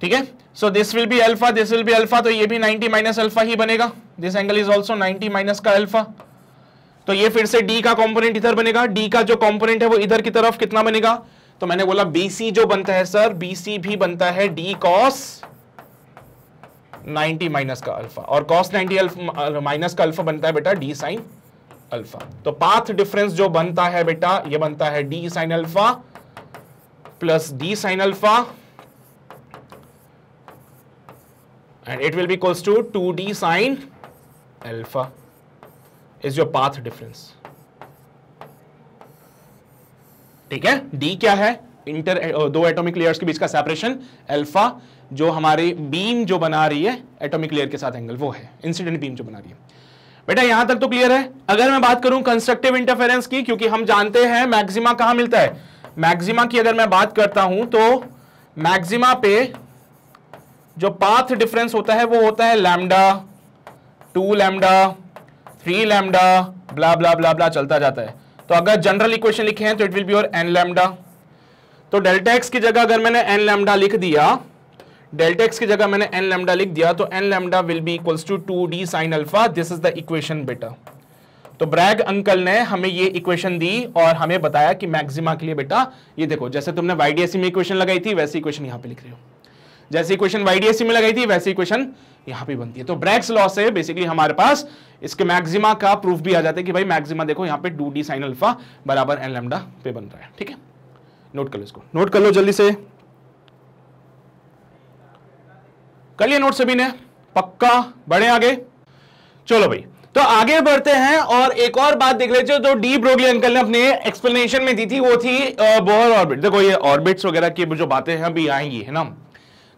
ठीक है। So this will be alpha, this will be alpha, तो ये भी 90 माइनस अल्फा ही बनेगा। This angle is also 90 minus का अल्फा। तो ये फिर से D का कंपोनेंट इधर बनेगा, D का जो कंपोनेंट है वो इधर की तरफ कितना बनेगा? तो मैंने बोला BC जो बनता है सर, BC भी बनता है D cos 90 माइनस का अल्फा, और cos 90 माइनस का अल्फा बनता है बेटा D साइन अल्फा। तो पाथ डिफरेंस जो बनता है बेटा, ये बनता है D sine alpha plus D sine alpha, and it will be equals to 2D sin alpha is your path difference। ठीक है, D क्या है? दो एटॉमिक लेयर्स के बीच का सेपरेशन, अल्फा जो हमारी बीम जो बना रही है एटॉमिक लेयर के साथ एंगल, वो है इंसिडेंट बीम जो बना रही है। बेटा यहां तक तो क्लियर है। अगर मैं बात करूं कंस्ट्रक्टिव इंटरफेरेंस की, क्योंकि हम जानते हैं मैक्सिमा कहां मिलता है। मैक्सिमा की अगर मैं बात करता हूं तो मैक्सिमा पे जो पाथ डिफरेंस होता है वो होता है लैम्डा, 2 लैम्डा, 3 लैम्डा, ब्ला ब्ला ब्ला ब्ला चलता जाता है। तो अगर जनरल इक्वेशन लिखे हैं तो it will be your n lambda. तो डेल्टा एक्स की जगह अगर मैंने n लैम्डा लिख दिया, डेल्टा एक्स की जगह मैंने n लैम्डा लिख दिया, तो n lambda will be equals to 2D sine alpha. This is the equation बेटा। तो ब्रैग अंकल ने हमें ये इक्वेशन दी और हमें बताया कि मैक्सिमा के लिए बेटा ये देखो, जैसे तुमने वाईडीएससी में इक्वेशन लगाई थी वैसी इक्वेशन यहां पे लिख रहे हो, जैसे इक्वेशन वाईडीएससी में लगाई थी वैसी इक्वेशन यहां पे बनती है। तो ब्रैग्स लॉ से बेसिकली हमारे पास इसके मैक्सिमा का प्रूफ भी आ जाता है कि भाई मैक्सिमा देखो यहां पे 2d sin अल्फा बराबर n लैम्डा पे बन रहा है। ठीक है, नोट कर लो, इसको नोट कर लो जल्दी से, कर लिया नोट सभी ने, पक्का बढ़े आगे। चलो भाई, तो आगे बढ़ते हैं और एक और बात देख लेते हैं जो डी ब्रोगली अंकल ने अपने एक्सप्लेनेशन में दी थी, वो थी बोहर ऑर्बिट। देखो ये ऑर्बिट्स वगैरह की जो बातें हैं अभी आएंगी, है ना,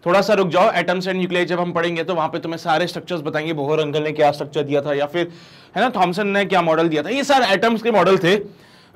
थोड़ा सा रुक जाओ, एटम्स एंड न्यूक्लियस जब हम पढ़ेंगे तो वहां पे तुम्हें सारे स्ट्रक्चर्स बताएंगे, बोहर अंकल ने क्या स्ट्रक्चर दिया था या फिर है ना थॉमसन ने क्या मॉडल दिया था, ये सारे एटम्स के मॉडल थे।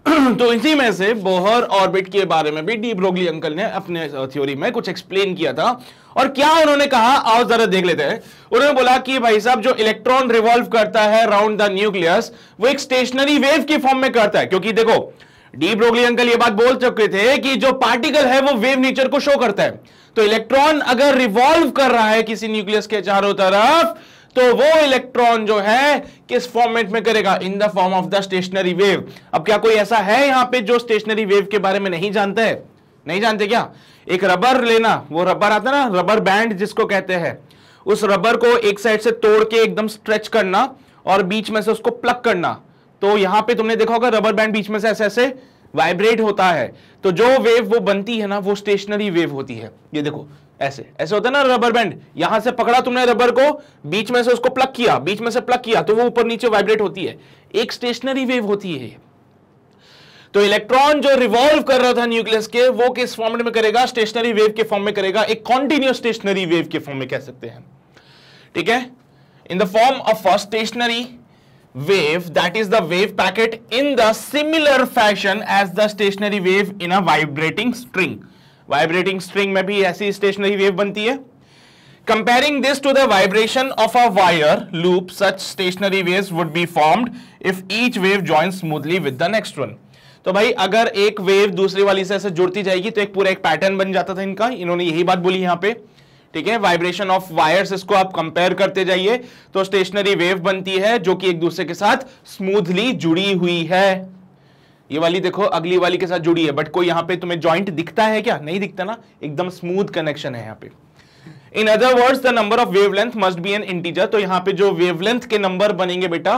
तो इसी में से बोहर ऑर्बिट के बारे में भी डी ब्रोगली अंकल ने अपने थ्योरी में कुछ एक्सप्लेन किया था। और क्या उन्होंने कहा आओ जरा देख लेते हैं। उन्होंने बोला कि भाई साहब जो इलेक्ट्रॉन रिवॉल्व करता है अराउंड द न्यूक्लियस वो एक स्टेशनरी वेव के फॉर्म में करता है, क्योंकि देखो डी ब्रोगली अंकल ये बात बोल चुके थे कि जो पार्टिकल है वो वेव नेचर को शो करता है। तो इलेक्ट्रॉन अगर रिवॉल्व कर रहा है किसी न्यूक्लियस के चारों तरफ तो वो इलेक्ट्रॉन जो है किस फॉर्मेट में करेगा, इन the form of the stationary wave. अब क्या कोई ऐसा है यहां पे जो स्टेशनरी वेव के बारे में नहीं जानता है? नहीं जानते क्या? एक रबर लेना, वो रबर आता है ना, रबर बैंड जिसको कहते हैं, उस रबर को एक साइड से तोड़ के एकदम स्ट्रेच करना और बीच में से उसको प्लग करना, तो यहां पे तुमने देखा होगा रबर बैंड बीच में से ऐसे ऐसे वाइब्रेट होता है, तो जो वेव वो बनती है ना वो स्टेशनरी वेव होती है। ये देखो ऐसे ऐसे होता है ना रबर बैंड, यहां से पकड़ा तुमने रबर को, बीच में से उसको प्लग किया, बीच में से प्लग किया तो वो ऊपर नीचे वाइब्रेट होती है, एक स्टेशनरी वेव होती है। तो इलेक्ट्रॉन जो रिवॉल्व कर रहा था न्यूक्लियस के वो किस फॉर्मेट में करेगा? स्टेशनरी वेव के फॉर्म में करेगा, एक कॉन्टिन्यूअस स्टेशनरी वेव के फॉर्म में कह सकते हैं। ठीक है, in the form of a stationary wave, that is the wave packet in the similar fashion as the stationary wave in a vibrating string. Vibrating string में भी ऐसी stationary wave बनती है। Comparing this to the vibration of a wire loop, such stationary waves would be formed if each wave joins smoothly with the next one. तो भाई अगर एक wave दूसरी वाली से ऐसे जुड़ती जाएगी तो एक पूरा एक पैटर्न बन जाता था इनका, इन्होंने यही बात बोली यहाँ पे। ठीक है, वाइब्रेशन ऑफ वायर्स, इसको आप कंपेयर करते जाइए तो स्टेशनरी वेव बनती है जो कि एक दूसरे के साथ स्मूथली जुड़ी हुई है। ये वाली देखो अगली वाली के साथ जुड़ी है, बट कोई यहां पे तुम्हें जॉइंट दिखता है क्या? नहीं दिखता ना, एकदम स्मूथ कनेक्शन है यहां पे। In other words the number of wavelength must be N integer. तो यहां पे जो वेवलेंथ के नंबर बनेंगे बेटा,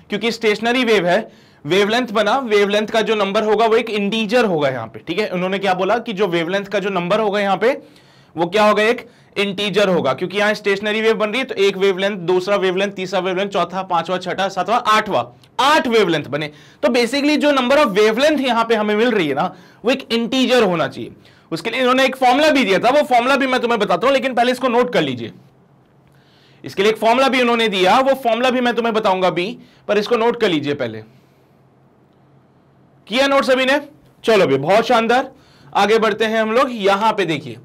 क्योंकि स्टेशनरी वेव है, वेवलेंथ बना, वेवलेंथ का जो नंबर होगा वो एक इंटीजर होगा यहां पे। ठीक है, उन्होंने क्या बोला कि जो वेवलेंथ का जो नंबर होगा यहां पे वो क्या होगा? एक इंटीजर होगा, क्योंकि यहां स्टेशनरी वेव बन रही है तो एक वेवलेंथ, दूसरा वेवलेंथ, तीसरा वेवलेंथ, चौथा, पांचवा, छठा, सातवां, आठवां, 8 वेवलेंथ बने। तो बेसिकली जो नंबर ऑफ वेवलेंथ यहां पे हमें मिल रही है ना वो एक इंटीजर होना चाहिए। उसके लिए इन्होंने एक फॉर्मूला भी दिया था, वो फॉर्मूला भी मैं तुम्हें बताता हूं, लेकिन पहले इसको नोट कर लीजिए। इसके लिए एक फॉर्मूला भी उन्होंने दिया, वो फॉर्मूला भी मैं तुम्हें बताऊंगा भी, पर इसको नोट कर लीजिए पहले। किया नोट सभी ने? चलो भी, बहुत शानदार, आगे बढ़ते हैं हम लोग। यहां पे देखिए,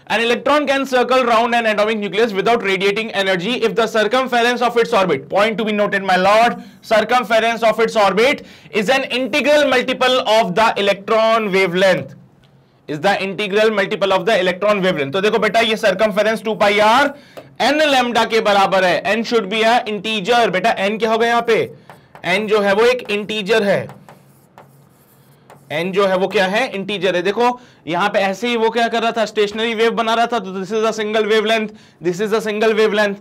an electron can circle round an atomic nucleus without radiating energy if the circumference of its orbit, point to be noted my lord, circumference of its orbit is an integral multiple of the electron wavelength, is the integral multiple of the electron wavelength। तो देखो बेटा ये circumference 2 pi r n lambda के बराबर है, n should be a integer। बेटा n क्या होगा यहाँ पे? n जो है वो एक इंटीजर है, n जो है वो क्या है? इंटीजर है। देखो यहां पे ऐसे ही वो क्या कर रहा था, स्टेशनरी वेव बना रहा था, तो this is a single wavelength, this is a single wavelength.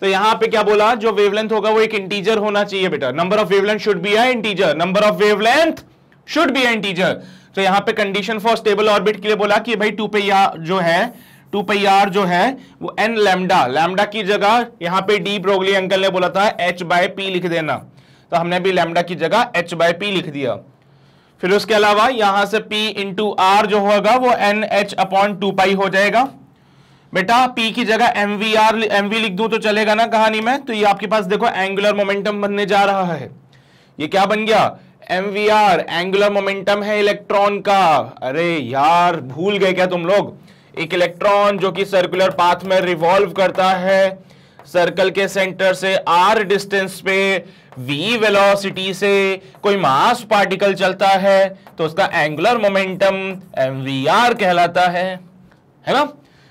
तो यहां पे क्या बोला, जो वेवलेंथ होगा वो एक इंटीजर होना चाहिए बेटा। Number of wavelength should be a integer, number of wavelength should be a integer. तो यहां पे कंडीशन फॉर स्टेबल ऑर्बिट के लिए बोला कि भाई 2 pi r जो है, 2 pi r जो है वो n लैम्डा, लैम्डा की जगह यहां पे डी ब्रोगली अंकल ने बोला था h/p लिख देना, तो हमने भी लैम्डा की जगह h/p लिख दिया। फिर उसके अलावा यहां से P इंटू आर जो होगा वो NH/2 हो जाएगा। बेटा P की जगह MV लिख दूं तो चलेगा ना कहानी में? तो ये आपके पास देखो एंगुलर मोमेंटम बनने जा रहा है। ये क्या बन गया? MVR, एंगुलर मोमेंटम है इलेक्ट्रॉन का। अरे यार भूल गए क्या तुम लोग? एक इलेक्ट्रॉन जो कि सर्कुलर पाथ में रिवॉल्व करता है, सर्कल के सेंटर से r डिस्टेंस पे v वेलोसिटी से कोई मास पार्टिकल चलता है तो उसका एंगुलर मोमेंटम mvr कहलाता है ना?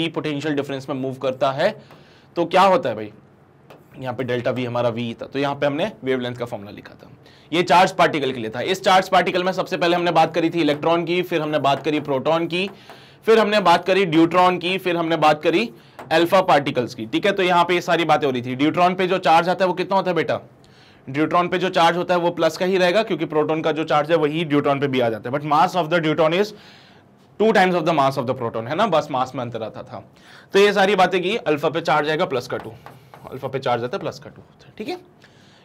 v पोटेंशियल डिफरेंस में मूव करता है तो क्या होता है भाई, यहाँ पे डेल्टा v हमारा v था, तो यहाँ पे हमने वेवलेंथ का फॉर्मूला लिखा था। ये चार्ज पार्टिकल के लिए था। इस चार्ज पार्टिकल में सबसे पहले हमने बात करी थी इलेक्ट्रॉन की, फिर हमने बात करी प्रोटॉन की, फिर हमने बात करी ड्यूट्रॉन की, फिर हमने बात करी अल्फा पार्टिकल्स की। ठीक है, तो यहाँ पे ये सारी बातें हो रही थी। ड्यूट्रॉन पे जो चार्ज आता है वो कितना होता है बेटा, ड्यूट्रॉन पे जो चार्ज होता है वो प्लस का ही रहेगा, क्योंकि प्रोटॉन का जो चार्ज है वही ड्यूट्रॉन पे भी आ जाता है। But mass of the deuteron is 2 times of the mass of the proton, है ना, बस मास में अंतर आता था। तो ये सारी बातें की, अल्फा पे चार्ज आएगा प्लस का 2, अल्फा पे चार्ज आता है प्लस का 2। ठीक है,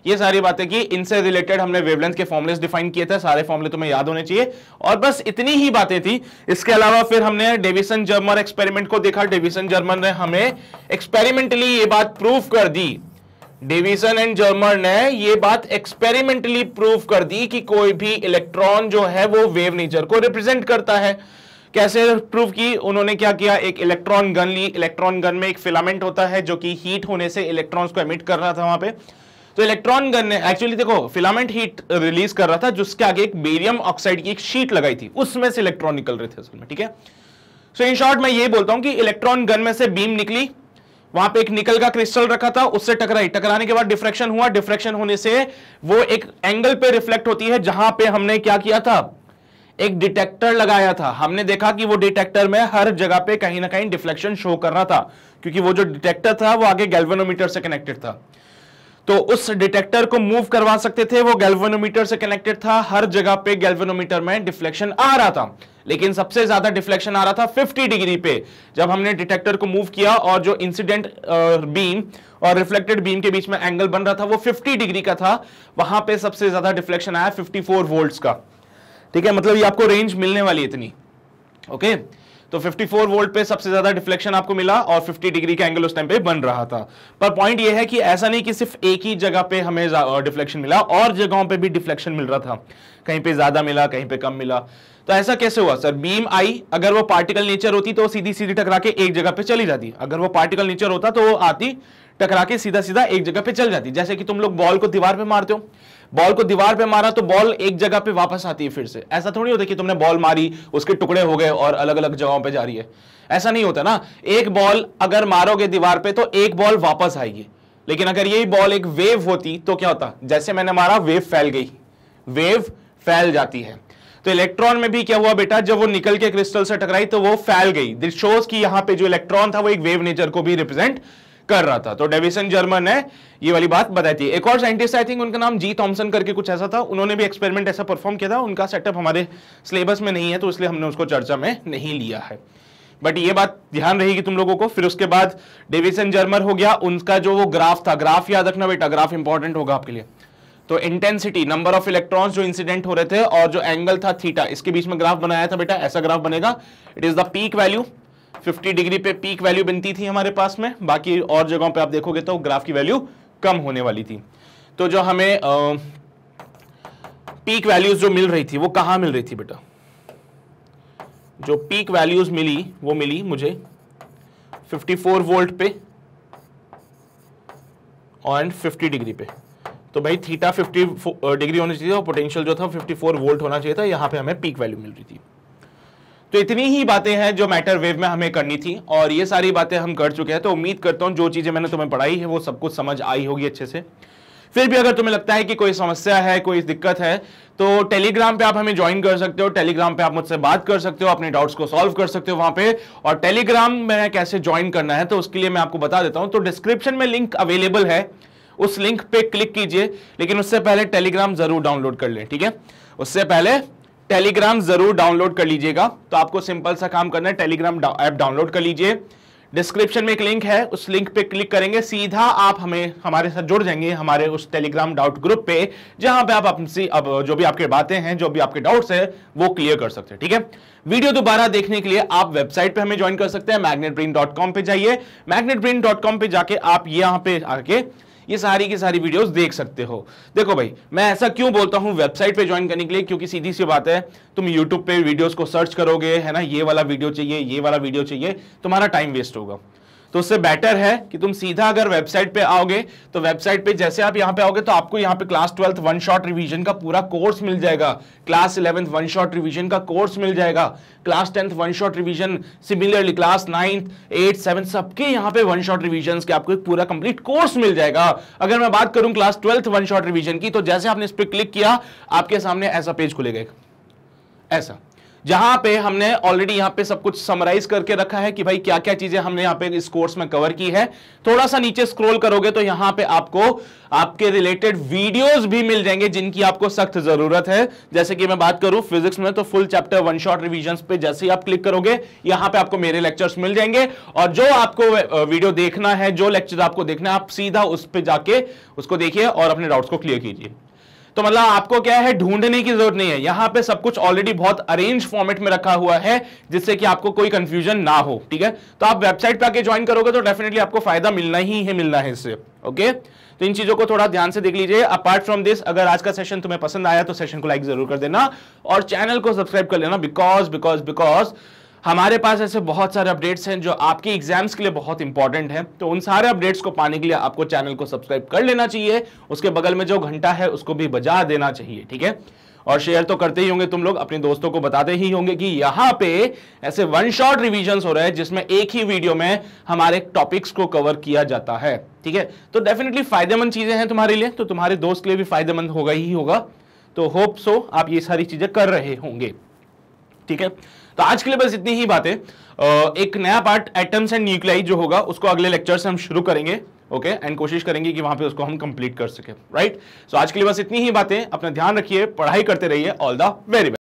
ये सारी बातें की। इनसे रिलेटेड हमने वेवलेंथ के फॉर्मुलेस डिफाइन किए थे, सारे फॉर्मुले तुम्हें याद होने चाहिए, और बस इतनी ही बातें थी। इसके अलावा फिर हमने डेविसन जर्मर एक्सपेरिमेंट को देखा। डेविसन जर्मर ने हमें एक्सपेरिमेंटली ये बात प्रूव कर दी, डेविसन एंड जर्मर ने ये बात एक्सपेरिमेंटली प्रूव कर दी कि कोई भी इलेक्ट्रॉन जो है वो वेव नेचर को रिप्रेजेंट करता है। कैसे प्रूव की? उन्होंने क्या किया, एक इलेक्ट्रॉन गन ली। इलेक्ट्रॉन गन में एक फिलामेंट होता है जो कि हीट होने से इलेक्ट्रॉन्स को एमिट कर रहा था वहां पे। तो इलेक्ट्रॉन गन ने एक्चुअली देखो फिलामेंट हीट रिलीज कर रहा था, जिसके आगे एक बेरियम ऑक्साइड की एक शीट लगाई थी, उसमें से इलेक्ट्रॉन निकल रहे थे असल में, ठीक है। सो इन शॉर्ट मैं ये बोलता हूं कि इलेक्ट्रॉन गन में से बीम निकली, वहां पे एक निकल का क्रिस्टल रखा था, उससे टकराई, टकराने के बाद डिफ्रैक्शन हुआ, डिफ्रैक्शन होने से वो एक एंगल पे रिफ्लेक्ट होती है, जहां पे हमने क्या किया था, एक डिटेक्टर लगाया था। हमने देखा कि वो डिटेक्टर में हर जगह पे कहीं ना कहीं डिफ्लेक्शन शो कर रहा था, क्योंकि वो जो डिटेक्टर था वो आगे गैल्वेनोमीटर से कनेक्टेड था। तो उस डिटेक्टर को मूव करवा सकते थे, वो गैल्वेनोमीटर से कनेक्टेड था, हर जगह पे गैल्वेनोमीटर में डिफ्लेक्शन आ रहा था। लेकिन सबसे ज्यादा डिफ्लेक्शन आ रहा था 50 डिग्री पे, जब हमने डिटेक्टर को मूव किया और जो इंसिडेंट बीम और रिफ्लेक्टेड बीम के बीच में एंगल बन रहा था वो 50 डिग्री का था। वहां पे सबसे ज्यादा डिफ्लेक्शन आया 54 वोल्ट्स का, ठीक है। मतलब ये आपको रेंज मिलने वाली है इतनी, ओके। तो 54 वोल्ट पे सबसे ज्यादा डिफ्लेक्शन आपको मिला और 50 डिग्री का एंगल उस टाइम पे बन रहा था। पर पॉइंट ये है कि ऐसा नहीं कि सिर्फ एक ही जगह पे हमें डिफ्लेक्शन मिला, और जगहों पे भी डिफ्लेक्शन मिल रहा था, कहीं पे ज्यादा मिला, कहीं पे कम मिला। तो ऐसा कैसे हुआ सर? बीम आई, अगर वो पार्टिकल नेचर होती तो सीधी सीधी टकरा के एक जगह पे चली जाती, अगर वो पार्टिकल नेचर होता तो वो आती टकरा के सीधा सीधा एक जगह पे चल जाती। जैसे कि तुम लोग बॉल को दीवार पे मारते हो, बॉल को दीवार पे मारा तो बॉल एक जगह पे वापस आती है फिर से। ऐसा थोड़ी होता कि तुमने बॉल मारी, उसके टुकड़े हो गए और अलग अलग जगहों पे जा रही है, ऐसा नहीं होता ना। एक बॉल अगर मारोगे दीवार पे तो एक बॉल वापस आएगी, लेकिन अगर यही बॉल एक वेव होती तो क्या होता? जैसे मैंने मारा, वेव फैल गई, वेव फैल जाती है। तो इलेक्ट्रॉन में भी क्या हुआ बेटा, जब वो निकल के क्रिस्टल से टकराई तो वो फैल गई। दिस शोज कि यहां पे जो इलेक्ट्रॉन था वो एक वेव नेचर को भी रिप्रेजेंट कर रहा था। तो डेविसन जर्मन ने ये वाली बात बताई थी। एक और साइंटिस्ट, आई थिंक उनका नाम जी थॉमसन करके कुछ ऐसा था, उन्होंने भी एक्सपेरिमेंट ऐसा परफॉर्म किया था। उनका सेटअप हमारे सिलेबस में नहीं है तो इसलिए हमने उसको चर्चा में नहीं लिया है, बट ये बात ध्यान रहेगी तुम लोगों को। फिर उसके बाद डेविसन जर्मन हो गया, उनका जो वो ग्राफ था, ग्राफ याद रखना बेटा, ग्राफ इंपॉर्टेंट होगा आपके लिए। तो इंटेंसिटी, नंबर ऑफ इलेक्ट्रॉन्स जो इंसिडेंट हो रहे थे और जो एंगल था थीटा, इसके बीच में ग्राफ बनाया था बेटा, ऐसा ग्राफ बनेगा। It is the peak value, 50 degree पे पीक वैल्यू बनती थी हमारे पास में, बाकी और जगहों पे आप देखोगे तो ग्राफ की वैल्यू कम होने वाली थी। तो जो हमें पीक वैल्यूज जो मिल रही थी वो कहां मिल रही थी बेटा? जो पीक वैल्यूज मिली वो मिली मुझे 54 वोल्ट पे और 50 डिग्री पे। तो भाई थीटा 50 डिग्री होनी चाहिए और पोटेंशियल जो था 54 वोल्ट होना चाहिए था, यहां पे हमें पीक वैल्यू मिल रही थी। तो इतनी ही बातें हैं जो मैटर वेव में हमें करनी थी और ये सारी बातें हम कर चुके हैं। तो उम्मीद करता हूं जो चीजें मैंने तुम्हें पढ़ाई है वो सब कुछ समझ आई होगी अच्छे से। फिर भी अगर तुम्हें लगता है कि कोई समस्या है, कोई दिक्कत है, तो टेलीग्राम पे आप हमें ज्वाइन कर सकते हो। टेलीग्राम पे आप मुझसे बात कर सकते हो, अपने डाउट्स को सॉल्व कर सकते हो वहां पे। और टेलीग्राम में कैसे ज्वाइन करना है तो उसके लिए मैं आपको बता देता हूं। तो डिस्क्रिप्शन में लिंक अवेलेबल है, उस लिंक पे क्लिक कीजिए, लेकिन उससे पहले टेलीग्राम जरूर डाउनलोड कर लें, ठीक है। उससे पहले टेलीग्राम जरूर डाउनलोड कर लीजिएगा। तो आपको सिंपल सा काम करना है, टेलीग्राम ऐप डाउनलोड कर लीजिए। डिस्क्रिप्शन में एक लिंक है, उस लिंक पे क्लिक करेंगे, सीधा आप हमारे साथ जुड़ जाएंगे हमारे उस टेलीग्राम डाउट ग्रुप पे, जहां पे आप अपनी जो भी आपके बातें हैं, जो भी आपके डाउट्स हैं, वो क्लियर कर सकते हैं, ठीक है। वीडियो दोबारा देखने के लिए आप वेबसाइट पे हमें ज्वाइन कर सकते हैं, magnetbrain.com पे जाइए। magnetbrain.com पे जाके आप यहां पे आके ये सारी की सारी वीडियोस देख सकते हो। देखो भाई, मैं ऐसा क्यों बोलता हूं वेबसाइट पे ज्वाइन करने के लिए, क्योंकि सीधी सी बात है, तुम यूट्यूब पे वीडियोस को सर्च करोगे, है ना, ये वाला वीडियो चाहिए, ये वाला वीडियो चाहिए, तुम्हारा टाइम वेस्ट होगा। तो उससे बेटर है कि तुम सीधा अगर वेबसाइट पे आओगे तो वेबसाइट पे जैसे आप यहां पे आओगे तो आपको यहां पे class 12th one shot revision का पूरा कोर्स मिल जाएगा, class 11th one shot revision का कोर्स मिल जाएगा, class 10th one shot revision, similarly class 9th 8th 7th सबके यहां पे वन शॉट रिवीजन के आपको एक पूरा कंप्लीट कोर्स मिल जाएगा। अगर मैं बात करूं class 12th one shot revision की, तो जैसे आपने इस पर क्लिक किया आपके सामने ऐसा पेज खुलेगा, ऐसा, जहां पे हमने ऑलरेडी यहां पे सब कुछ समराइज करके रखा है कि भाई क्या क्या चीजें हमने यहां पे इस कोर्स में कवर की है। थोड़ा सा नीचे स्क्रॉल करोगे तो यहां पे आपको आपके रिलेटेड वीडियोस भी मिल जाएंगे जिनकी आपको सख्त जरूरत है। जैसे कि मैं बात करूं फिजिक्स में तो full chapter one shot revision पे जैसे ही आप क्लिक करोगे यहां पे आपको मेरे लेक्चर्स मिल जाएंगे, और जो आपको वीडियो देखना है, जो लेक्चर आपको देखना है, आप सीधा उस पर जाके उसको देखिए और अपने डाउट्स को क्लियर कीजिए। तो मतलब आपको क्या है, ढूंढने की जरूरत नहीं है, यहां पे सब कुछ ऑलरेडी बहुत अरेंज फॉर्मेट में रखा हुआ है जिससे कि आपको कोई कंफ्यूजन ना हो, ठीक है। तो आप वेबसाइट पे आके ज्वाइन करोगे तो डेफिनेटली आपको फायदा मिलना है इससे, ओके। तो इन चीजों को थोड़ा ध्यान से देख लीजिए। अपार्ट फ्रॉम दिस, अगर आज का सेशन तुम्हें पसंद आया तो सेशन को लाइक जरूर कर देना और चैनल को सब्सक्राइब कर लेना, बिकॉज हमारे पास ऐसे बहुत सारे अपडेट्स हैं जो आपके एग्जाम्स के लिए बहुत इंपॉर्टेंट हैं, तो उन सारे अपडेट्स को पाने के लिए आपको चैनल को सब्सक्राइब कर लेना चाहिए, उसके बगल में जो घंटा है उसको भी बजा देना चाहिए, ठीक है। और शेयर तो करते ही होंगे तुम लोग, अपने दोस्तों को बताते ही होंगे कि यहां पे ऐसे वन शॉट रिवीजन्स हो रहे हैं जिसमें एक ही वीडियो में हमारे टॉपिक्स को कवर किया जाता है, ठीक है। तो डेफिनेटली फायदेमंद चीजें हैं तुम्हारे लिए, तो तुम्हारे दोस्त के लिए भी फायदेमंद होगा ही होगा। तो होप सो आप ये सारी चीजें कर रहे होंगे, ठीक है। तो आज के लिए बस इतनी ही बातें। एक नया पार्ट एटम्स एंड न्यूक्लियाई जो होगा उसको अगले लेक्चर से हम शुरू करेंगे, ओके, एंड कोशिश करेंगे कि वहां पे उसको हम कंप्लीट कर सके, राइट। सो आज के लिए बस इतनी ही बातें, अपना ध्यान रखिए, पढ़ाई करते रहिए, ऑल द वेरी बेस्ट।